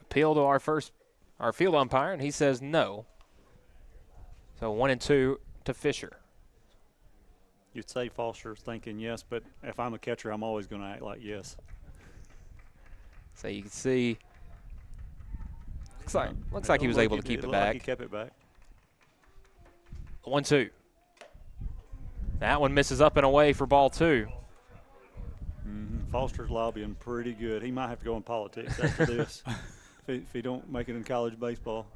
Speaker 10: Appeal to our field umpire, and he says no. So 1-2 to Fisher.
Speaker 22: You'd say Foster's thinking yes, but if I'm a catcher, I'm always going to act like yes.
Speaker 10: So you can see, looks like he was able to keep it back.
Speaker 22: Like he kept it back.
Speaker 10: 1-2. That one misses up and away for ball 2.
Speaker 22: Foster's lobbying pretty good. He might have to go in politics after this if he don't make it in college baseball.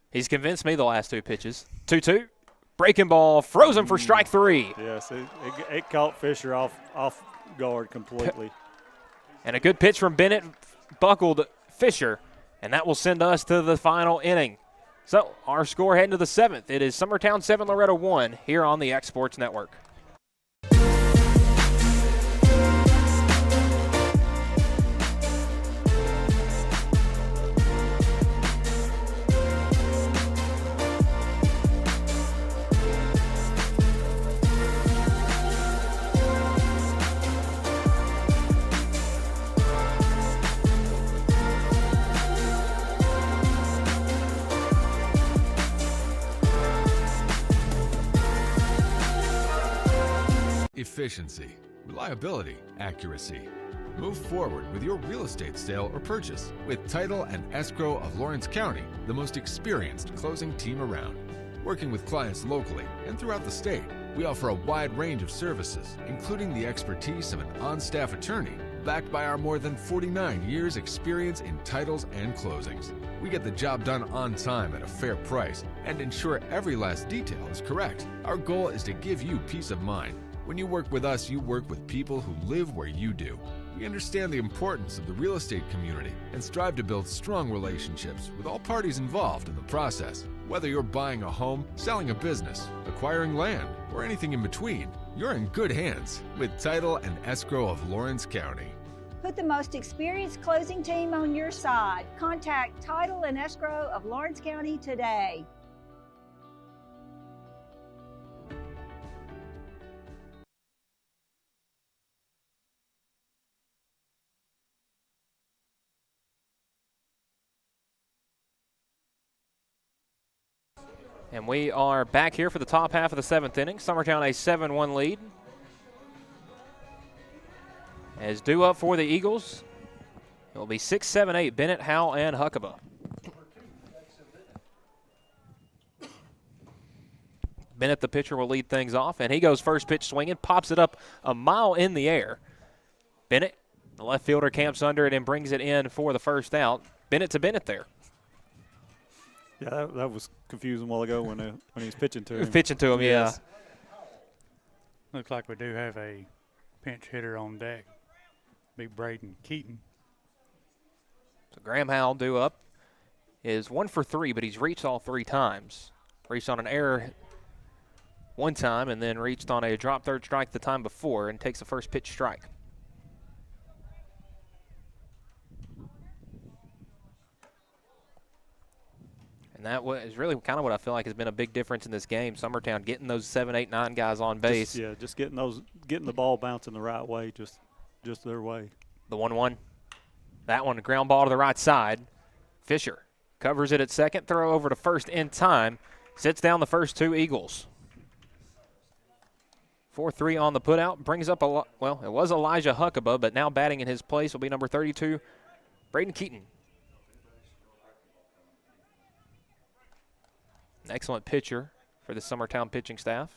Speaker 10: He's convinced me the last 2 pitches. 2-2. Breaking ball, frozen for strike 3.
Speaker 22: Yes, it caught Fisher off guard completely.
Speaker 10: And a good pitch from Bennett buckled Fisher, and that will send us to the final inning. So our score heading to the 7th. It is Summertown 7, Loretto 1 here on the X Sports Network.
Speaker 17: Efficiency, reliability, accuracy. Move forward with your real estate sale or purchase with Title and Escrow of Lawrence County, the most experienced closing team around. Working with clients locally and throughout the state, we offer a wide range of services, including the expertise of an on-staff attorney, backed by our more than 49 years experience in titles and closings. We get the job done on time at a fair price and ensure every last detail is correct. Our goal is to give you peace of mind. When you work with us, you work with people who live where you do. We understand the importance of the real estate community and strive to build strong relationships with all parties involved in the process. Whether you're buying a home, selling a business, acquiring land, or anything in between, you're in good hands with Title and Escrow of Lawrence County.
Speaker 1: Put the most experienced closing team on your side. Contact Title and Escrow of Lawrence County today.
Speaker 10: And we are back here for the top half of the 7th inning. Summertown a 7-1 lead. As due up for the Eagles, it will be 6, 7, 8, Bennett, Howell, and Huckabee. Bennett, the pitcher, will lead things off, and he goes first pitch swinging, pops it up a mile in the air. Bennett, the left fielder, camps under it and brings it in for the first out. Bennett to Bennett there.
Speaker 22: Yeah, that was confusing a while ago when he was pitching to him.
Speaker 10: Pitching to him,
Speaker 22: yes.
Speaker 12: Yeah. Looks like we do have a pinch hitter on deck. Big Braden Keaton.
Speaker 10: So Graham Howell due up is 1 for 3, but he's reached all 3 times. Reached on an error one time and then reached on a drop third strike the time before and takes the first pitch strike. And that is really kind of what I feel like has been a big difference in this game. Summertown getting those 7, 8, 9 guys on base.
Speaker 22: Just getting the ball bouncing the right way, just their way.
Speaker 10: The 1-1. That one, a ground ball to the right side. Fisher covers it at second, throw over to first in time. Sits down the first 2 Eagles. 4-3 on the putout. Brings up it was Elijah Huckabee, but now batting in his place will be number 32, Braden Keaton. An excellent pitcher for the Summertown pitching staff.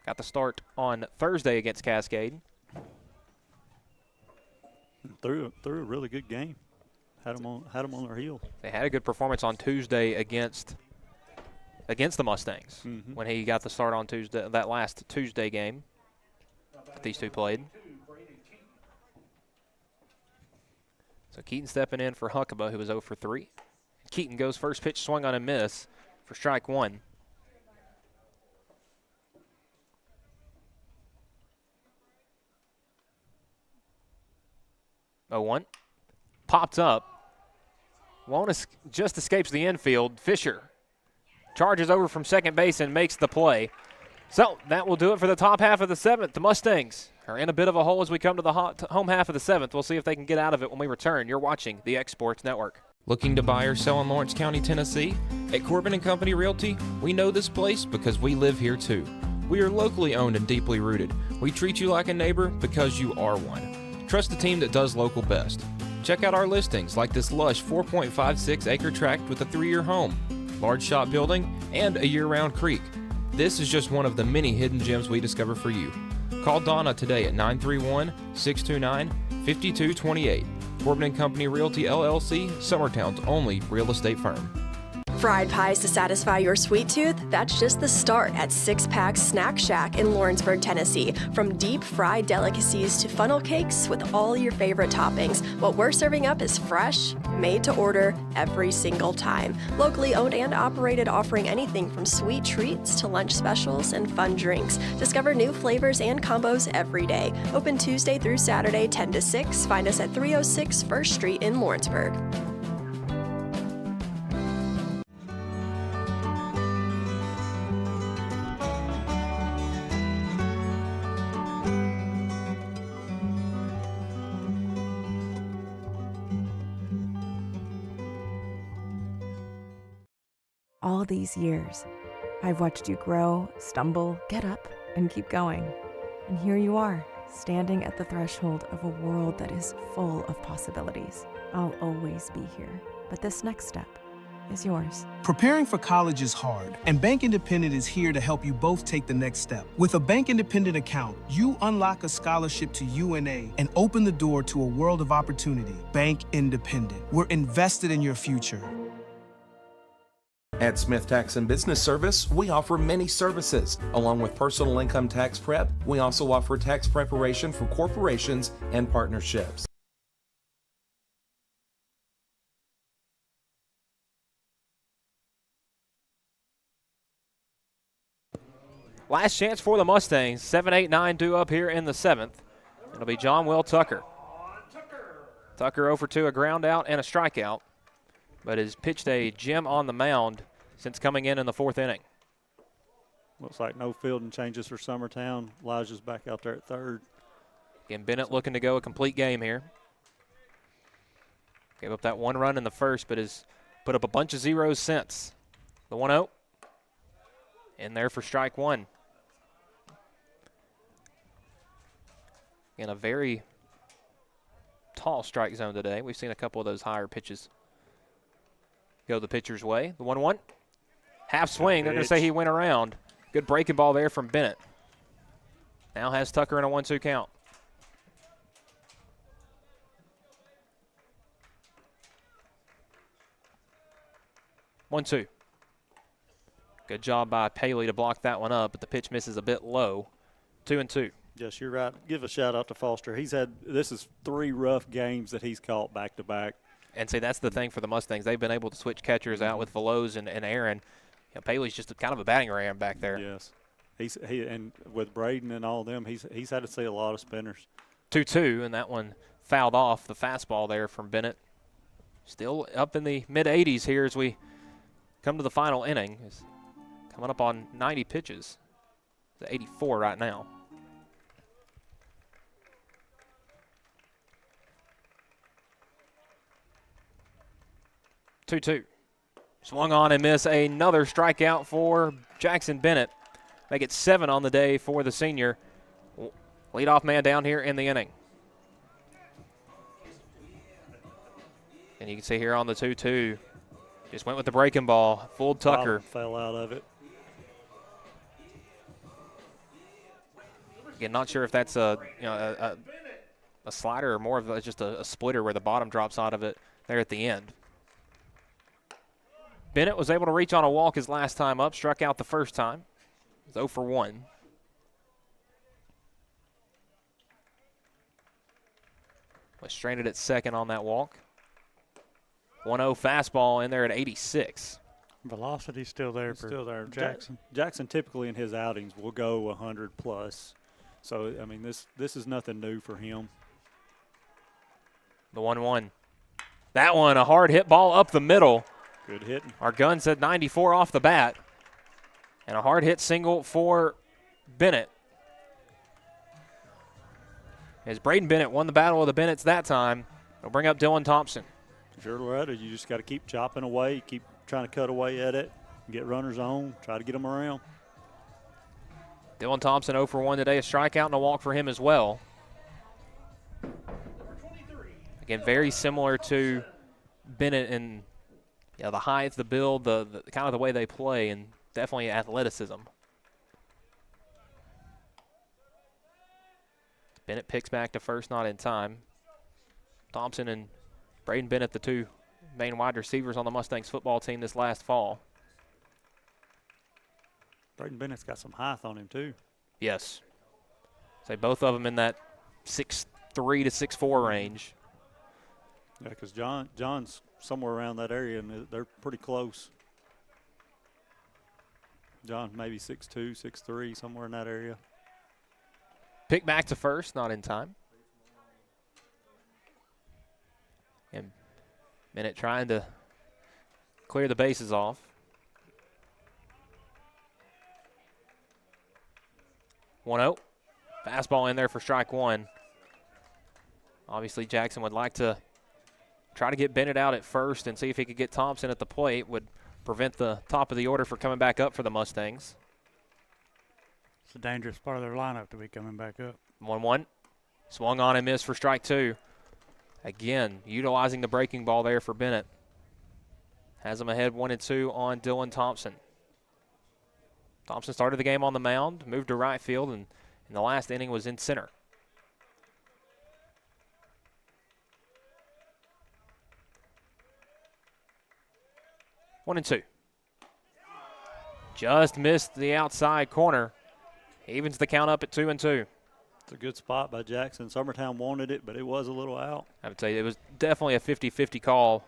Speaker 10: Got the start on Thursday against Cascade.
Speaker 22: Threw a really good game. Had them on their heels.
Speaker 10: They had a good performance on Tuesday against the Mustangs when he got the start on Tuesday, that last Tuesday game that these two played. So Keaton stepping in for Huckabee, who was 0 for 3. Keaton goes first pitch, swung on a miss for strike 1. Oh, popped up. Just escapes the infield. Fisher charges over from second base and makes the play. So that will do it for the top half of the 7th. The Mustangs are in a bit of a hole as we come to the home half of the 7th. We'll see if they can get out of it when we return. You're watching the X Sports Network.
Speaker 5: Looking to buy or sell in Lawrence County, Tennessee? At Corbin & Company Realty, we know this place because we live here too. We are locally owned and deeply rooted. We treat you like a neighbor because you are one. Trust the team that does local best. Check out our listings like this lush 4.56 acre tract with a 3-year home, large shop building, and a year-round creek. This is just one of the many hidden gems we discover for you. Call Donna today at 931-629-5228. Corbin & Company Realty LLC, Summertown's only real estate firm.
Speaker 20: Fried pies to satisfy your sweet tooth? That's just the start at Six Pack Snack Shack in Lawrenceburg, Tennessee. From deep fried delicacies to funnel cakes with all your favorite toppings, what we're serving up is fresh, made to order every single time. Locally owned and operated, offering anything from sweet treats to lunch specials and fun drinks. Discover new flavors and combos every day. Open Tuesday through Saturday, 10 to 6. Find us at 306 First Street in Lawrenceburg.
Speaker 7: All these years, I've watched you grow, stumble, get up, and keep going. And here you are, standing at the threshold of a world that is full of possibilities. I'll always be here, but this next step is yours.
Speaker 8: Preparing for college is hard, and Bank Independent is here to help you both take the next step. With a Bank Independent account, you unlock a scholarship to UNA and open the door to a world of opportunity. Bank Independent. We're invested in your future.
Speaker 11: At Smith Tax and Business Service, we offer many services. Along with personal income tax prep, we also offer tax preparation for corporations and partnerships.
Speaker 10: Last chance for the Mustangs. 7, 8, 9 due up here in the 7th. It'll be John Will Tucker. Tucker 0 for 2, a ground out and a strikeout, but has pitched a gem on the mound since coming in the 4th inning.
Speaker 22: Looks like no fielding changes for Summertown. Elijah's back out there at third.
Speaker 10: Again, Bennett looking to go a complete game here. Gave up that 1 run in the first, but has put up a bunch of zeros since. The 1-0. in there for strike one. In a very tall strike zone today. We've seen a couple of those higher pitches go the pitcher's way. The 1-1. Half swing. They're going to say he went around. Good breaking ball there from Bennett. Now has Tucker in a 1-2 count. One, two. Good job by Paley to block that one up, but the pitch misses a bit low. 2-2.
Speaker 22: Yes, you're right. Give a shout out to Foster. This is 3 rough games that he's caught back to back.
Speaker 10: And see, that's the thing for the Mustangs. They've been able to switch catchers out with Veloz and Aaron. You know, Paley's just kind of a batting ram back there.
Speaker 22: Yes. And with Braden and all of them, he's had to see a lot of spinners.
Speaker 10: 2-2, and that one fouled off the fastball there from Bennett. Still up in the mid-80s here as we come to the final inning. It's coming up on 90 pitches. It's 84 right now. Two. Swung on and missed. Another strikeout for Jackson Bennett. Make it 7 on the day for the senior. Leadoff man down here in the inning. And you can see here on the 2-2, just went with the breaking ball. Fooled Tucker.
Speaker 22: Fell out of it.
Speaker 10: Again, not sure if that's a slider or more of just a splitter where the bottom drops out of it there at the end. Bennett was able to reach on a walk his last time up, struck out the first time. It was 0 for 1. Was stranded at second on that walk. 1-0 fastball in there at 86.
Speaker 12: Velocity's still there for Jackson.
Speaker 22: Jackson typically in his outings will go 100 plus. So, I mean, this is nothing new for him.
Speaker 10: The 1-1. That one, a hard hit ball up the middle.
Speaker 22: Good hitting.
Speaker 10: Our gun said 94 off the bat. And a hard hit single for Bennett. As Braden Bennett won the battle of the Bennetts that time, it'll bring up Dylan Thompson.
Speaker 22: If you're Loretto, you just got to keep chopping away, keep trying to cut away at it, get runners on, try to get them around.
Speaker 10: Dylan Thompson 0 for 1 today, a strikeout and a walk for him as well. Again, very similar to Bennett in the height, the build, the kind of the way they play, and definitely athleticism. Bennett picks back to first, not in time. Thompson and Braden Bennett, the two main wide receivers on the Mustangs football team this last fall.
Speaker 22: Braden Bennett's got some height on him, too.
Speaker 10: Yes. Say both of them in that 6'3" to 6'4" range.
Speaker 22: Yeah, because John's somewhere around that area, and they're pretty close. John maybe 6'2", 6'3", somewhere in that area.
Speaker 10: Pick back to first, not in time. And Bennett trying to clear the bases off. One 0. Fastball in there for strike one. Obviously, Jackson would like to try to get Bennett out at first and see if he could get Thompson at the plate. Would prevent the top of the order from coming back up for the Mustangs.
Speaker 12: It's a dangerous part of their lineup to be coming back up.
Speaker 10: 1-1. Swung on and missed for strike two. Again, utilizing the breaking ball there for Bennett. Has him ahead 1-2 on Dylan Thompson. Thompson started the game on the mound, moved to right field, and in the last inning was in center. One and two. Just missed the outside corner. Evens the count up at 2-2.
Speaker 22: It's a good spot by Jackson. Summertown wanted it, but it was a little out.
Speaker 10: I would say it was definitely a 50-50 call.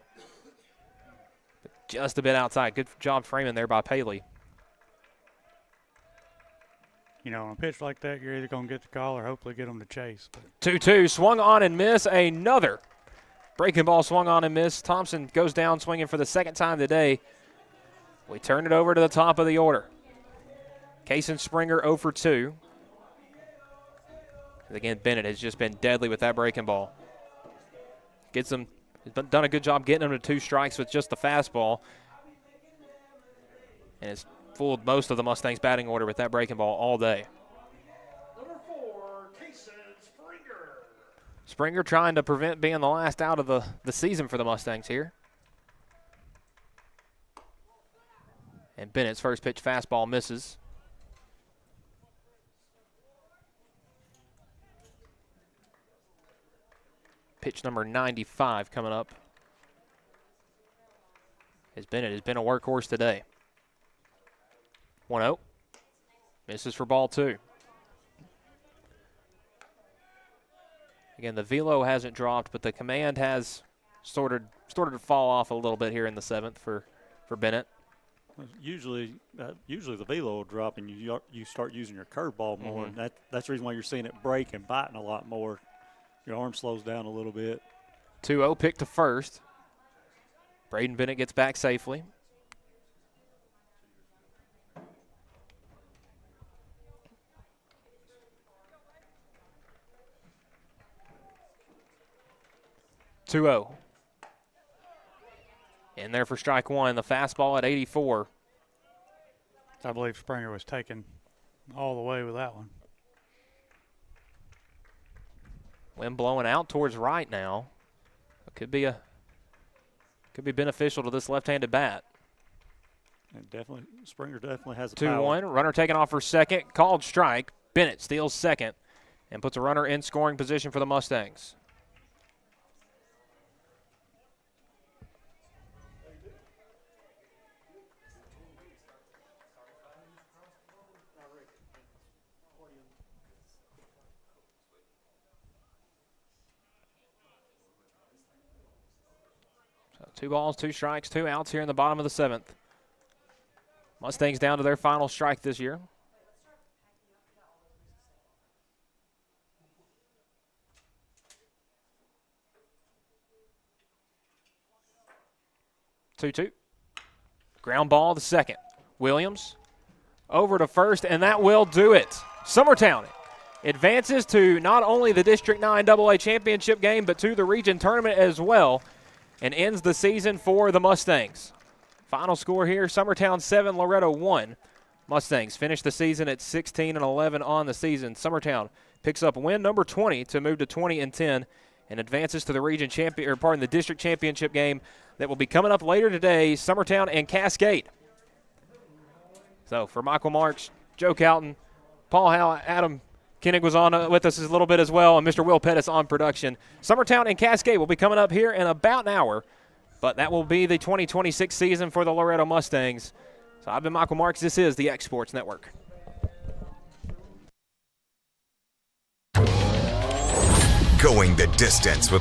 Speaker 10: But just a bit outside. Good job framing there by Paley.
Speaker 12: You know, on a pitch like that, you're either going to get the call or hopefully get them to chase.
Speaker 10: 2-2, swung on and miss. Another breaking ball swung on and missed. Thompson goes down swinging for the second time today. We turn it over to the top of the order. Kason Springer 0 for 2. Again, Bennett has just been deadly with that breaking ball. He's done a good job getting him to 2 strikes with just the fastball. And has fooled most of the Mustangs batting order with that breaking ball all day. Springer trying to prevent being the last out of the season for the Mustangs here. And Bennett's first pitch fastball misses. Pitch number 95 coming up. As Bennett has been a workhorse today. 1-0. Misses for ball 2. Again, the velo hasn't dropped, but the command has started to fall off a little bit here in the 7th for Bennett.
Speaker 22: Usually the velo will drop and you start using your curveball more. And that's the reason why you're seeing it break and biting a lot more. Your arm slows down a little bit.
Speaker 10: 2-0 pick to first. Braden Bennett gets back safely. In there for strike one, the fastball at 84.
Speaker 12: I believe Springer was taken all the way with that one.
Speaker 10: Wind blowing out towards right now. It could be beneficial to this left-handed bat.
Speaker 22: And Springer definitely has a
Speaker 10: 2-1.
Speaker 22: power.
Speaker 10: Runner taken off for second. Called strike. Bennett steals second and puts a runner in scoring position for the Mustangs. So 2 balls, 2 strikes, 2 outs here in the bottom of the 7th. Mustangs down to their final strike this year. Two. Ground ball to second. Williams over to first, and that will do it. Summertown advances to not only the District 9 AA championship game, but to the region tournament as well, and ends the season for the Mustangs. Final score here, Summertown 7, Loretto 1. Mustangs finish the season at 16-11 on the season. Summertown picks up win number 20 to move to 20-10 and advances to the the district championship game that will be coming up later today, Summertown and Cascade. So for Michael Marks, Joe Calton, Paul Howe, Adam Koenig was on with us a little bit as well, and Mr. Will Pettis on production. Summertown and Cascade will be coming up here in about an hour, but that will be the 2026 season for the Loretto Mustangs. So I've been Michael Marks. This is the X Sports Network.
Speaker 18: Going the distance with